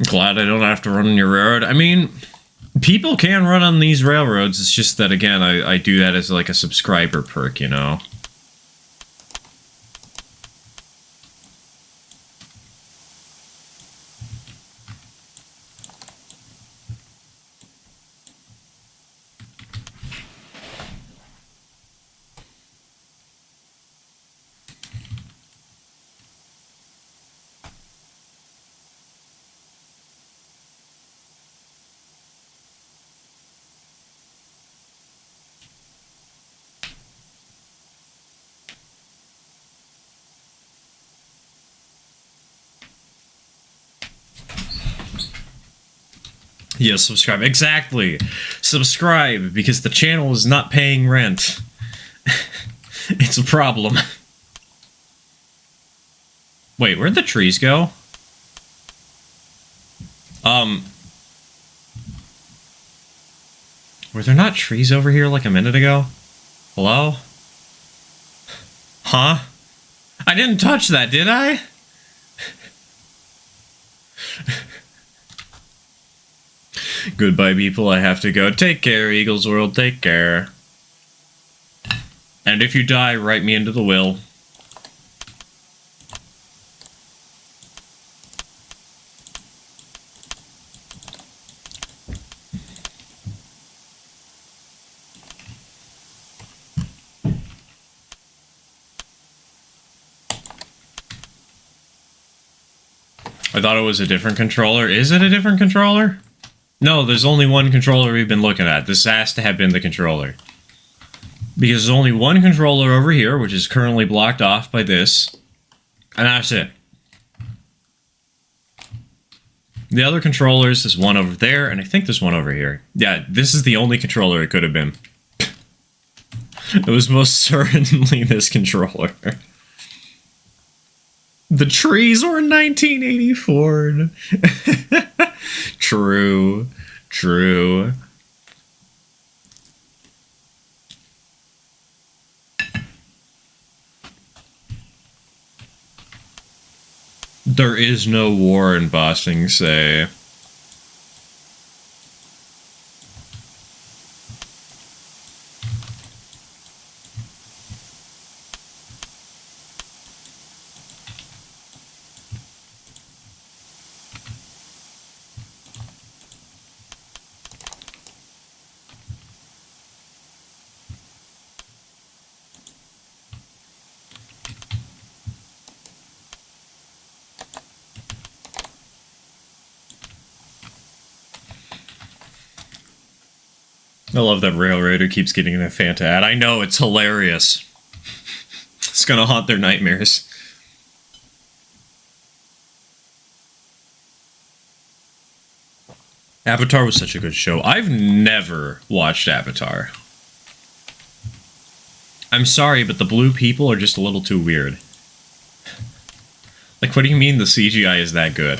Glad I don't have to run on your railroad. I mean, people can run on these railroads. It's just that, again, I do that as like a subscriber perk, you know? Yes, subscribe. Exactly. Subscribe, because the channel is not paying rent. It's a problem. Wait, where'd the trees go? Were there not trees over here like a minute ago? Hello? Huh? I didn't touch that, did I? Goodbye, people. I have to go. Take care, Eagles World. Take care. And if you die, write me into the will. I thought it was a different controller. Is it a different controller? No, there's only one controller we've been looking at. This has to have been the controller. Because there's only one controller over here, which is currently blocked off by this. And that's it. The other controllers, there's one over there, and I think there's one over here. Yeah, this is the only controller it could have been. It was most certainly this controller. The trees were 1984. True. True. There is no war in Ba Sing Se. I love that Railroader keeps getting the Fanta ad. I know, it's hilarious. It's gonna haunt their nightmares. Avatar was such a good show. I've never watched Avatar. I'm sorry, but the blue people are just a little too weird. Like, what do you mean the CGI is that good?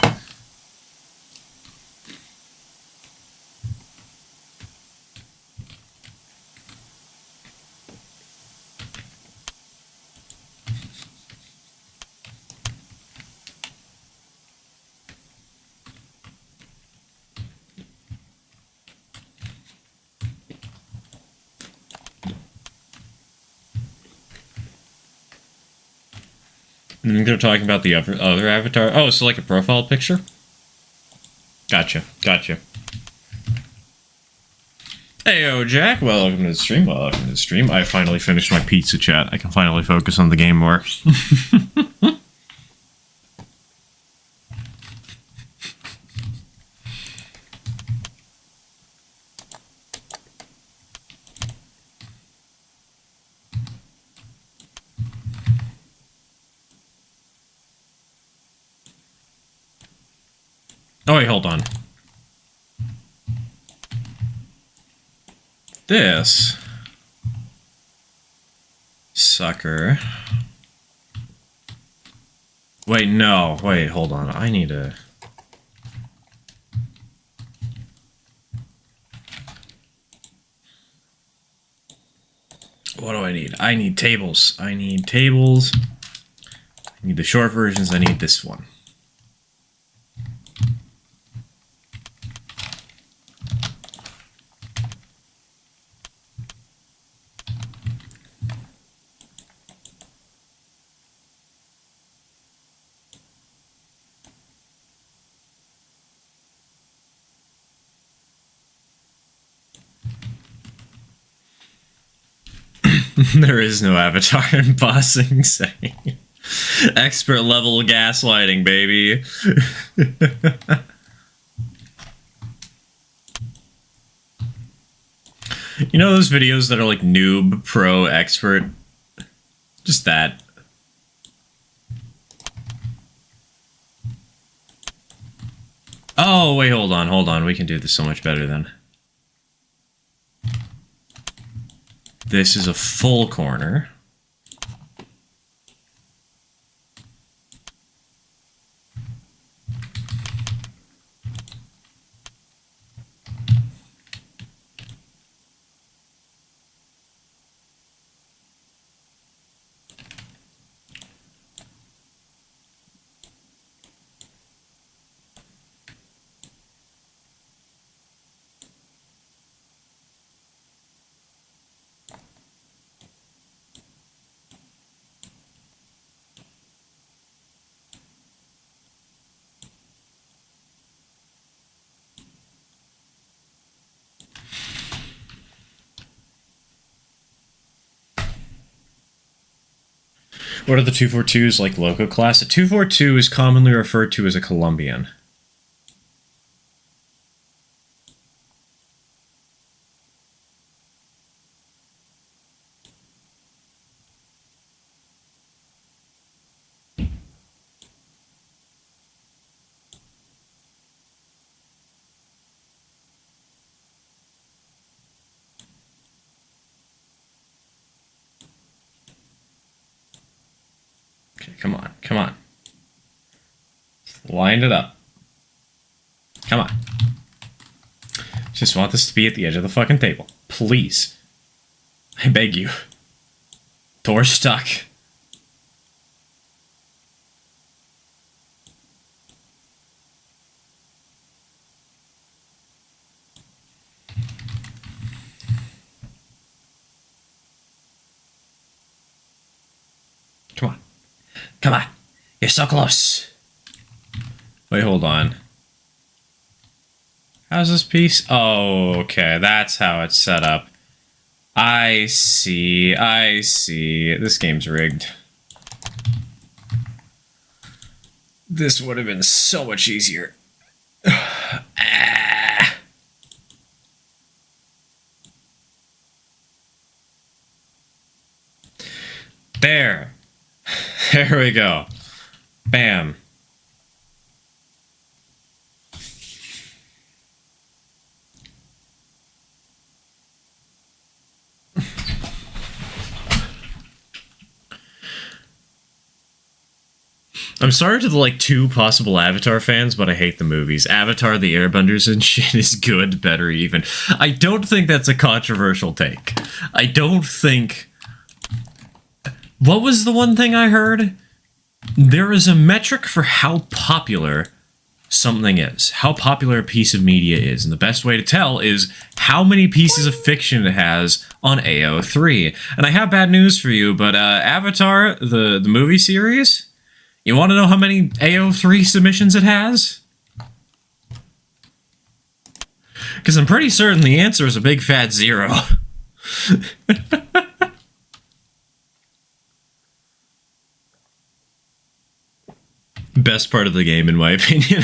And they're talking about the other Avatar. Oh, so like a profile picture? Gotcha, gotcha. Heyo, Jack. Welcome to the stream. Welcome to the stream. I finally finished my pizza chat. I can finally focus on the game more. Oh, wait, hold on. This sucker. Wait, no. Wait, hold on. I need to... What do I need? I need tables. I need tables. I need the short versions. I need this one. There is no Avatar in Ba Sing Se. Expert level gaslighting, baby. You know those videos that are like noob, pro, expert? Just that. Oh, wait, hold on, hold on. We can do this so much better then. This is a full corner. What are the 242s like loco class? A 242 is commonly referred to as a Colombian. Come on. Come on. Line it up. Come on. Just want this to be at the edge of the fucking table. Please. I beg you. Door stuck. Come on. Come on. You're so close. Wait, hold on. How's this piece? Oh, okay. That's how it's set up. I see. I see. This game's rigged. This would have been so much easier. There. There we go. Bam. I'm sorry to the, like, 2 possible Avatar fans, but I hate the movies. Avatar, the Airbenders and shit is good, better even. I don't think that's a controversial take. I don't think... What was the one thing I heard? There is a metric for how popular something is. How popular a piece of media is. And the best way to tell is how many pieces of fiction it has on AO3. And I have bad news for you, but Avatar, the movie series... You want to know how many AO3 submissions it has? Because I'm pretty certain the answer is a big fat 0. Best part of the game, in my opinion.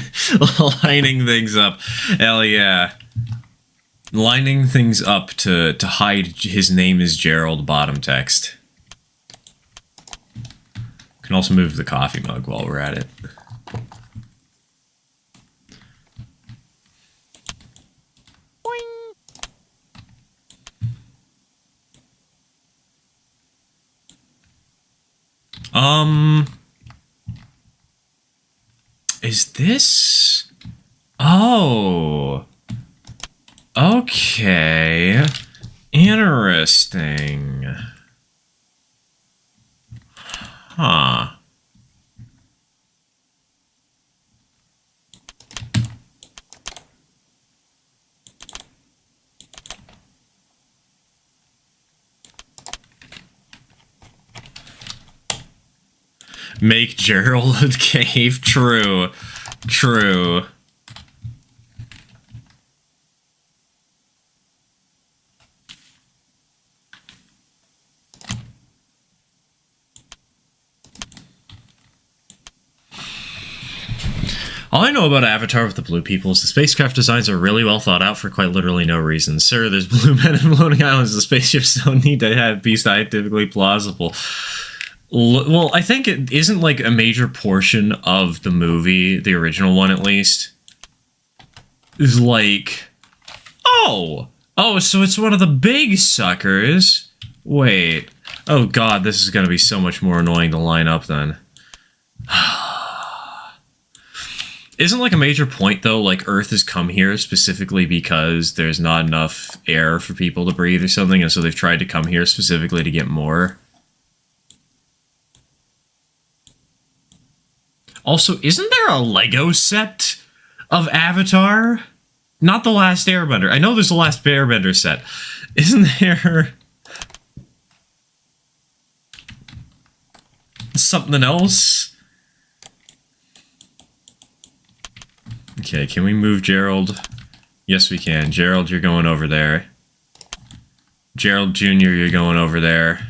Lining things up. Hell yeah. Lining things up to hide his name is Gerald bottom text. Can also move the coffee mug while we're at it. Is this... Oh. Okay. Interesting. Huh. Make Gerald a cave. True. True. All I know about Avatar with the blue people is the spacecraft designs are really well thought out for quite literally no reason. Sir, there's blue men and floating islands. The spaceships don't need to be scientifically plausible. Well, I think it isn't like a major portion of the movie, the original one at least, is like, oh, so it's one of the big suckers. Wait, oh god, this is gonna be so much more annoying to line up then. Isn't like a major point though, like Earth has come here specifically because there's not enough air for people to breathe or something, and so they've tried to come here specifically to get more? Also, isn't there a Lego set of Avatar? Not The Last Airbender. I know there's a Last Airbender set. Isn't there something else? Okay, can we move Gerald? Yes, we can. Gerald, you're going over there. Gerald Jr., you're going over there.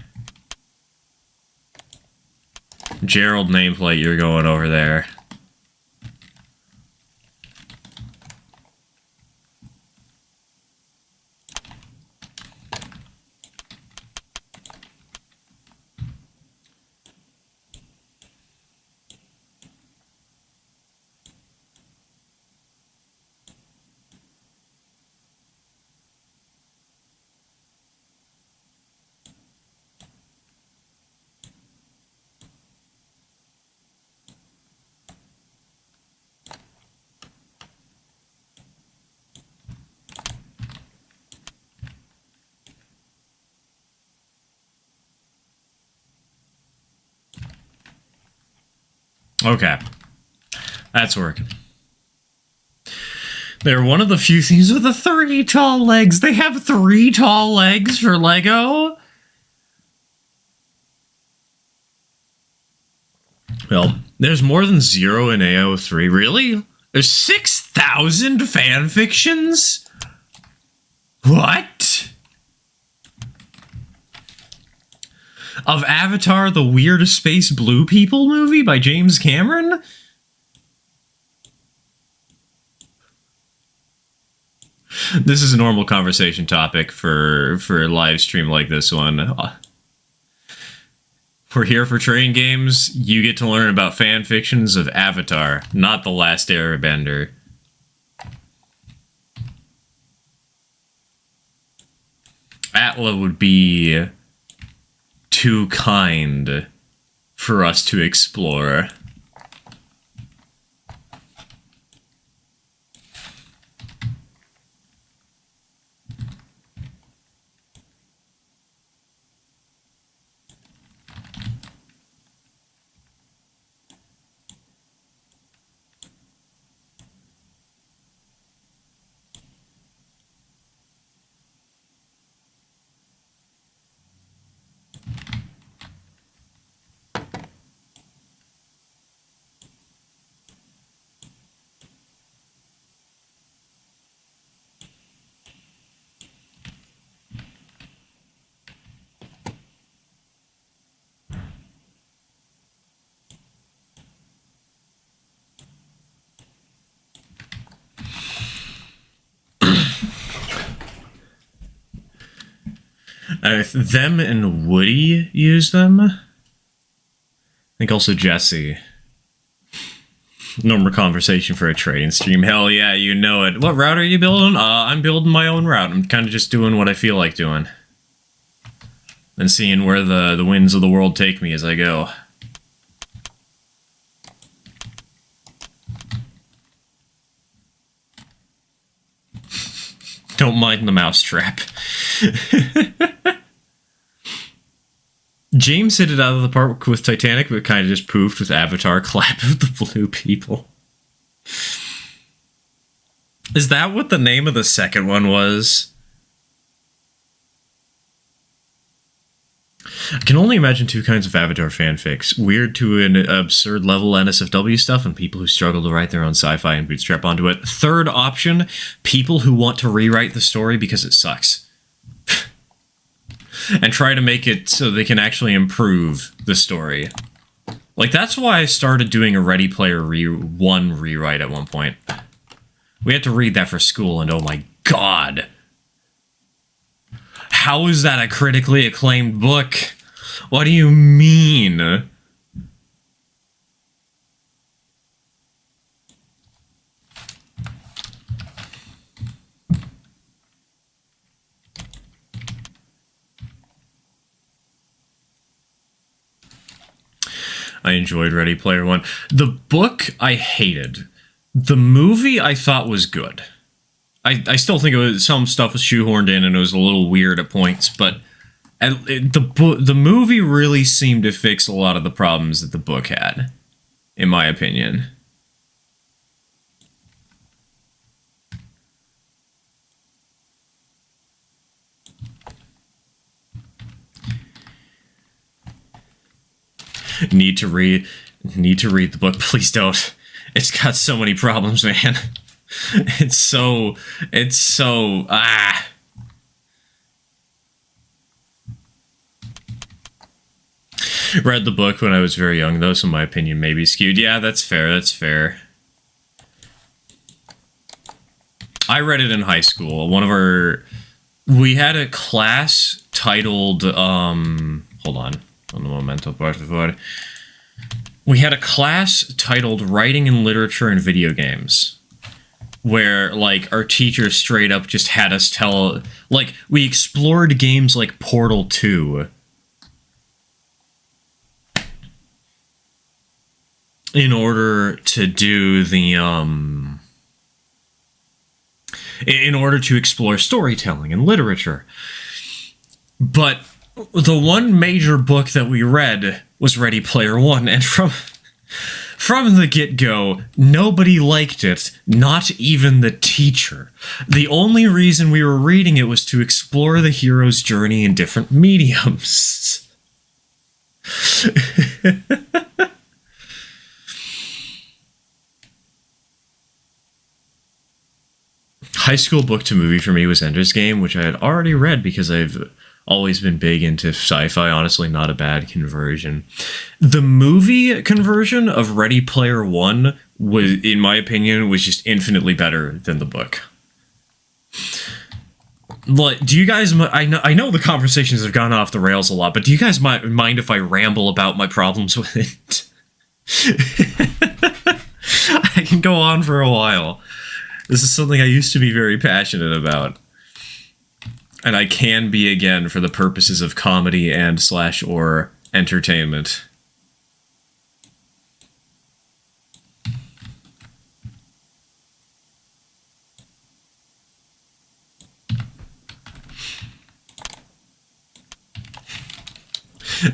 Gerald nameplate, you're going over there. Okay. That's working. They're one of the few things with the 3 tall legs. They have 3 tall legs for Lego? Well, there's more than 0 in AO3. Really? There's 6,000 fanfictions? What? Of Avatar, the Weird Space Blue People movie by James Cameron? This is a normal conversation topic for a live stream like this one. We're here for Train Games. You get to learn about fan fictions of Avatar, not The Last Airbender. Atla would be too kind for us to explore. Them and Woody use them. I think also Jesse. Normal conversation for a trading stream. Hell yeah, you know it. What route are you building? I'm building my own route. I'm kind of just doing what I feel like doing. And seeing where the winds of the world take me as I go. Don't mind the mousetrap. James hit it out of the park with Titanic, but kind of just poofed with Avatar Clap of the Blue People. Is that what the name of the second one was? I can only imagine 2 kinds of Avatar fanfics. Weird to an absurd level NSFW stuff, and people who struggle to write their own sci-fi and bootstrap onto it. Third option, people who want to rewrite the story because it sucks. And try to make it so they can actually improve the story. Like, that's why I started doing a Ready Player 1 rewrite at one point. We had to read that for school, and oh my god. How is that a critically acclaimed book? What do you mean? I enjoyed Ready Player One. The book I hated. The movie I thought was good. I still think it was, some stuff was shoehorned in and it was a little weird at points, but the movie really seemed to fix a lot of the problems that the book had, in my opinion. Need to read the book. Please don't. It's got so many problems, man. It's so Read the book when I was very young, though, so my opinion may be skewed. Yeah, that's fair. I read it in high school. We had a class titled, hold on the momento, por favor. We had a class titled Writing in Literature and Video Games, where, like, our teacher straight up just had us tell, like, we explored games like Portal 2 in order to do the, in order to explore storytelling and literature. But the one major book that we read was Ready Player One, and From the get-go, nobody liked it, not even the teacher. The only reason we were reading it was to explore the hero's journey in different mediums. High school book to movie for me was Ender's Game, which I had already read because I've always been big into sci-fi. Honestly, not a bad conversion. The movie conversion of Ready Player One was, in my opinion, was just infinitely better than the book. Like, do you guys? I know the conversations have gone off the rails a lot, but do you guys mind if I ramble about my problems with it? I can go on for a while. This is something I used to be very passionate about. And I can be again for the purposes of comedy and / or entertainment.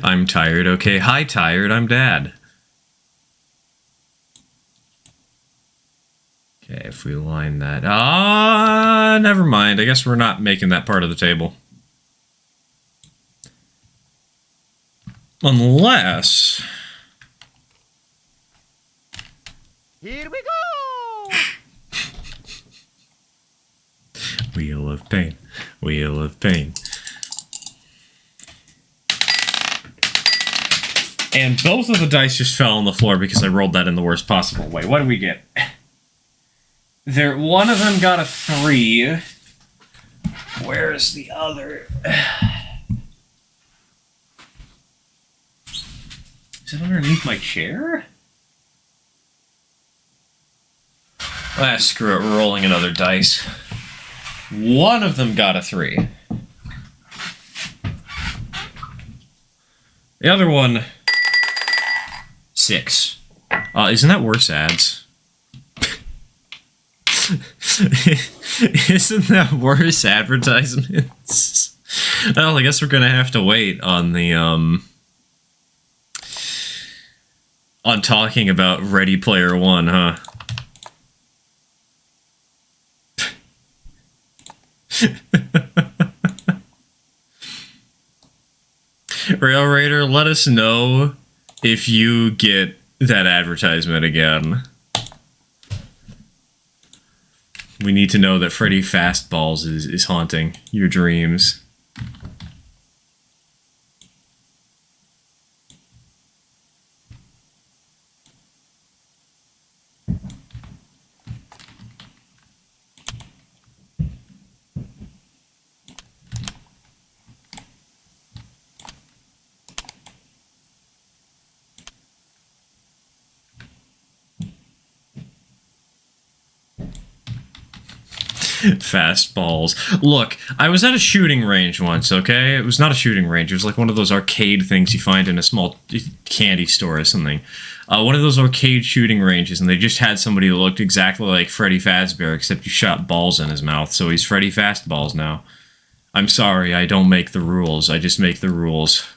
I'm tired. Okay, hi tired, I'm Dad. Okay, if we line that... never mind. I guess we're not making that part of the table. Unless... Here we go! Wheel of Pain. Wheel of Pain. And both of the dice just fell on the floor because I rolled that in the worst possible way. What do we get? One of them got a 3. Where's the other? Is it underneath my chair? Screw it, we're rolling another dice. One of them got a 3. The other one, 6. Isn't that worse ads? Isn't that worse advertisements? Well, I guess we're gonna have to wait on the on talking about Ready Player One, huh? Rail Raider, let us know if you get that advertisement again. We need to know that Freddy Fastballs is haunting your dreams. Fastballs. Look, I was at a shooting range once, okay? It was not a shooting range. It was like one of those arcade things you find in a small candy store or something. One of those arcade shooting ranges, and they just had somebody who looked exactly like Freddy Fazbear, except you shot balls in his mouth, so he's Freddy Fastballs now. I'm sorry, I don't make the rules. I just make the rules.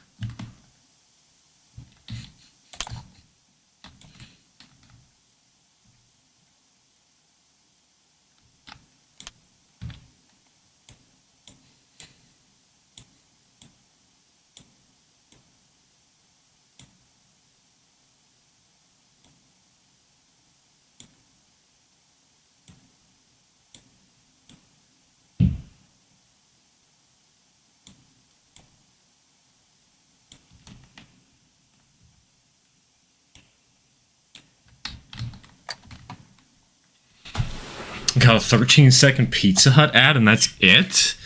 Got a 13-second Pizza Hut ad, and that's it?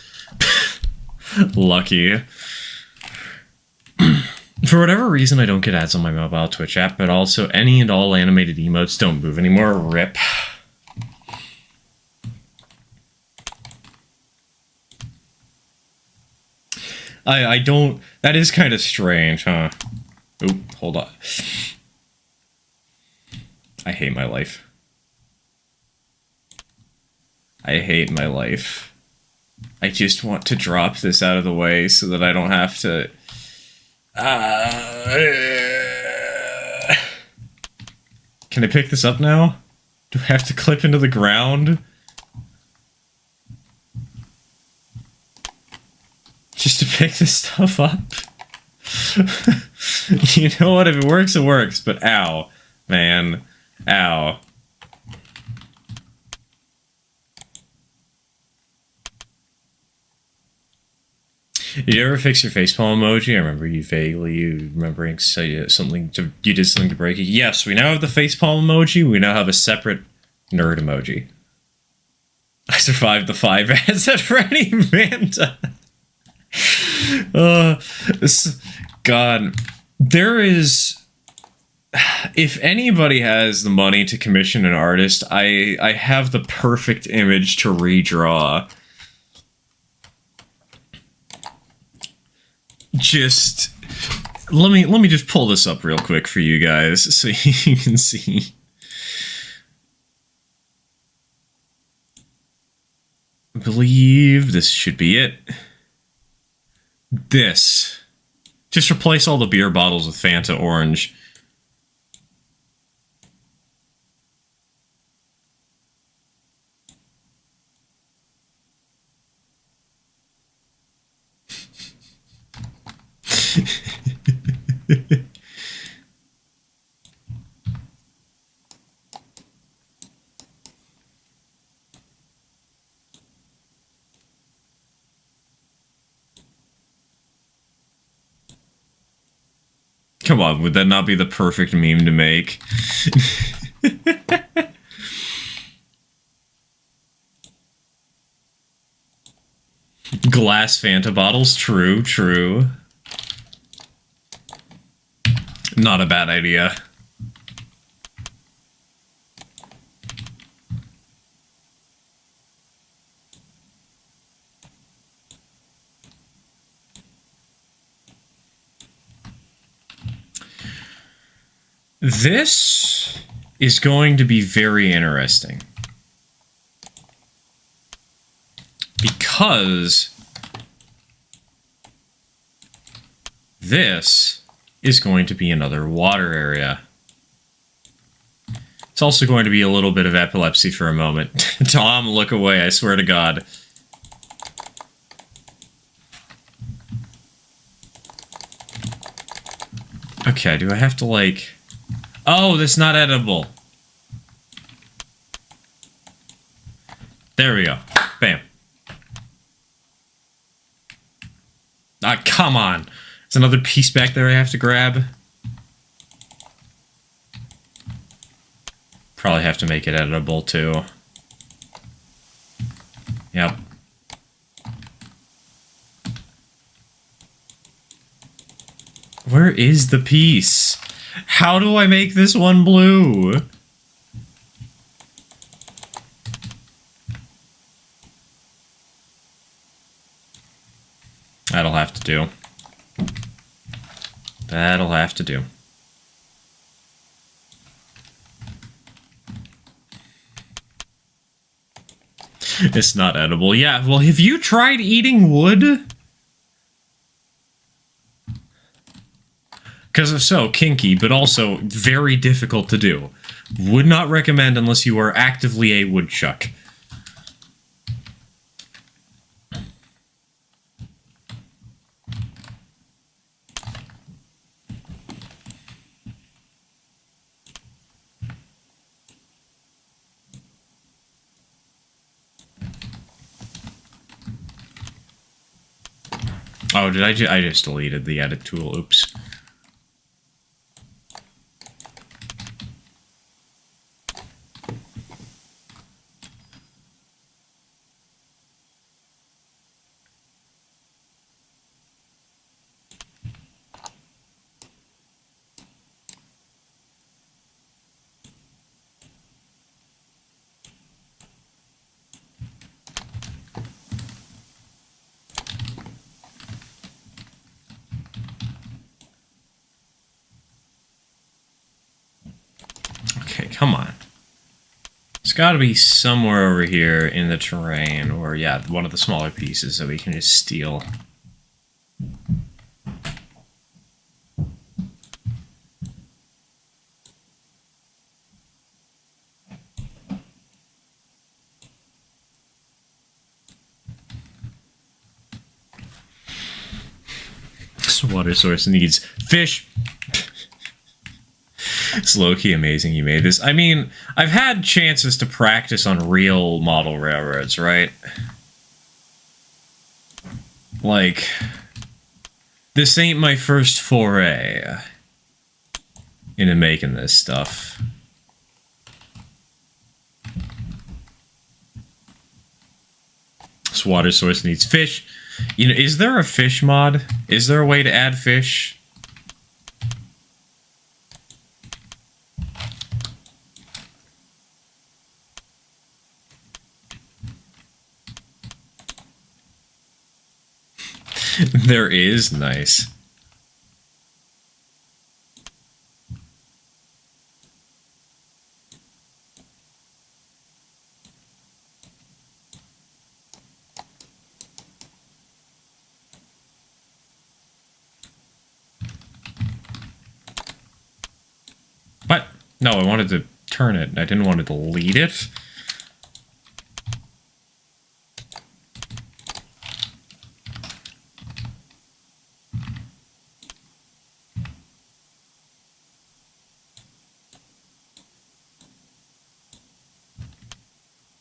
Lucky. For whatever reason, I don't get ads on my mobile Twitch app, but also any and all animated emotes don't move anymore. RIP. I don't... That is kind of strange, huh? Oop, hold on. I hate my life. I hate my life. I just want to drop this out of the way so that I don't have to... Can I pick this up now? Do I have to clip into the ground? Just to pick this stuff up? You know what? If it works, but ow. Man. Ow. Did you ever fix your facepalm emoji? I remember you remembering something you did something to break it. Yes, we now have the facepalm emoji. We now have a separate nerd emoji. I survived the 5 ads at Freddy Manta. God, there is. If anybody has the money to commission an artist, I have the perfect image to redraw. Just let me just pull this up real quick for you guys so you can see. I believe this should be it. This. Just replace all the beer bottles with Fanta Orange. Come on, would that not be the perfect meme to make? Glass Fanta bottles, true, true. Not a bad idea. This is going to be very interesting. Because this is going to be another water area. It's also going to be a little bit of epilepsy for a moment. Tom, look away, I swear to God. Okay, do I have to, like... Oh, that's not edible. There we go. Bam. Ah, come on. There's another piece back there I have to grab. Probably have to make it editable, too. Yep. Where is the piece? How do I make this one blue? That'll have to do. That'll have to do. It's not edible. Yeah, well, have you tried eating wood? Because if so, kinky, but also very difficult to do. Would not recommend unless you are actively a woodchuck. Oh, did I just deleted the edit tool, oops. Okay, come on. It's got to be somewhere over here in the terrain, or yeah, one of the smaller pieces that we can just steal. Water source needs fish. It's low-key amazing he made this. I mean, I've had chances to practice on real model railroads, right? Like, this ain't my first foray into making this stuff. This water source needs fish. You know, is there a fish mod? Is there a way to add fish? There is. Nice. What? No, I wanted to turn it. I didn't want to delete it.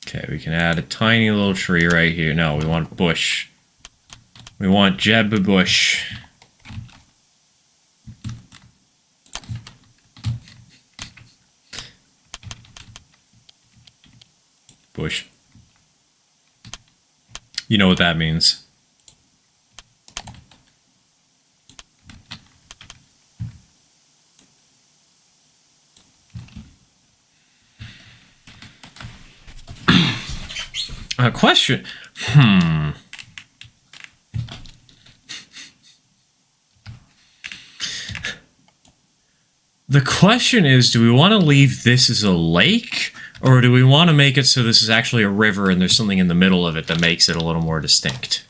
Okay, we can add a tiny little tree right here. No, we want bush. We want Jeb bush. Bush. You know what that means. A question. The question is, do we want to leave this as a lake? Or do we want to make it so this is actually a river and there's something in the middle of it that makes it a little more distinct?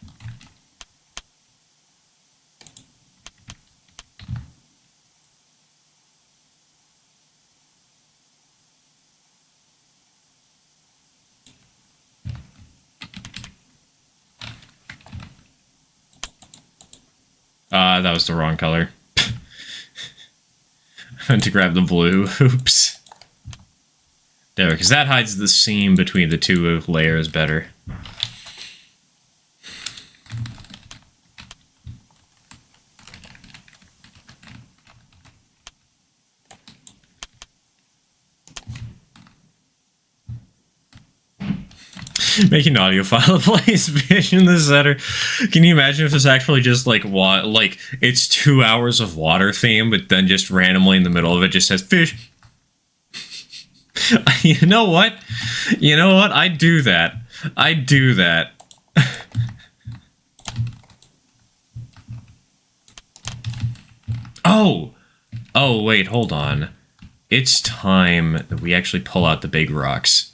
That was the wrong color. I meant to grab the blue. Oops. There, because that hides the seam between the two layers better. Making an audio file that plays fish in the center. Can you imagine if it's actually just like it's 2 hours of water theme, but then just randomly in the middle of it just says fish. You know what? You know what? I'd do that. I'd do that. Oh! Oh, wait, hold on. It's time that we actually pull out the big rocks.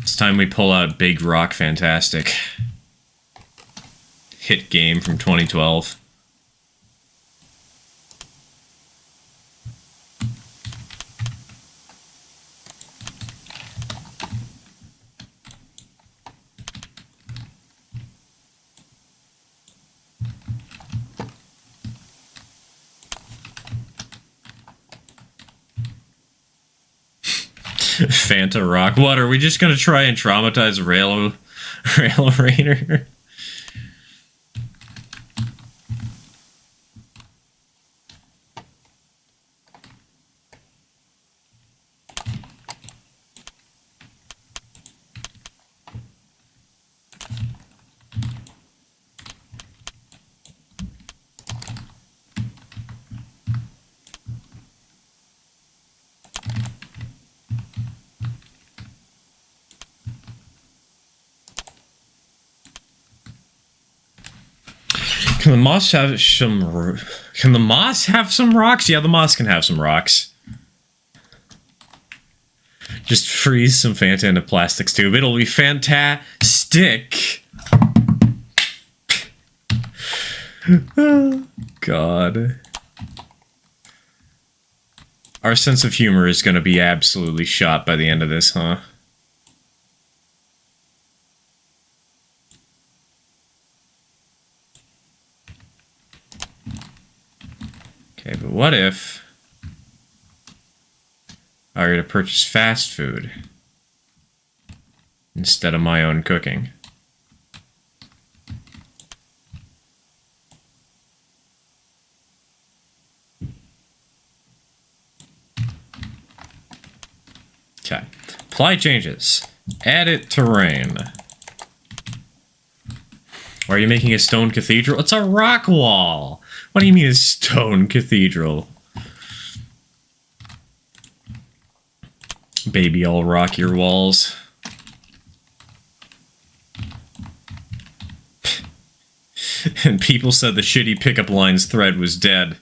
It's time we pull out Big Rock Fantastic. Hit game from 2012. Fanta Rock. What, are we just gonna try and traumatize Rail Raider? Can the moss have some? Can the moss have some rocks? Yeah, the moss can have some rocks. Just freeze some Fanta in a plastic tube. It'll be fantastic. Oh, God. Our sense of humor is going to be absolutely shot by the end of this, huh? what if I were to purchase fast food instead of my own cooking? Okay. Apply changes. Edit terrain. Why are you making a stone cathedral? It's a rock wall. What do you mean a stone cathedral? Baby, I'll rock your walls. And people said the shitty pickup lines thread was dead.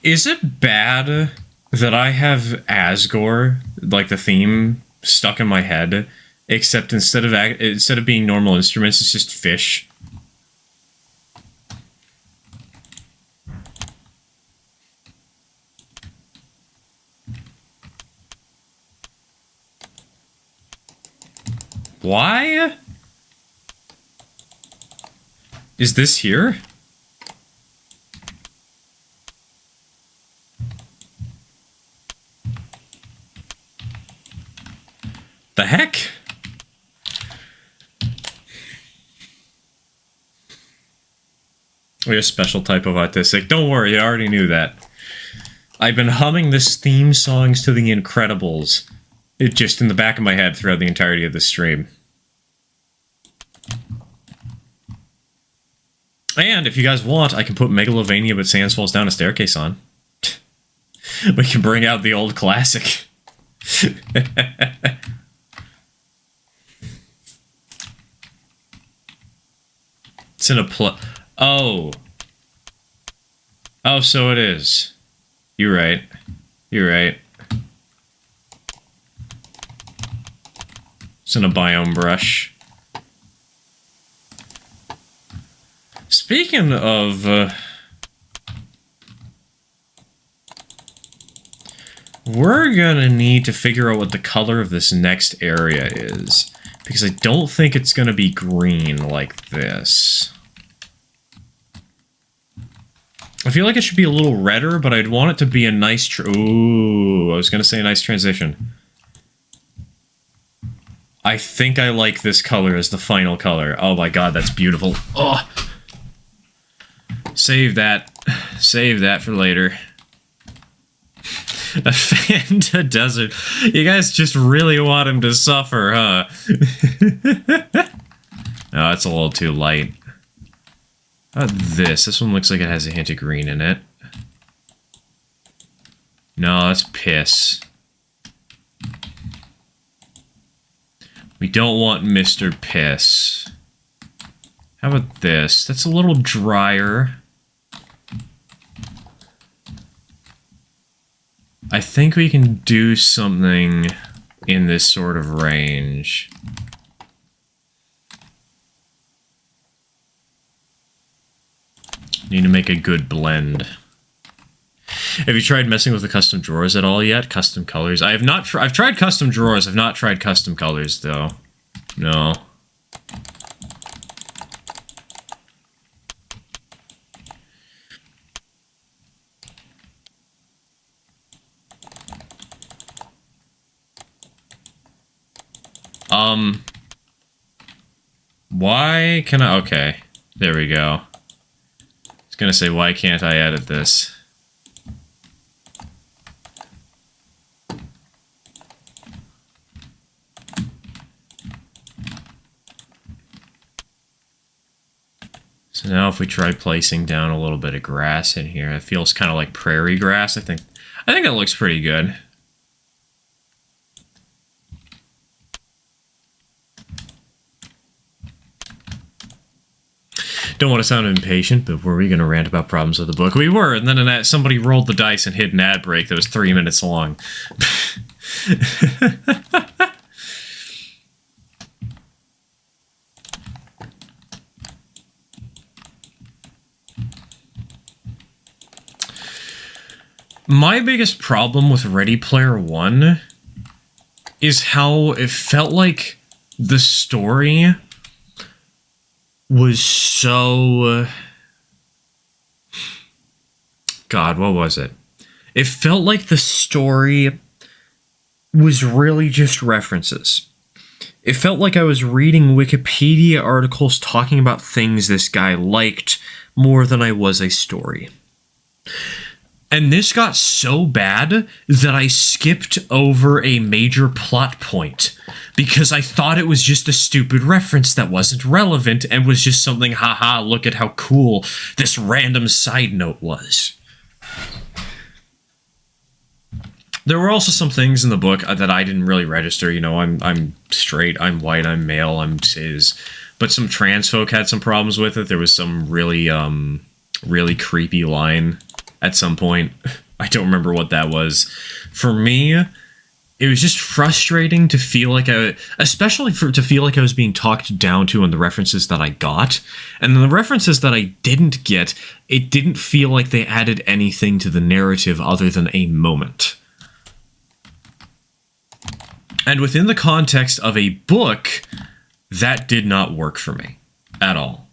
Is it bad that I have Asgore, like the theme, stuck in my head, except instead of being normal instruments, it's just fish? Why? Is this here? The heck? We're a special type of autistic. Don't worry, I already knew that. I've been humming this theme songs to The Incredibles. It just in the back of my head throughout the entirety of the stream. And if you guys want, I can put Megalovania but Sans Falls Down a Staircase on. We can bring out the old classic. It's in a Oh. Oh, so it is. You're right. You're right. It's in a biome brush. Speaking of... we're gonna need to figure out what the color of this next area is. Because I don't think it's gonna be green like this. I feel like it should be a little redder, but I'd want it to be a nice... Ooh, I was gonna say a nice transition. I think I like this color as the final color. Oh my god, that's beautiful. Oh! Save that. Save that for later. A Fanta Desert. You guys just really want him to suffer, huh? No, that's a little too light. How about this? This one looks like it has a hint of green in it. No, that's piss. We don't want Mr. Piss. How about this? That's a little drier. I think we can do something in this sort of range. Need to make a good blend. Have you tried messing with the custom drawers at all yet? Custom colors? I have not. I've tried custom drawers. I've not tried custom colors though. No. Why can I? Okay, there we go. I was gonna say, why can't I edit this? So now if we try placing down a little bit of grass in here, it feels kind of like prairie grass. I think that looks pretty good. Don't want to sound impatient, but were we going to rant about problems with the book? We were, and then somebody rolled the dice and hit an ad break that was 3 minutes long. My biggest problem with Ready Player One is how it felt like the story was so... God, what was it? It felt like the story was really just references. It felt like I was reading Wikipedia articles talking about things this guy liked more than I was a story. And this got so bad that I skipped over a major plot point because I thought it was just a stupid reference that wasn't relevant and was just something, haha, look at how cool this random side note was. There were also some things in the book that I didn't really register. You know, I'm straight, I'm white, I'm male, I'm cis. But some trans folk had some problems with it. There was some really creepy line at some point. I don't remember what that was. For me, it was just frustrating to feel like to feel like I was being talked down to on the references that I got. And then the references that I didn't get, it didn't feel like they added anything to the narrative other than a moment. And within the context of a book, that did not work for me at all.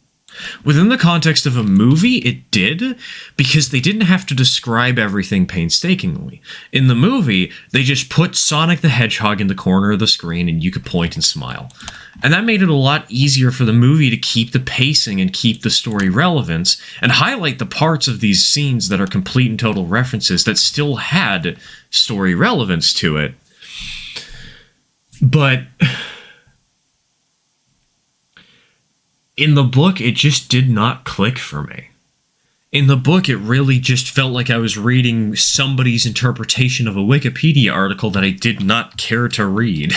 Within the context of a movie, it did, because they didn't have to describe everything painstakingly. In the movie, they just put Sonic the Hedgehog in the corner of the screen and you could point and smile. And that made it a lot easier for the movie to keep the pacing and keep the story relevant and highlight the parts of these scenes that are complete and total references that still had story relevance to it. But in the book, it just did not click for me. In the book, it really just felt like I was reading somebody's interpretation of a Wikipedia article that I did not care to read.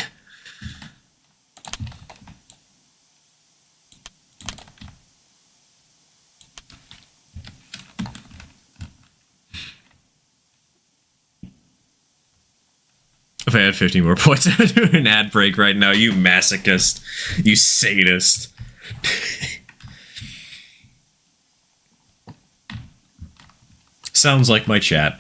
If I had 50 more points, I would do an ad break right now. You masochist. You sadist. Sounds like my chat.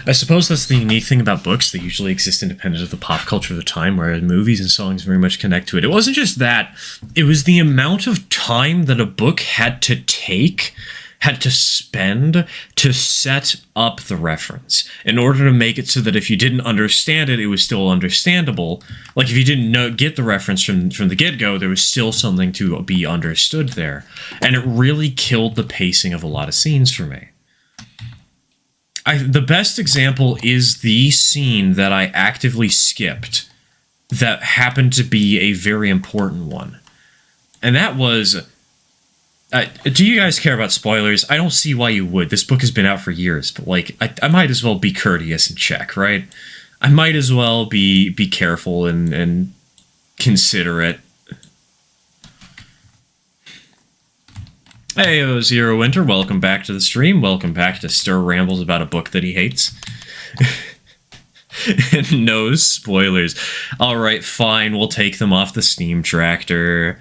I suppose that's the unique thing about books. They usually exist independent of the pop culture of the time, whereas movies and songs very much connect to it. It wasn't just that. It was the amount of time that a book had to spend to set up the reference in order to make it so that if you didn't understand it, it was still understandable. Like if you didn't get the reference from the get-go, there was still something to be understood there. And it really killed the pacing of a lot of scenes for me. The best example is the scene that I actively skipped that happened to be a very important one. And that was... do you guys care about spoilers? I don't see why you would. This book has been out for years, but like, I might as well be courteous and check, right? I might as well be careful and considerate. Hey, Zero Winter, welcome back to the stream. Welcome back to Stir Rambles about a book that he hates. No spoilers. Alright, fine, we'll take them off the Steam Tractor.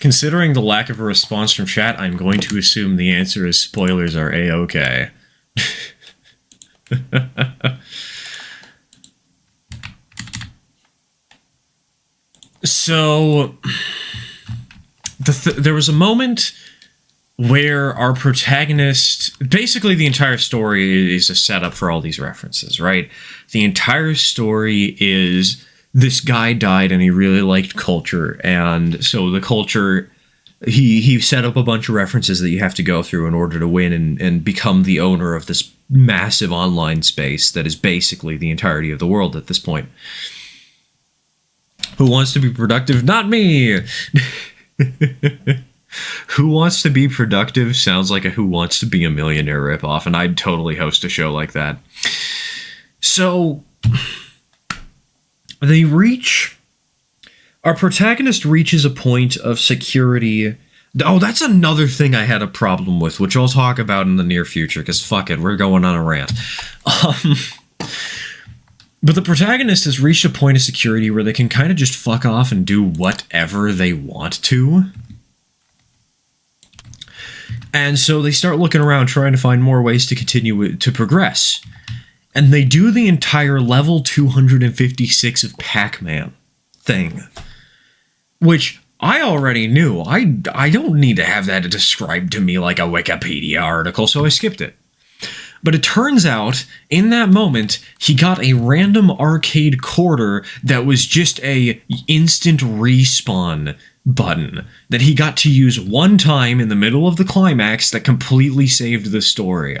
Considering the lack of a response from chat, I'm going to assume the answer is spoilers are A-okay. So, there was a moment where our protagonist, basically the entire story is a setup for all these references, right? The entire story is this guy died and he really liked culture, and so the culture, he set up a bunch of references that you have to go through in order to win and become the owner of this massive online space that is basically the entirety of the world at this point. Who wants to be productive? Not me! Who Wants to Be Productive sounds like a Who Wants to Be a Millionaire ripoff, and I'd totally host a show like that. So, our protagonist reaches a point of security. Oh, that's another thing I had a problem with, which I'll talk about in the near future, because fuck it, we're going on a rant. But the protagonist has reached a point of security where they can kind of just fuck off and do whatever they want to. And so they start looking around trying to find more ways to continue to progress. And they do the entire level 256 of Pac-Man thing. Which I already knew. I don't need to have that described to me like a Wikipedia article, so I skipped it. But it turns out, in that moment, he got a random arcade quarter that was just a instant respawn button that he got to use one time in the middle of the climax that completely saved the story.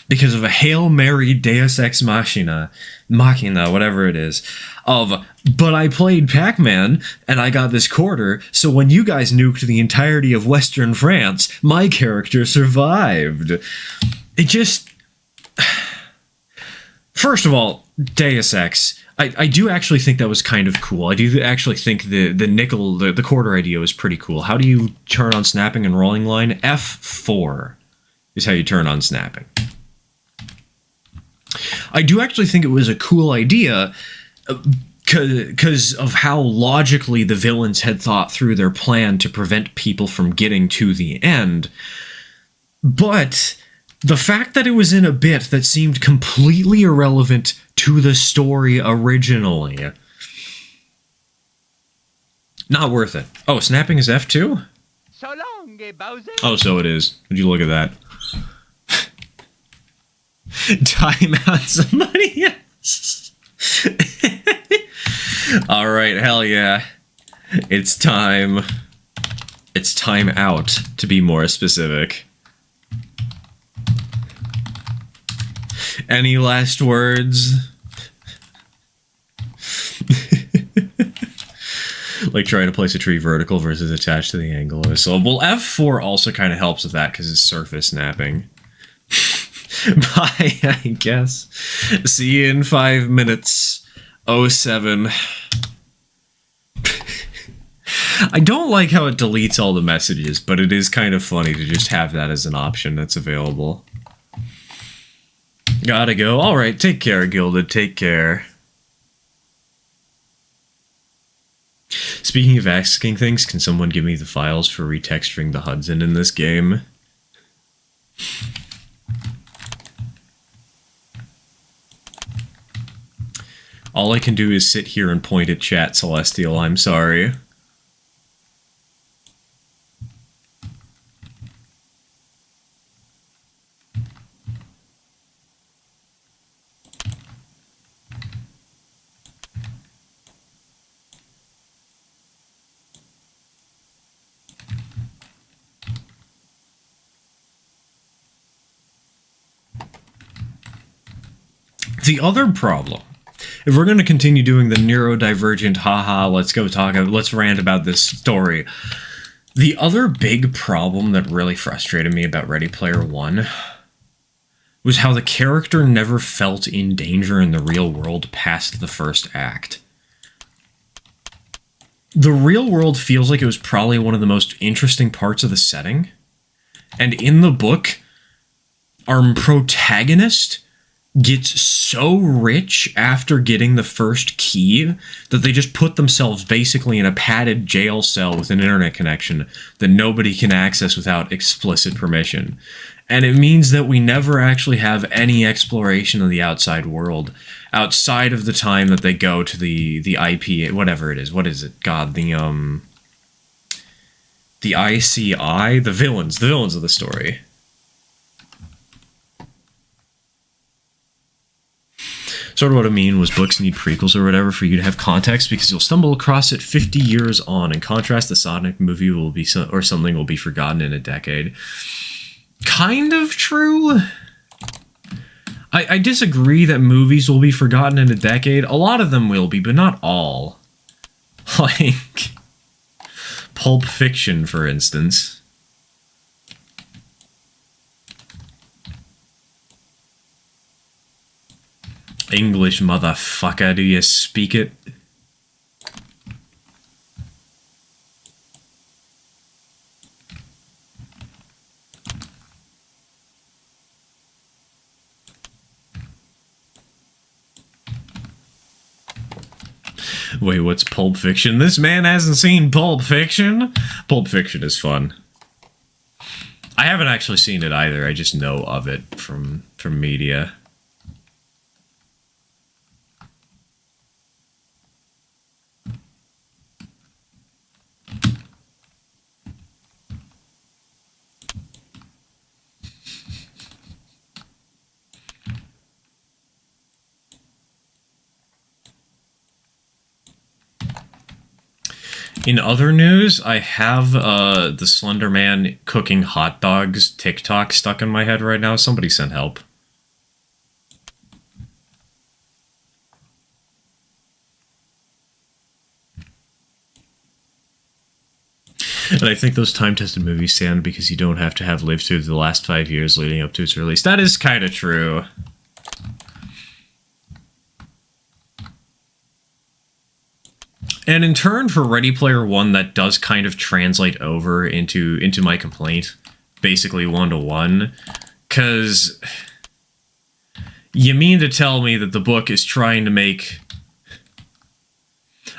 Because of a Hail Mary Deus Ex Machina, whatever it is, but I played Pac-Man and I got this quarter, so when you guys nuked the entirety of Western France, my character survived. It just... First of all, Deus Ex, I do actually think that was kind of cool. I do actually think the quarter idea was pretty cool. How do you turn on snapping and rolling line? F4 is how you turn on snapping. I do actually think it was a cool idea because of how logically the villains had thought through their plan to prevent people from getting to the end. But the fact that it was in a bit that seemed completely irrelevant to the story originally. Not worth it. Oh, snapping is F2? So long, Bowser. Oh, so it is. Would you look at that? Time out somebody else. Alright, hell yeah. It's time. It's time out, to be more specific. Any last words? Like trying to place a tree vertical versus attached to the angle of a syllable. Well, F4 also kind of helps with that because it's surface snapping. Bye, I guess. See you in 5 minutes. 07. I don't like how it deletes all the messages, but it is kind of funny to just have that as an option that's available. Gotta go. Alright, take care, Gilded. Take care. Speaking of asking things, can someone give me the files for retexturing the Hudson in this game? All I can do is sit here and point at chat, Celestial. I'm sorry. The other problem, if we're going to continue doing the neurodivergent, haha, let's rant about this story. The other big problem that really frustrated me about Ready Player One was how the character never felt in danger in the real world past the first act. The real world feels like it was probably one of the most interesting parts of the setting. And in the book, our protagonist gets so rich after getting the first key that they just put themselves basically in a padded jail cell with an internet connection that nobody can access without explicit permission. And it means that we never actually have any exploration of the outside world outside of the time that they go to the IP, whatever it is. What is it? God, the ICI, the villains of the story. Sort of what I mean was books need prequels or whatever for you to have context, because you'll stumble across it 50 years on. In contrast, the Sonic movie will be or something will be forgotten in a decade. Kind of true. I disagree that movies will be forgotten in a decade. A lot of them will be, but not all. Like Pulp Fiction, for instance. English, motherfucker, do you speak it? Wait, what's Pulp Fiction? This man hasn't seen Pulp Fiction? Pulp Fiction is fun. I haven't actually seen it either. I just know of it from media. In other news, I have the Slender Man cooking hot dogs TikTok stuck in my head right now. Somebody send help. And I think those time-tested movies stand because you don't have to have lived through the last 5 years leading up to its release. That is kind of true. And in turn, for Ready Player One, that does kind of translate over into my complaint, basically 1-to-1, because you mean to tell me that the book is trying to make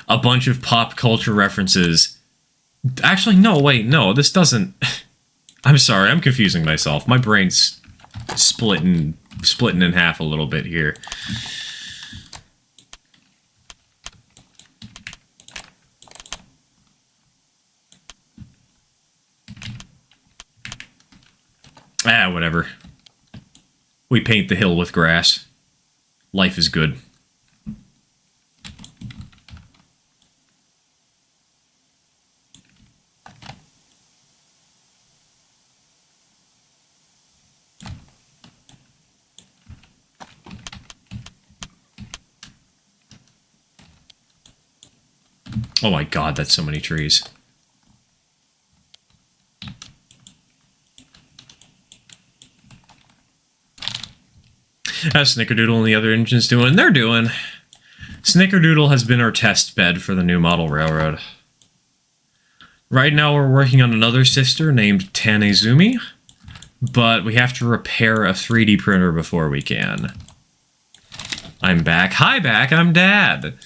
a bunch of pop culture references? Actually, no, wait, no, this doesn't. I'm sorry, I'm confusing myself. My brain's splitting in half a little bit here. Ah, whatever. We paint the hill with grass. Life is good. Oh my god, that's so many trees. How's Snickerdoodle and the other engines doing? They're doing. Snickerdoodle has been our test bed for the new model railroad. Right now we're working on another sister named Tanezumi, but we have to repair a 3D printer before we can. I'm back. Hi, back. I'm Dad.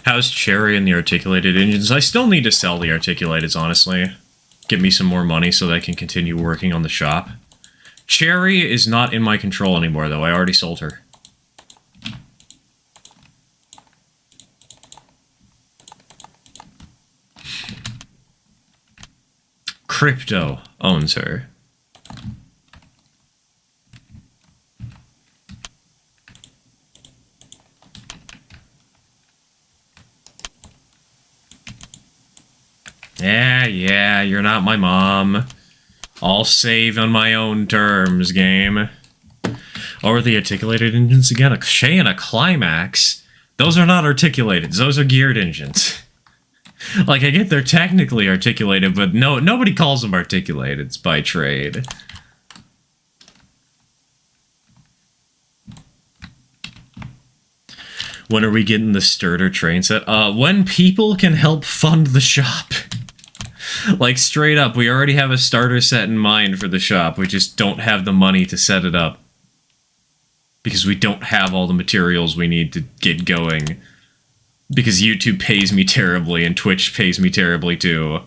How's Cherry and the articulated engines? I still need to sell the articulateds, honestly. Get me some more money so that I can continue working on the shop. Cherry is not in my control anymore, though. I already sold her. Crypto owns her. Yeah, you're not my mom. I'll save on my own terms, game. Or the articulated engines again, a Shay and a Climax. Those are not articulated, those are geared engines. Like, I get they're technically articulated, but nobody calls them articulated by trade. When are we getting the starter train set? When people can help fund the shop. Like, straight up, we already have a starter set in mind for the shop. We just don't have the money to set it up. Because we don't have all the materials we need to get going. Because YouTube pays me terribly, and Twitch pays me terribly, too.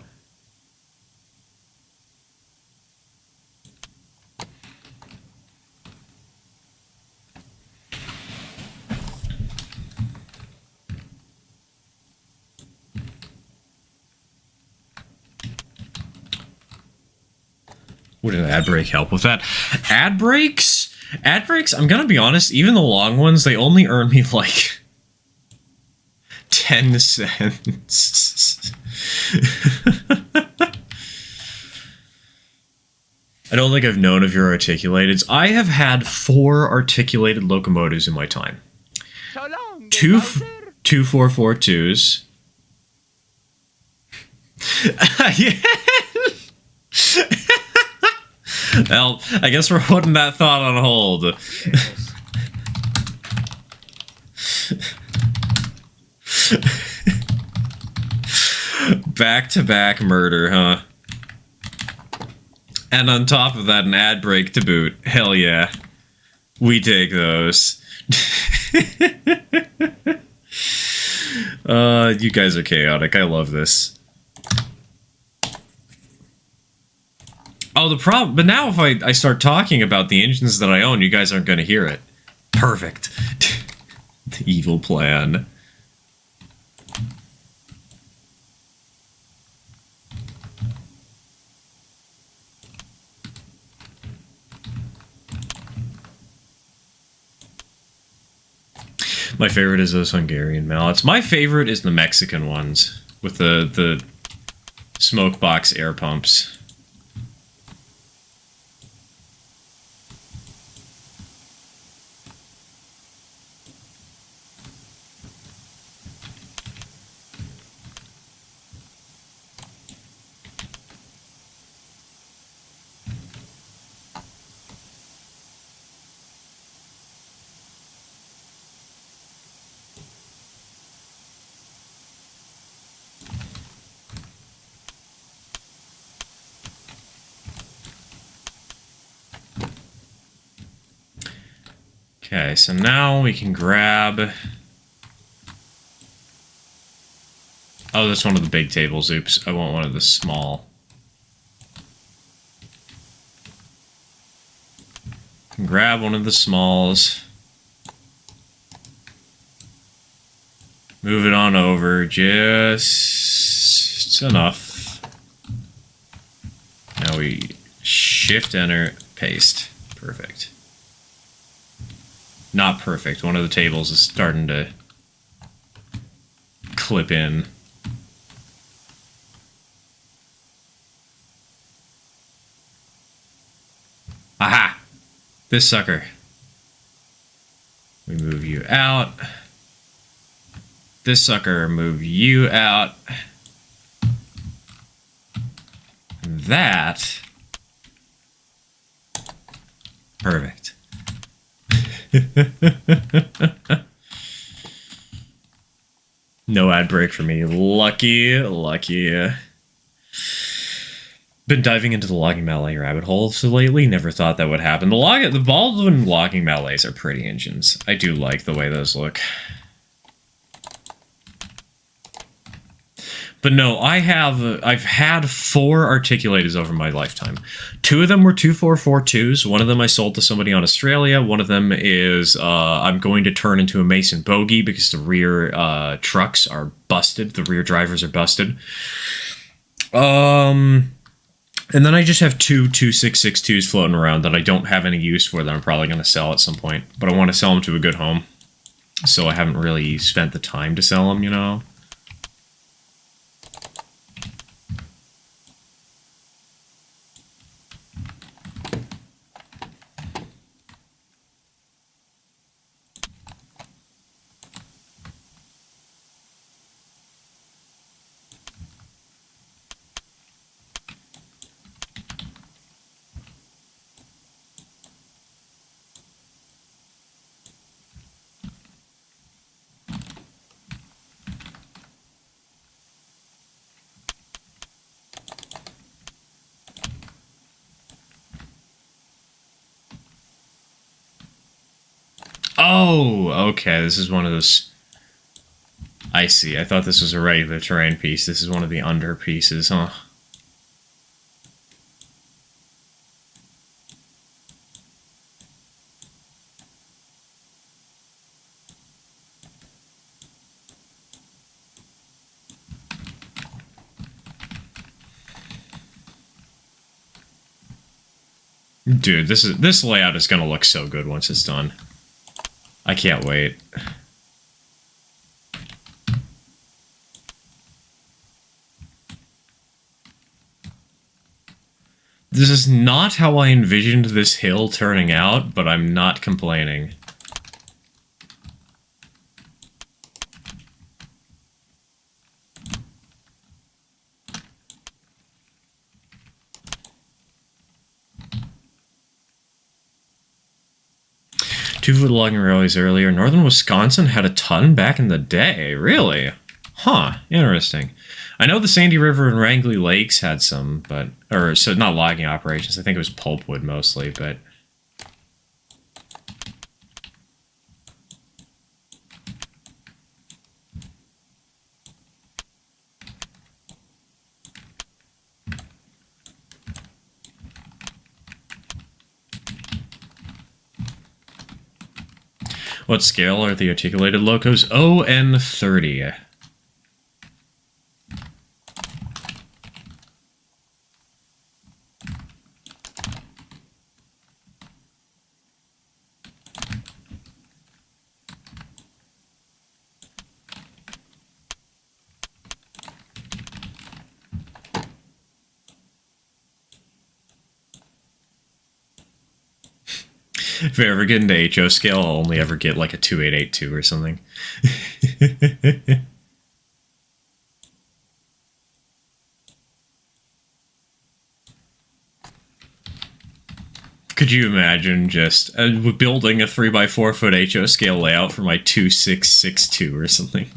Would an ad break help with that? Ad breaks? Ad breaks, I'm gonna be honest, even the long ones, they only earn me like 10 cents. I don't think I've known of your articulateds. I have had 4 articulated locomotives in my time. So long, Two Bowser. 2442s. Yeah. Well, I guess we're putting that thought on hold. Yes. Back-to-back murder, huh? And on top of that, an ad break to boot. Hell yeah. We take those. You guys are chaotic. I love this. Oh, the problem... But now if I start talking about the engines that I own, you guys aren't going to hear it. Perfect. The evil plan. My favorite is those Hungarian mallets. My favorite is the Mexican ones with the smoke box air pumps. Okay, so now we can grab... Oh, that's one of the big tables. Oops, I want one of the small. Grab one of the smalls. Move it on over, just enough. Now we shift, enter, paste. Perfect. Not perfect. One of the tables is starting to clip in. Aha! This sucker. We move you out. This sucker, move you out. That. Perfect. No ad break for me. Lucky, lucky. Been diving into the logging mallet rabbit hole so lately. Never thought that would happen. The Baldwin logging mallets are pretty engines. I do like the way those look. But no, I've had 4 articulators over my lifetime. 2 of them were 2442s. One of them I sold to somebody on Australia. One of them is I'm going to turn into a Mason Bogey because the rear trucks are busted. The rear drivers are busted. And then I just have 2 2662s floating around that I don't have any use for that I'm probably going to sell at some point. But I want to sell them to a good home. So I haven't really spent the time to sell them, you know? Oh, okay. This is one of those. I see. I thought this was a regular terrain piece. This is one of the under pieces, huh? Dude, this layout is gonna look so good once it's done. I can't wait. This is not how I envisioned this hill turning out, but I'm not complaining. Two-foot logging railways earlier. Northern Wisconsin had a ton back in the day. Really? Huh. Interesting. I know the Sandy River and Wrangley Lakes had some, but... Or, so not logging operations. I think it was pulpwood mostly, but... What scale are the articulated locos? ON30. If I ever get into HO scale, I'll only ever get like a 2882 or something. Could you imagine just building a 3x4 foot HO scale layout for my 2662 or something?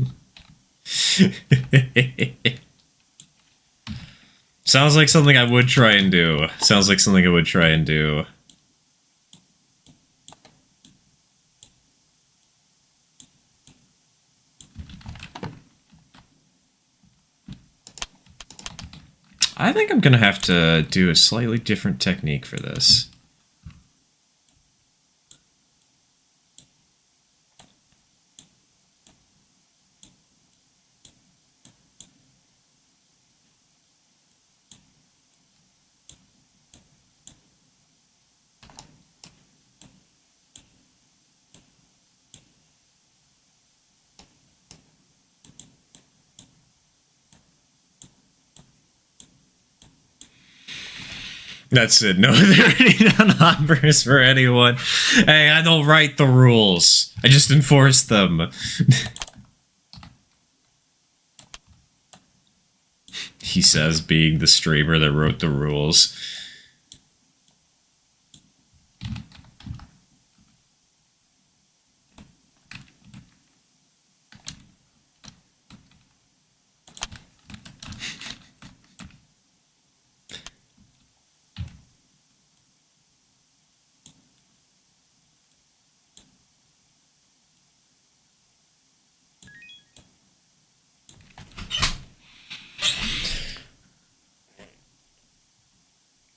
Sounds like something I would try and do. Sounds like something I would try and do. I think I'm going to have to do a slightly different technique for this. That's it. No, there are no numbers for anyone. Hey, I don't write the rules. I just enforce them. He says, being the streamer that wrote the rules.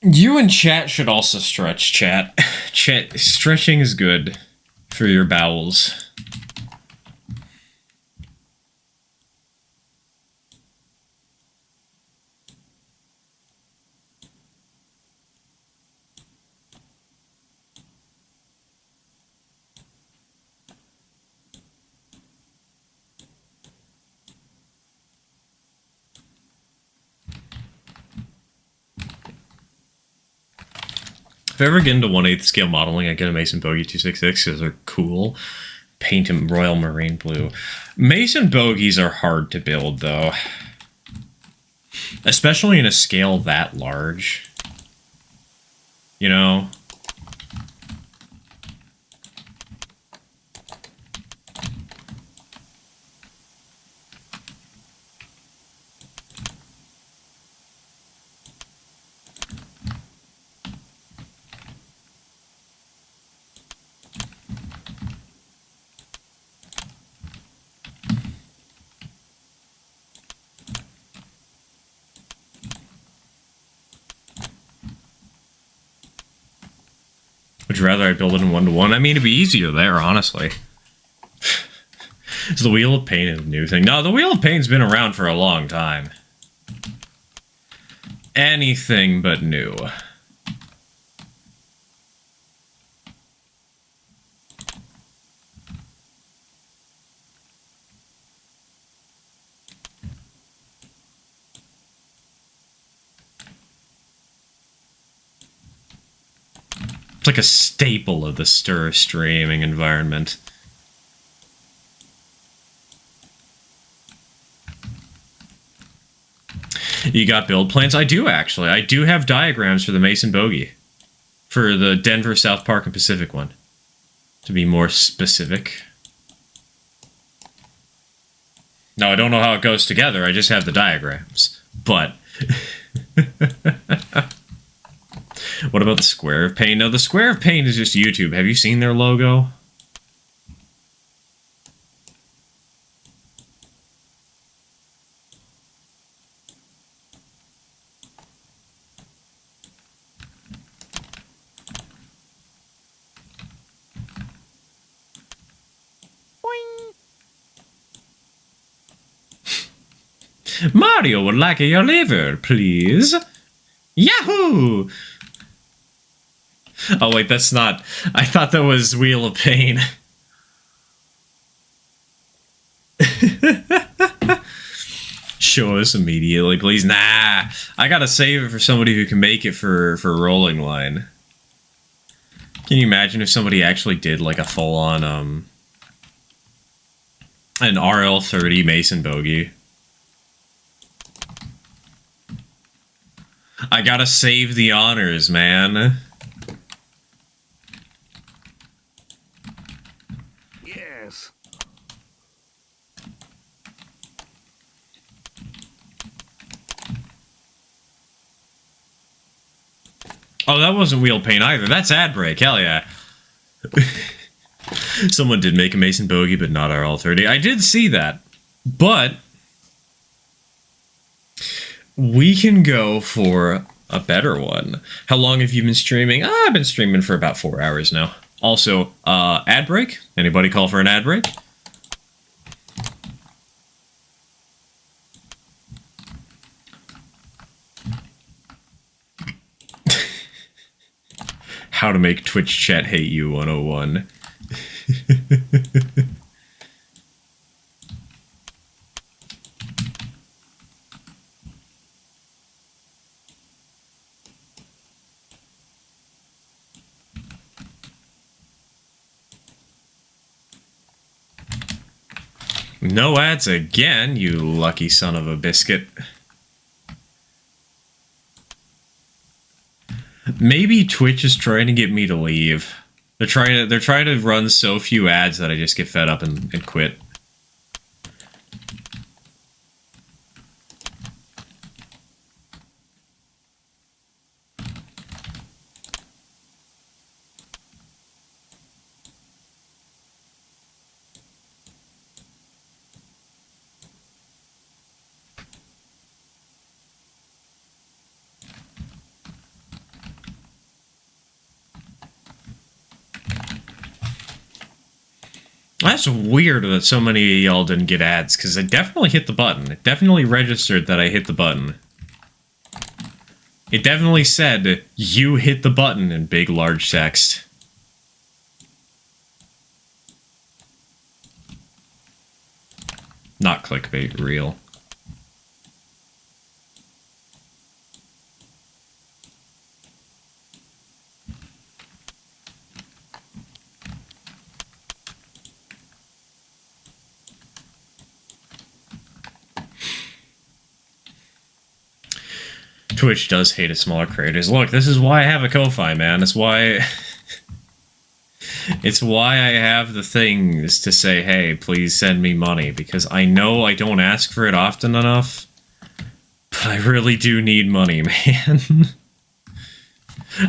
You and chat should also stretch, chat. Chat, stretching is good for your bowels. If I ever get into 1/8 scale modeling, I get a Mason Bogey 266 because they're cool. Paint them royal marine blue. Mason bogies are hard to build, though. Especially in a scale that large. You know? Would you rather I build it in 1-to-1? I mean, it'd be easier there, honestly. Is the Wheel of Pain a new thing? No, the Wheel of Pain's been around for a long time. Anything but new. It's like a staple of the Stir streaming environment. You got build plans? I do, actually. I do have diagrams for the Mason Bogey. For the Denver, South Park, and Pacific one. To be more specific. Now, I don't know how it goes together. I just have the diagrams. But... What about the Square of Pain? No, the Square of Pain is just YouTube. Have you seen their logo? Mario would like your liver, please. Yahoo! Oh wait, that's not... I thought that was Wheel of Pain. Show us immediately, please. Nah, I gotta save it for somebody who can make it for Rolling Line. Can you imagine if somebody actually did like a full-on, an RL30 Mason Bogey? I gotta save the honors, man. Yes. Oh, that wasn't Wheel Paint either. That's Ad Break. Hell yeah. Someone did make a Mason Bogey, but not RL30. I did see that. But we can go for a better one. How long have you been streaming? I've been streaming for about 4 hours now. Also, ad break? Anybody call for an ad break? How to make Twitch chat hate you 101. No ads again, you lucky son of a biscuit. Maybe Twitch is trying to get me to leave. They're trying to run so few ads that I just get fed up and quit. That's weird that so many of y'all didn't get ads, because I definitely hit the button. It definitely registered that I hit the button. It definitely said, you hit the button in big, large text. Not clickbait, real. Twitch does hate its smaller creators. Look, this is why I have a Ko-Fi, man. It's why... it's why I have the things to say, hey, please send me money. Because I know I don't ask for it often enough. But I really do need money, man.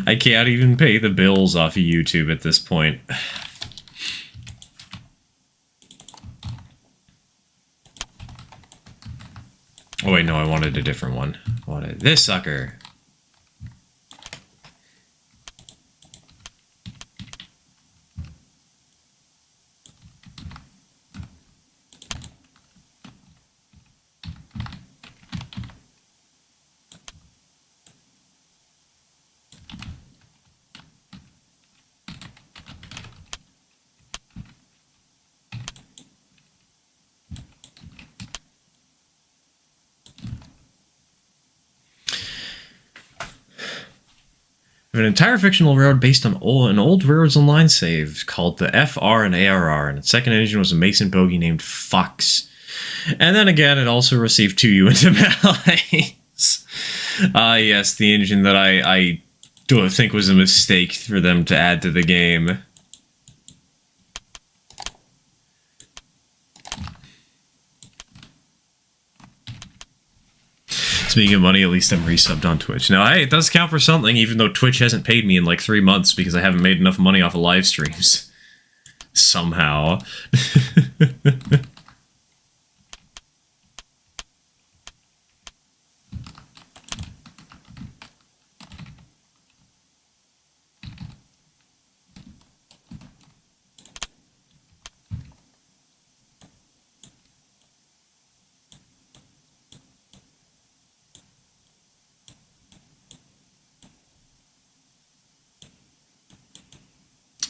I can't even pay the bills off of YouTube at this point. Oh wait, no, I wanted a different one. I wanted this sucker. We have an entire fictional railroad based on an old Railroads Online save called the FR and ARR, and its second engine was a Mason bogie named Fox. And then again, it also received 2 UN ballets. Yes, the engine that I do think was a mistake for them to add to the game. Speaking of money, at least I'm resubbed on Twitch. Now, hey, it does count for something, even though Twitch hasn't paid me in like 3 months because I haven't made enough money off of live streams. Somehow.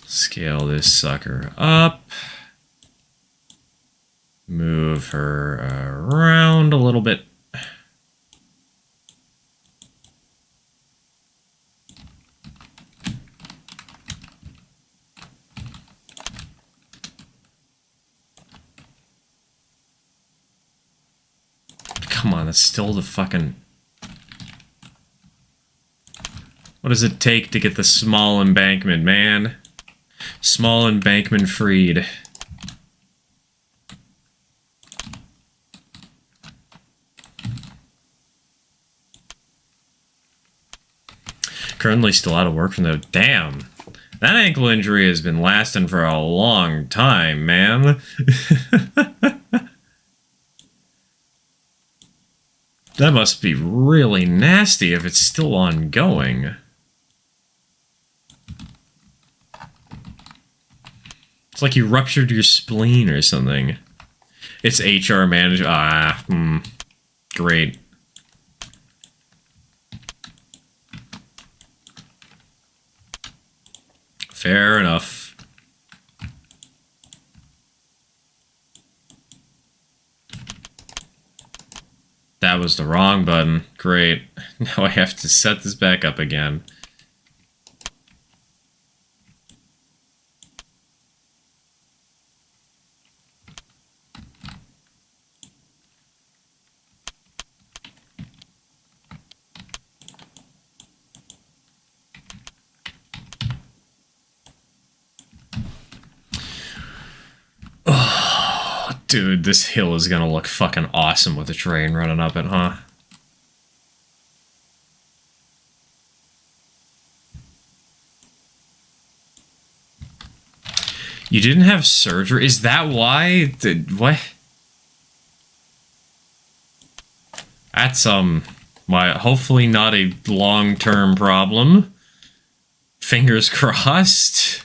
Scale this sucker up. Move her around a little bit. Come on, that's still the fucking... What does it take to get the small embankment, man? Small embankment freed. Currently still out of work from the... Damn. That ankle injury has been lasting for a long time, man. That must be really nasty if it's still ongoing. It's like you ruptured your spleen or something. It's HR manager. Great. Fair enough. That was the wrong button. Great. Now I have to set this back up again. Dude, this hill is gonna look fucking awesome with the train running up it, huh? You didn't have surgery? Is that why? What? That's, hopefully not a long-term problem. Fingers crossed.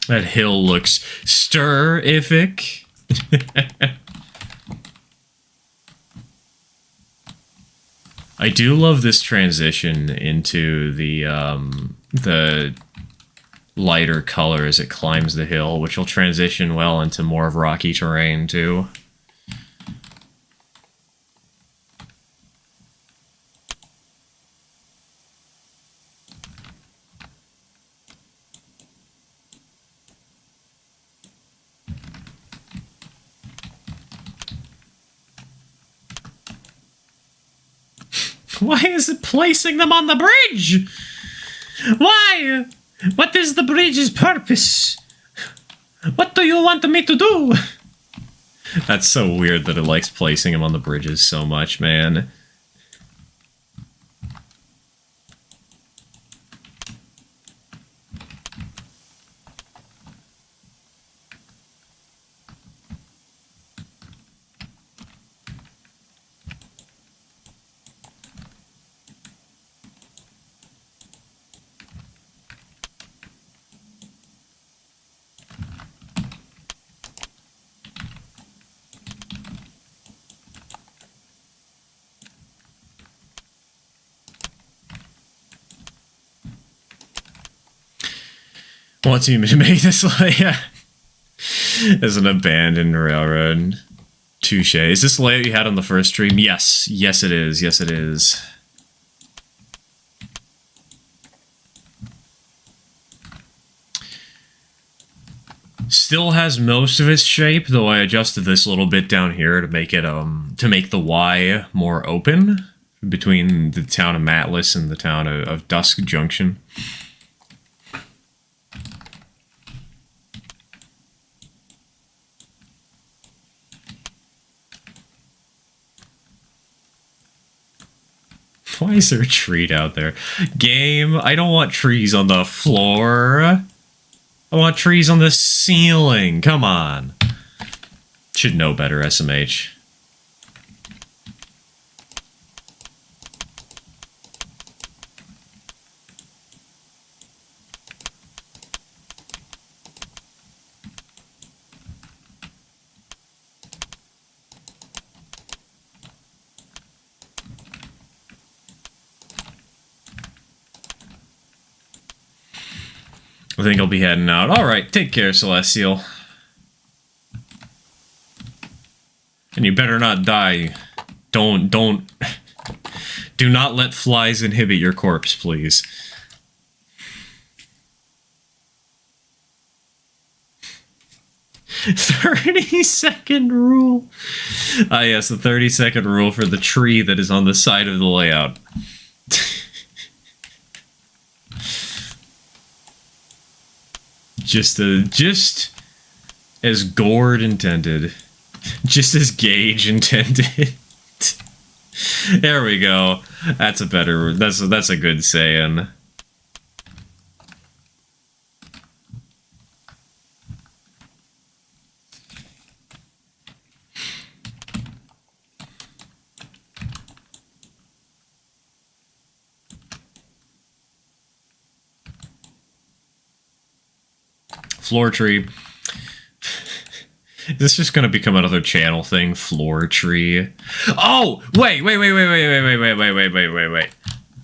That hill looks stir-ific. I do love this transition into the lighter color as it climbs the hill, which will transition well into more of rocky terrain too. Why is it placing them on the bridge? Why? What is the bridge's purpose? What do you want me to do? That's so weird that it likes placing them on the bridges so much, man. Wants you to make this like... As an abandoned railroad. Touche. Is this the layout you had on the first stream? Yes. Yes, it is. Yes, it is. Still has most of its shape, though I adjusted this little bit down here to make it to make the Y more open between the town of Matlis and the town of Dusk Junction. Why is there a tree out there? Game, I don't want trees on the floor. I want trees on the ceiling. Come on. Should know better, SMH. I think I'll be heading out. Alright, take care, Celestial. And you better not die. Don't... Do not let flies inhibit your corpse, please. "30-second rule." Ah, yes, the 30-second rule for the tree that is on the side of the layout. Just as Gord intended. Just as Gage intended. There we go. That's a better... That's a good saying. Floor tree. Is this just gonna become another channel thing? Floor tree. Oh! Wait.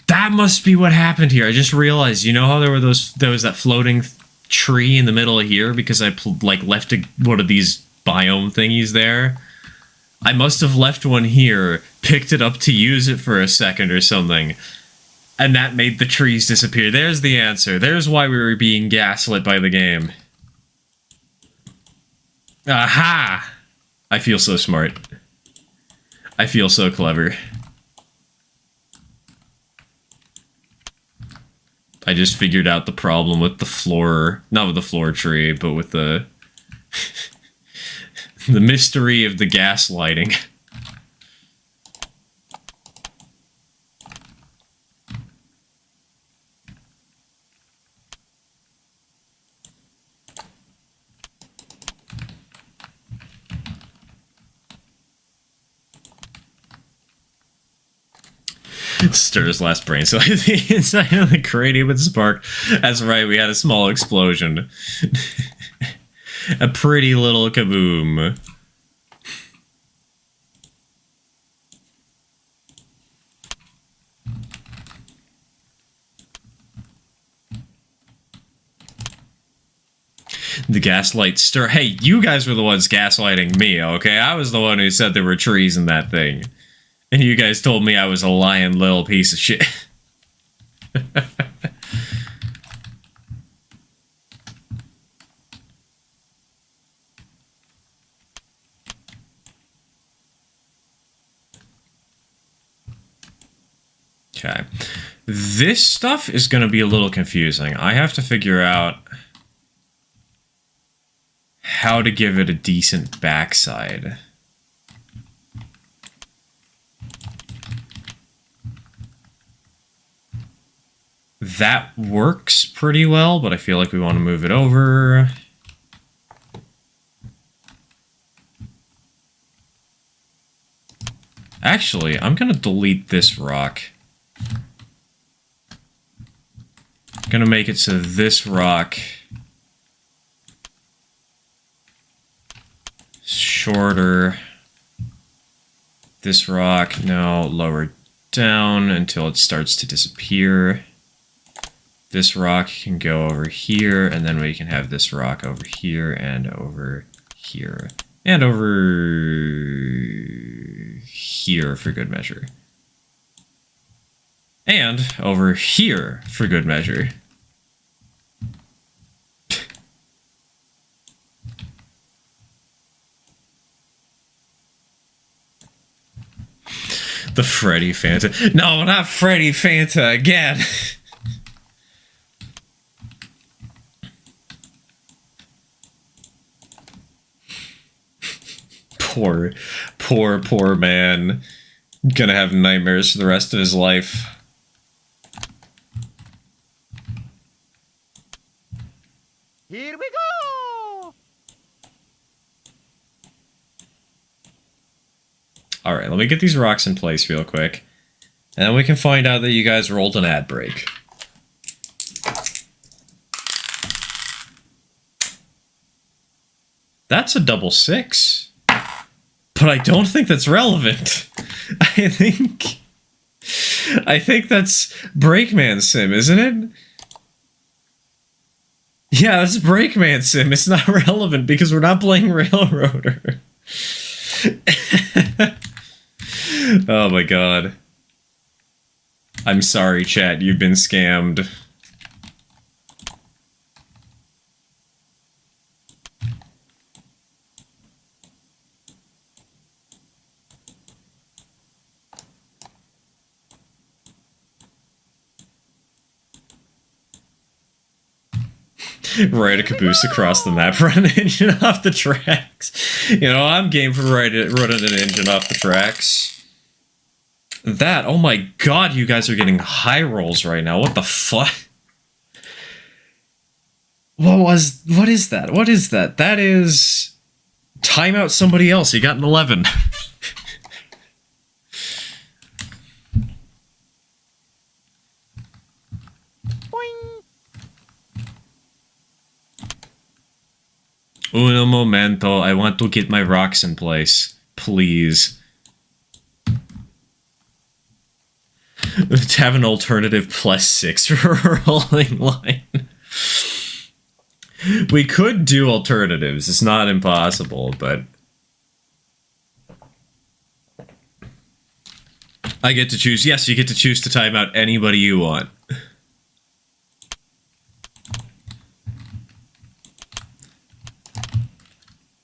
That must be what happened here. I just realized, you know how there was that floating tree in the middle of here because I left one of these biome thingies there? I must have left one here, picked it up to use it for a second or something, and that made the trees disappear. There's the answer. There's why we were being gaslit by the game. Aha! I feel so smart. I feel so clever. I just figured out the problem with the floor, not with the floor tree, but with the the mystery of the gaslighting. Stir's last brain cell. The inside of the cranium would spark. That's right, we had a small explosion. A pretty little kaboom. The gaslight Stir. Hey, you guys were the ones gaslighting me, okay? I was the one who said there were trees in that thing. And you guys told me I was a lying little piece of shit. Okay. This stuff is going to be a little confusing. I have to figure out how to give it a decent backside. That works pretty well, but I feel like we want to move it over. Actually, I'm going to delete this rock. I'm going to make it so this rock is shorter. This rock now lower down until it starts to disappear. This rock can go over here, and then we can have this rock over here and over here. And over here for good measure. And over here for good measure. The Freddy Fanta. No, not Freddy Fanta again. Poor man. Gonna have nightmares for the rest of his life. Here we go! Alright, let me get these rocks in place real quick. And then we can find out that you guys rolled an ad break. That's a double 6. But I don't think that's relevant. I think that's Brakeman Sim, isn't it? Yeah, that's Brakeman Sim. It's not relevant because we're not playing Railroader. Oh my god. I'm sorry, chat. You've been scammed. Ride a caboose across the map, run an engine off the tracks. You know, I'm game for running an engine off the tracks. That, oh my god, you guys are getting high rolls right now. What the fuck? What is that? What is that? That is... Time out somebody else. You got an 11. Uno momento, I want to get my rocks in place. Please. Let's have an alternative +6 rolling line. We could do alternatives, it's not impossible, but... I get to choose. Yes, you get to choose to time out anybody you want.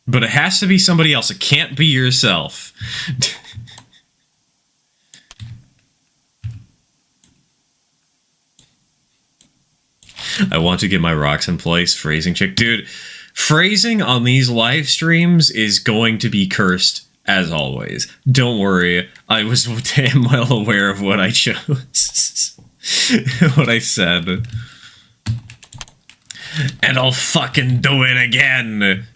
But it has to be somebody else. It can't be yourself. I want to get my rocks in place. Phrasing check. Dude, phrasing on these live streams is going to be cursed as always. Don't worry. I was damn well aware of what I chose. What I said. And I'll fucking do it again.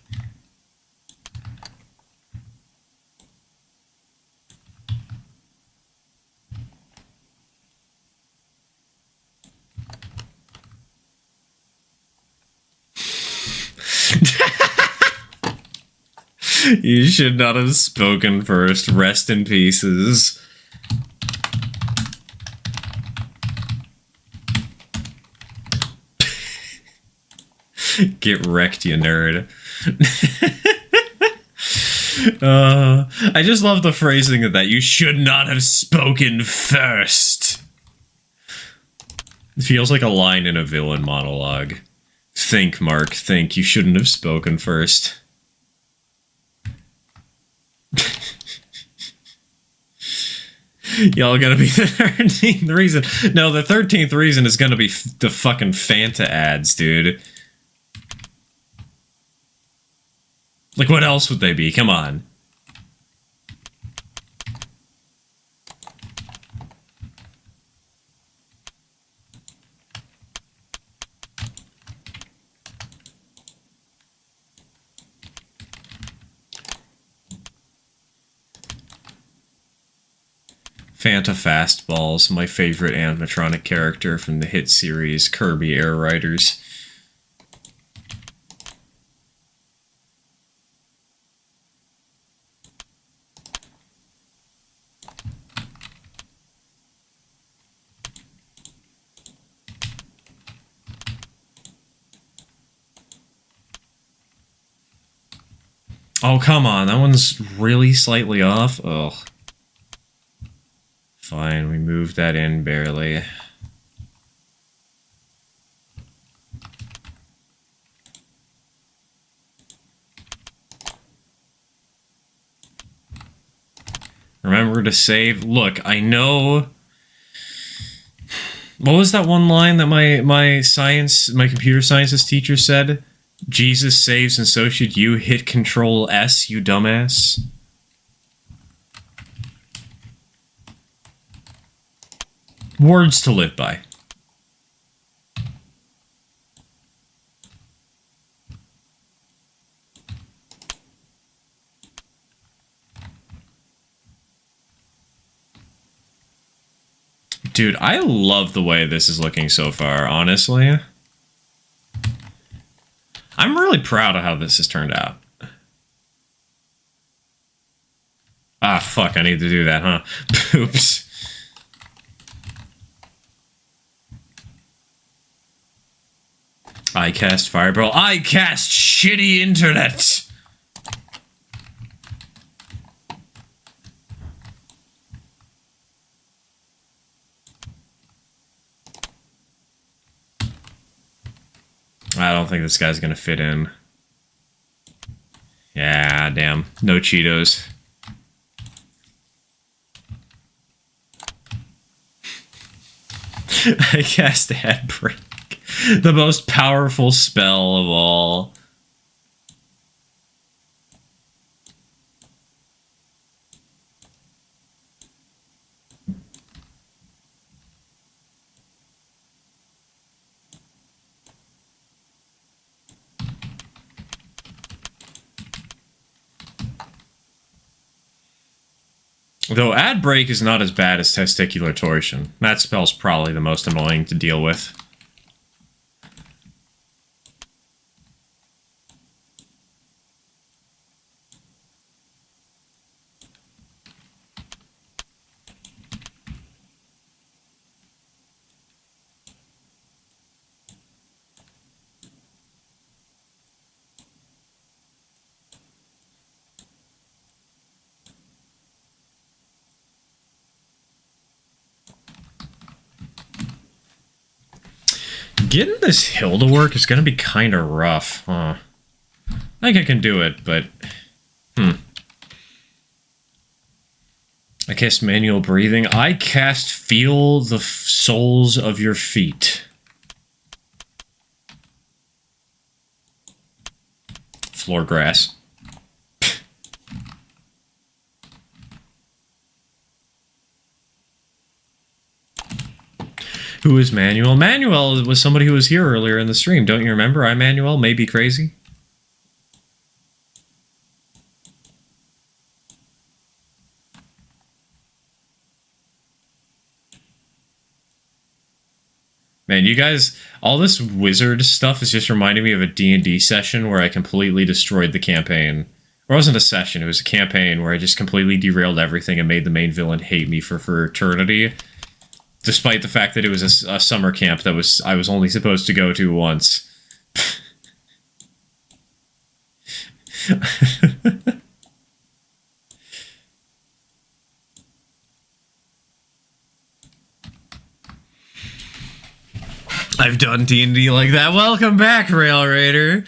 You should not have spoken first. Rest in pieces. Get wrecked, you nerd. I just love the phrasing of that. You should not have spoken first. It feels like a line in a villain monologue. Think, Mark, think. You shouldn't have spoken first. Y'all gonna be the 13th reason. No, the 13th reason is gonna be the fucking Fanta ads, dude. Like, what else would they be? Come on. Fanta Fastballs, my favorite animatronic character from the hit series Kirby Air Riders. Oh, come on. That one's really slightly off. Ugh. Fine, we moved that in barely. Remember to save. Look, I know. What was that one line that my computer sciences teacher said? Jesus saves and so should you. Hit Control S, you dumbass. Words to live by. Dude, I love the way this is looking so far, honestly. I'm really proud of how this has turned out. Ah, fuck, I need to do that, huh? Oops. I cast Fireball. I cast shitty internet! I don't think this guy's gonna fit in. Yeah, damn. No Cheetos. I cast Ad Break. The most powerful spell of all. Though Ad Break is not as bad as Testicular Torsion. That spell's probably the most annoying to deal with. Getting this hill to work is going to be kind of rough, huh? I think I can do it, but... I cast Manual Breathing. I cast Feel the Soles of Your Feet. Floor grass. Who is Manuel? Manuel was somebody who was here earlier in the stream. Don't you remember? I'm Manuel. Maybe crazy. Man, you guys, all this wizard stuff is just reminding me of a D&D session where I completely destroyed the campaign. Or it wasn't a session, it was a campaign where I just completely derailed everything and made the main villain hate me for eternity. Despite the fact that it was a summer camp that I was only supposed to go to once. I've done D&D like that. Welcome back, Rail Raider.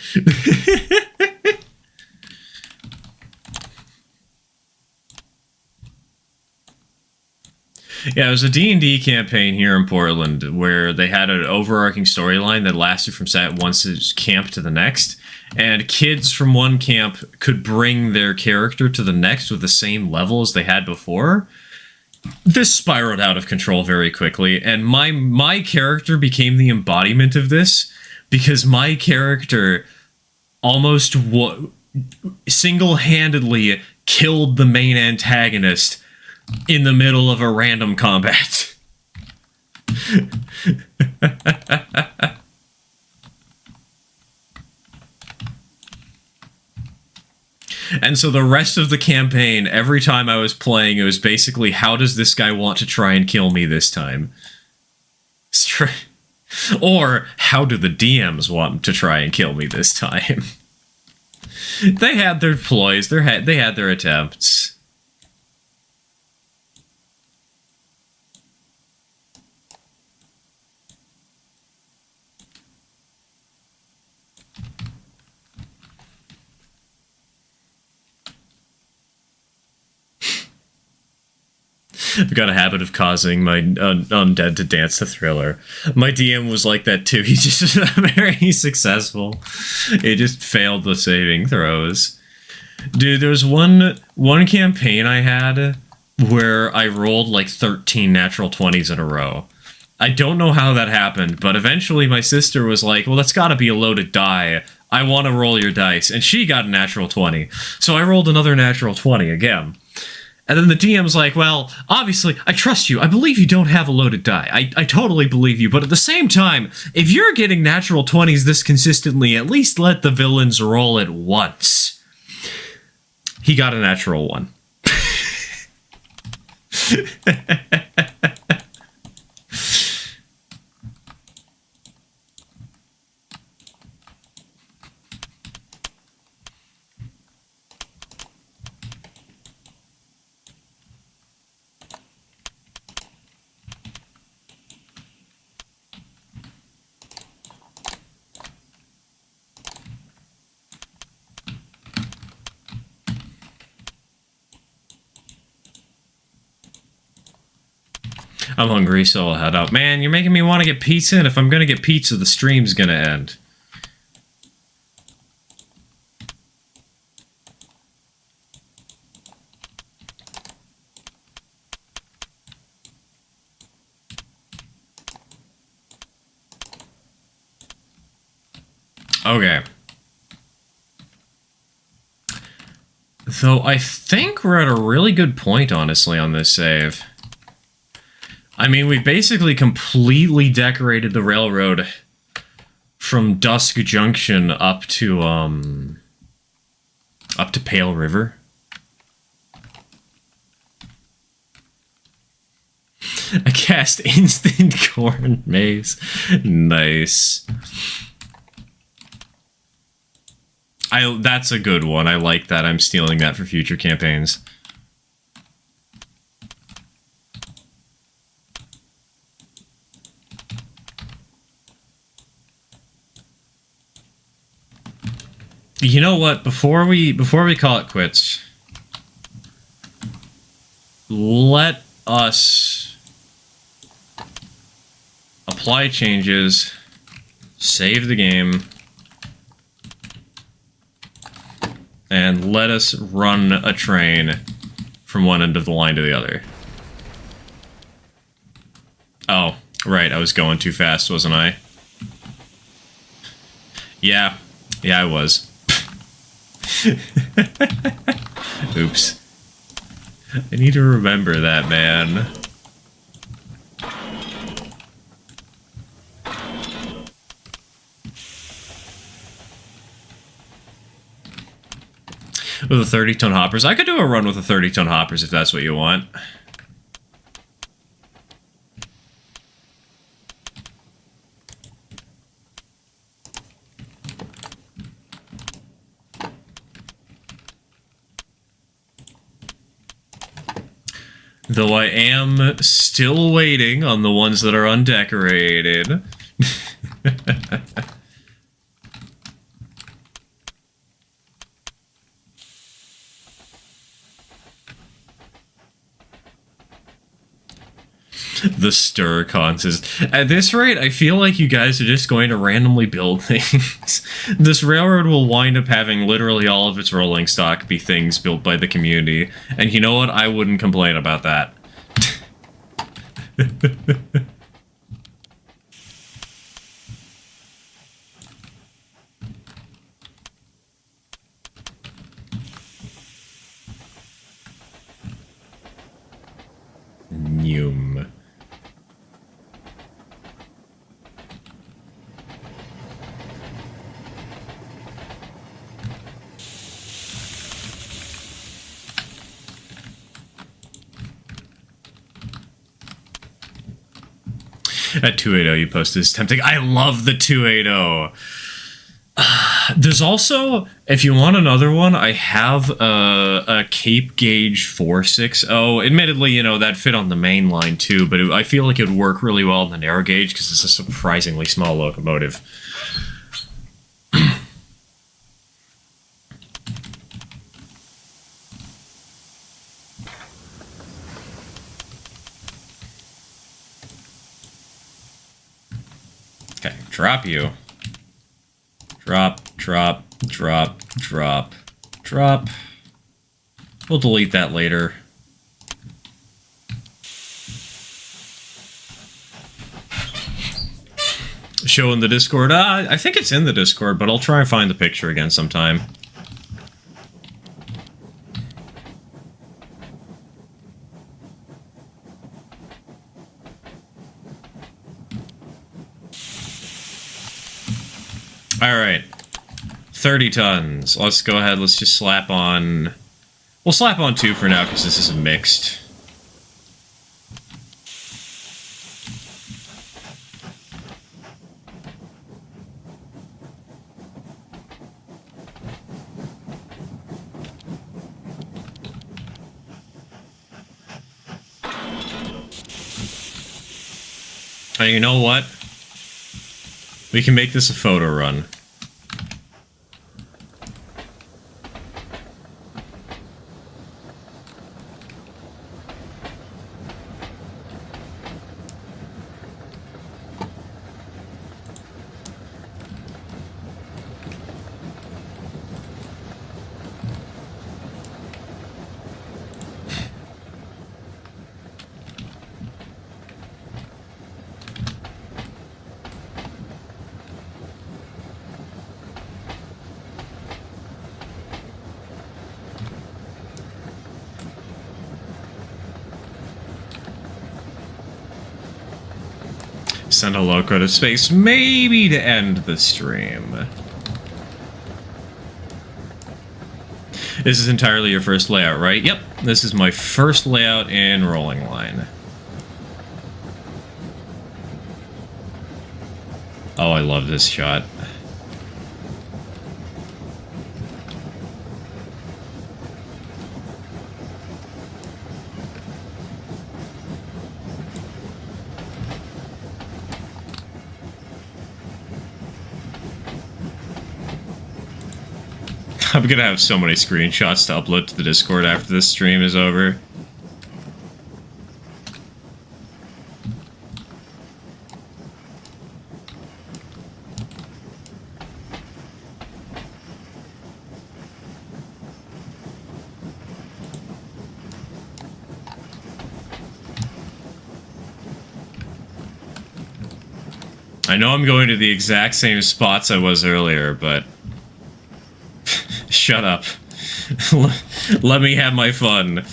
Yeah, it was a D&D campaign here in Portland where they had an overarching storyline that lasted from one camp to the next, and kids from one camp could bring their character to the next with the same level as they had before. This spiraled out of control very quickly, and my character became the embodiment of this because my character almost single-handedly killed the main antagonist in the middle of a random combat. And so the rest of the campaign, every time I was playing, it was basically, how does this guy want to try and kill me this time? Or, how do the DMs want to try and kill me this time? They had their ploys. They had their attempts. I've got a habit of causing my undead to dance to Thriller. My DM was like that too. He's just very successful. It just failed the saving throws. Dude, there was one campaign I had where I rolled like 13 natural 20s in a row. I don't know how that happened, but eventually my sister was like, well, that's got to be a loaded die. I want to roll your dice. And she got a natural 20. So I rolled another natural 20 again. And then the DM's like, well, obviously, I trust you. I believe you don't have a loaded die. I totally believe you. But at the same time, if you're getting natural 20s this consistently, at least let the villains roll it once. He got a natural 1. I'm hungry, so I'll head out. Man, you're making me want to get pizza, and if I'm going to get pizza, the stream's going to end. Okay. Though I think we're at a really good point, honestly, on this save. I mean, we basically completely decorated the railroad from Dusk Junction up to Pale River. I cast instant corn maze. Nice. That's a good one. I like that. I'm stealing that for future campaigns. You know what? Before we call it quits, let us apply changes, save the game, and let us run a train from one end of the line to the other. Oh, right, I was going too fast, wasn't I? Yeah, I was. Oops. I need to remember that, man. With the 30-ton hoppers. I could do a run with the 30-ton hoppers if that's what you want. Though I am still waiting on the ones that are undecorated. The stir consist. At this rate, I feel like you guys are just going to randomly build things. This railroad will wind up having literally all of its rolling stock be things built by the community. And you know what? I wouldn't complain about that. Noom. At 280 you posted is tempting. I love the 280. There's also, if you want another one, I have a Cape Gauge 460. Admittedly, you know, that fit on the main line too, but I feel like it would work really well in the narrow gauge because it's a surprisingly small locomotive. Okay, drop you. Drop, drop, drop, drop, drop. We'll delete that later. Show in the Discord. I think it's in the Discord, but I'll try and find the picture again sometime. Alright. 30 tons. Let's go ahead, let's just slap on... We'll slap on 2 for now, because this is mixed. And you know what? We can make this a photo run. Send a loco to space, maybe to end the stream. This is entirely your first layout, right? Yep, this is my first layout in Rolling Line. Oh, I love this shot. I'm gonna have so many screenshots to upload to the Discord after this stream is over. I know I'm going to the exact same spots I was earlier, but... Shut up. Let me have my fun.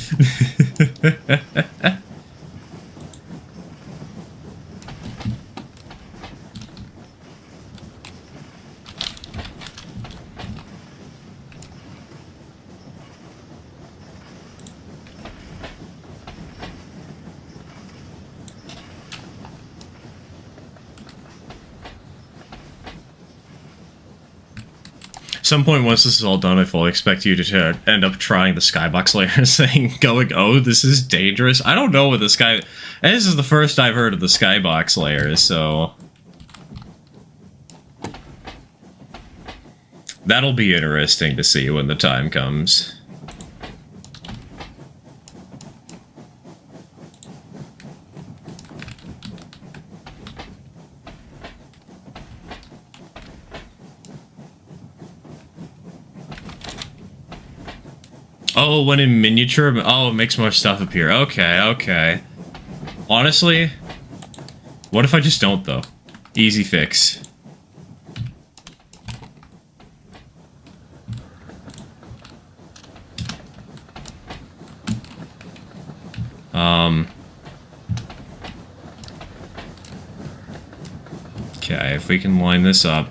Some point once this is all done, I fully expect you to end up trying the skybox layer and saying, oh, this is dangerous. I don't know what the sky... This is the first I've heard of the skybox layer, so... That'll be interesting to see when the time comes. Oh, when in miniature? Oh, it makes more stuff appear. Okay, okay. Honestly, what if I just don't, though? Easy fix. Okay, if we can line this up.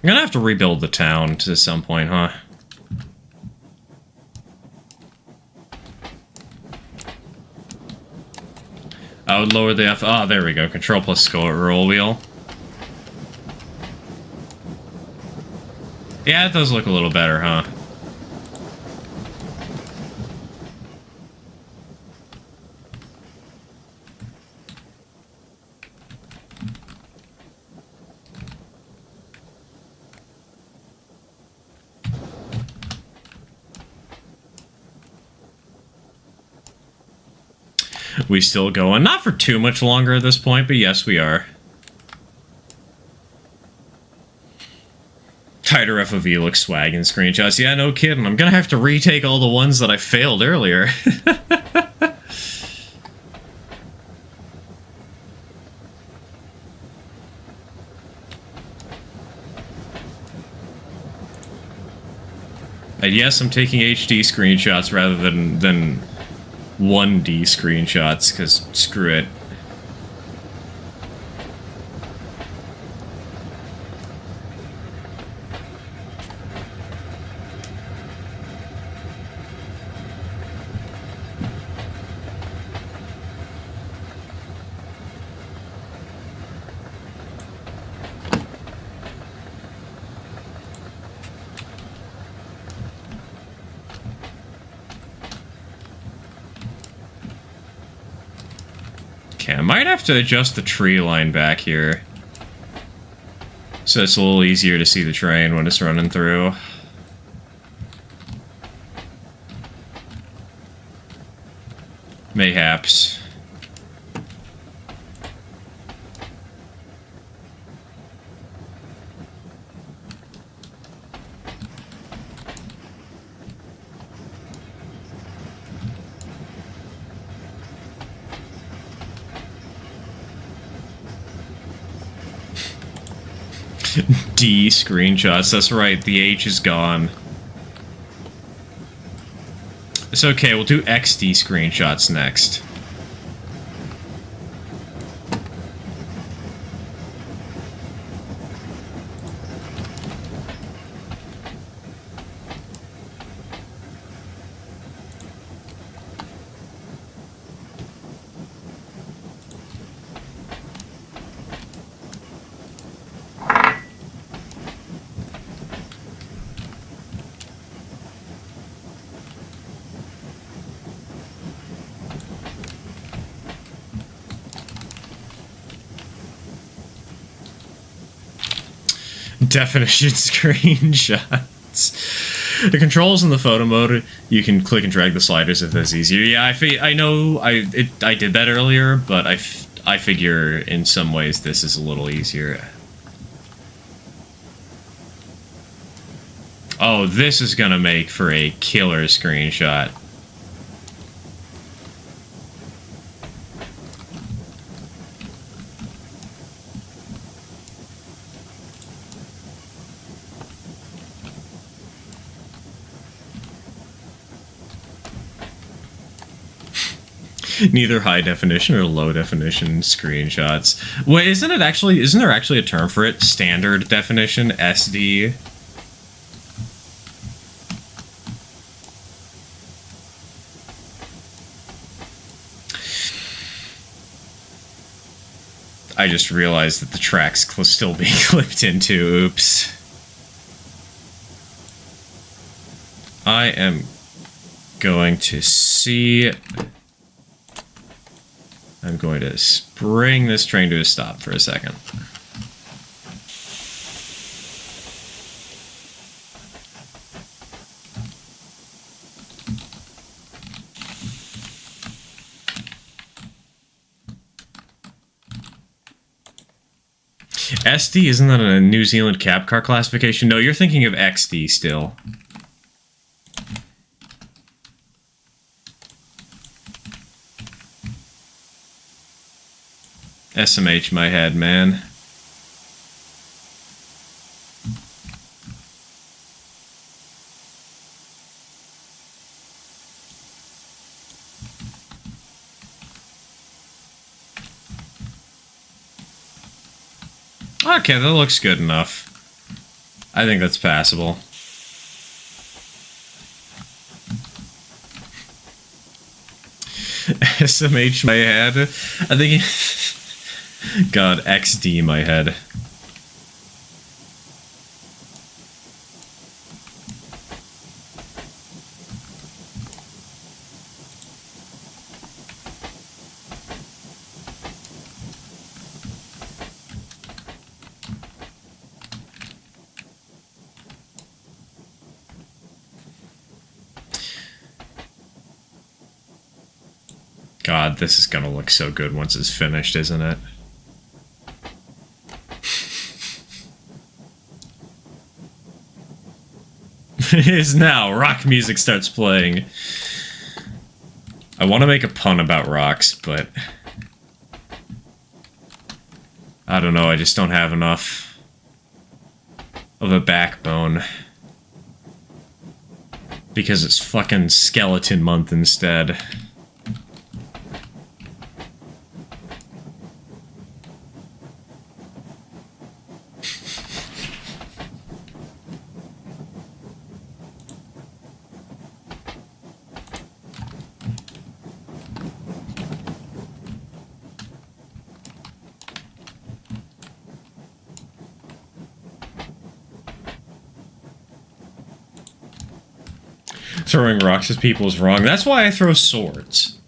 I'm gonna have to rebuild the town to some point, huh? I would lower the F. Oh, there we go. Control plus scroll wheel. Yeah, it does look a little better, huh? We still going. Not for too much longer at this point, but yes, we are. Tighter FOV looks swag in screenshots. Yeah, no kidding. I'm gonna have to retake all the ones that I failed earlier. And yes, I'm taking HD screenshots rather than 1D screenshots, because screw it. Okay, I might have to adjust the tree line back here, so it's a little easier to see the train when it's running through. Mayhaps. D screenshots, that's right, the H is gone. It's okay, we'll do XD screenshots next. Definition screenshots. The controls in the photo mode, you can click and drag the sliders if that's easier. Yeah, I know I did that earlier, but I figure in some ways this is a little easier. Oh, this is gonna make for a killer screenshot. Neither high definition or low definition screenshots. Wait, isn't there actually a term for it? Standard definition, SD. I just realized that the track's still being clipped into. Oops. I am going to see... I'm going to bring this train to a stop for a second. SD, isn't that a New Zealand cab car classification? No, you're thinking of XD still. SMH my head, man. Okay, that looks good enough. I think that's passable. SMH my head. I think. God, XD my head. God, this is gonna look so good once it's finished, isn't it? It is now. Rock music starts playing. I want to make a pun about rocks, but I don't know, I just don't have enough of a backbone. Because it's fucking skeleton month instead. Throwing rocks at people is wrong. That's why I throw swords.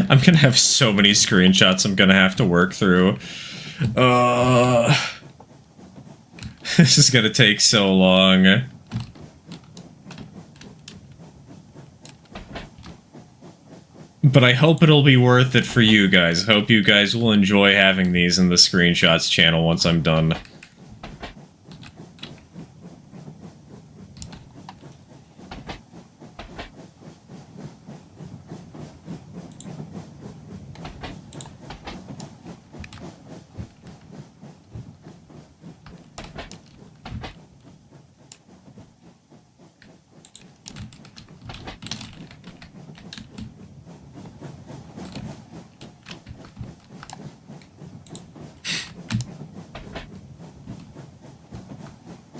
I'm gonna have so many screenshots I'm gonna have to work through. This is gonna take so long. But I hope it'll be worth it for you guys. I hope you guys will enjoy having these in the screenshots channel once I'm done.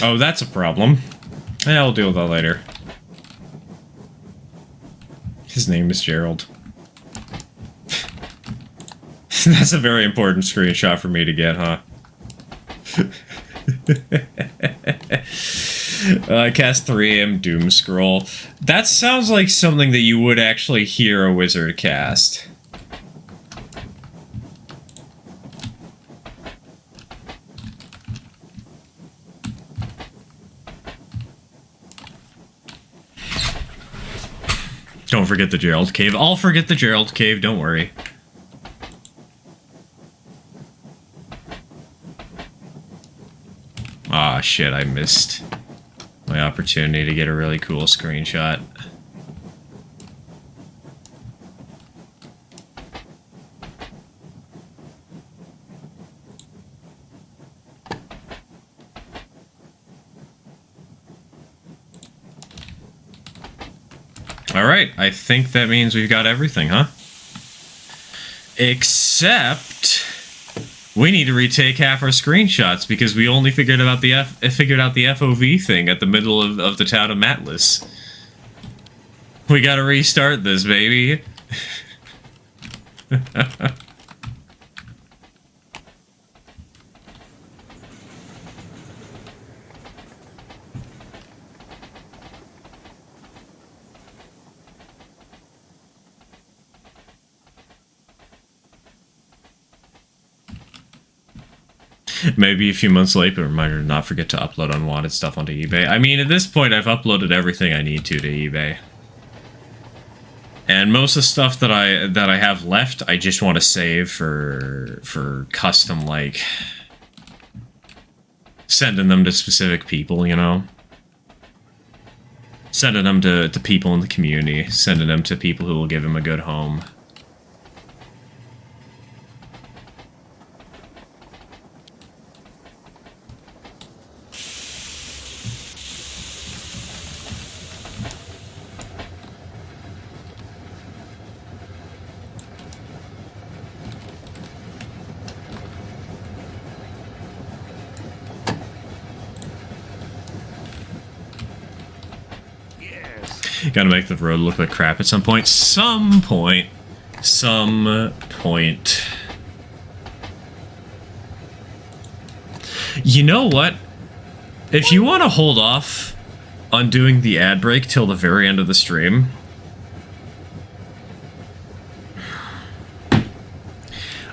Oh, that's a problem. Yeah, I'll deal with that later. His name is Gerald. That's a very important screenshot for me to get, huh? Cast 3am Doom Scroll. That sounds like something that you would actually hear a wizard cast. Don't forget the Gerald Cave. I'll forget the Gerald Cave, don't worry. Ah, shit, I missed my opportunity to get a really cool screenshot. Alright, I think that means we've got everything, huh? Except we need to retake half our screenshots because we only figured out the FOV thing at the middle of the town of Matlas. We gotta restart this, baby. Maybe a few months later, reminder to not forget to upload unwanted stuff onto eBay. I mean, at this point, I've uploaded everything I need to eBay. And most of the stuff that I have left, I just want to save for custom, like, sending them to specific people, you know? Sending them to people in the community, sending them to people who will give them a good home. Gotta make the road look like crap at some point. Some point. You know what? If you want to hold off on doing the ad break till the very end of the stream,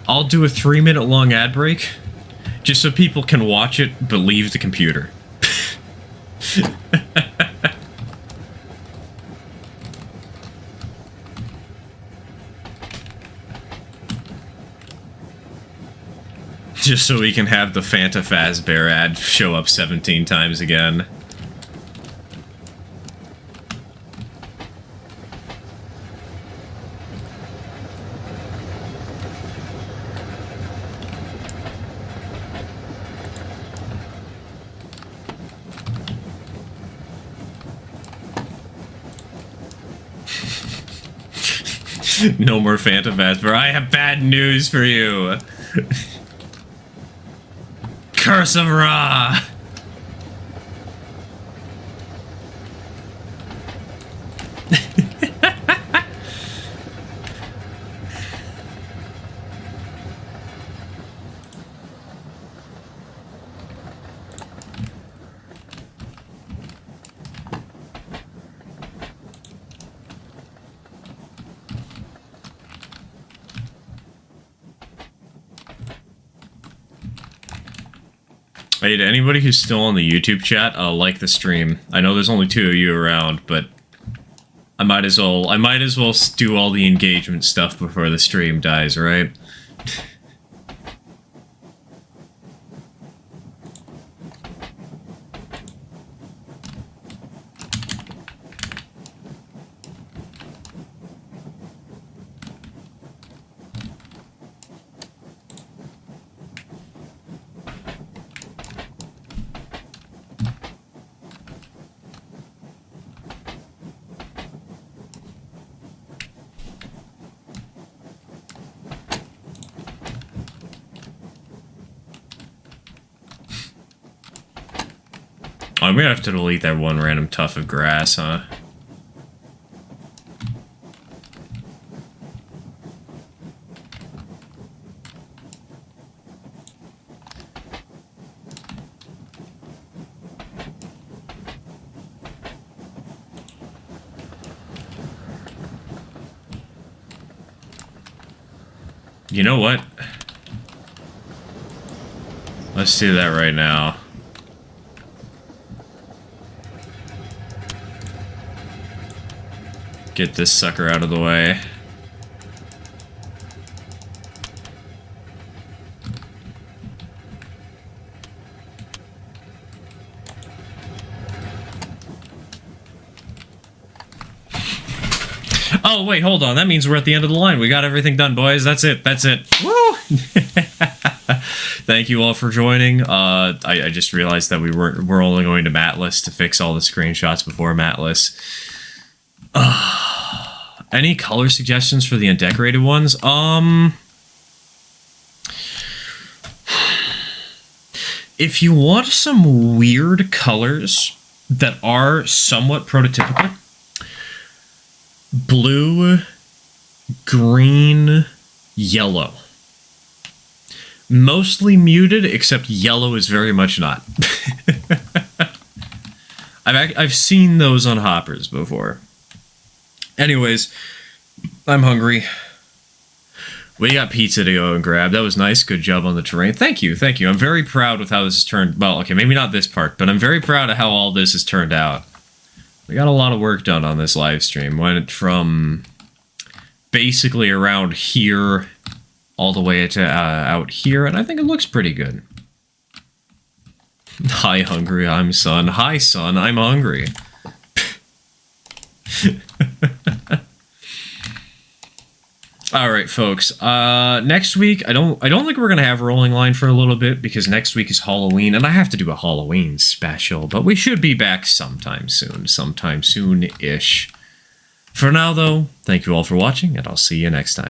I'll do a 3-minute long ad break just so people can watch it but leave the computer. Just so we can have the Fanta Fazbear ad show up 17 times again. No more Fanta Fazbear. I have bad news for you. Curse of Ra! Hey, to anybody who's still on the YouTube chat, like the stream. I know there's only 2 of you around, but I might as well do all the engagement stuff before the stream dies, right? I'm gonna have to delete that one random tuft of grass, huh? You know what? Let's do that right now. Get this sucker out of the way. Oh, wait, hold on. That means we're at the end of the line. We got everything done, boys. That's it. That's it. Woo! Thank you all for joining. I just realized that we're only going to Matless to fix all the screenshots before Matless. Any color suggestions for the undecorated ones? If you want some weird colors that are somewhat prototypical, blue, green, yellow. Mostly muted, except yellow is very much not. I've seen those on hoppers before. Anyways, I'm hungry. We got pizza to go and grab. That was nice. Good job on the terrain. Thank you. Thank you. I'm very proud with how this has turned. Well, okay, maybe not this part, but I'm very proud of how all this has turned out. We got a lot of work done on this live stream. Went from basically around here all the way to out here, and I think it looks pretty good. Hi, hungry. I'm son. Hi, son. I'm hungry. All right, folks. Next week, I don't think we're gonna have Rolling Line for a little bit because next week is Halloween, and I have to do a Halloween special. But we should be back sometime soon-ish. For now, though, thank you all for watching, and I'll see you next time.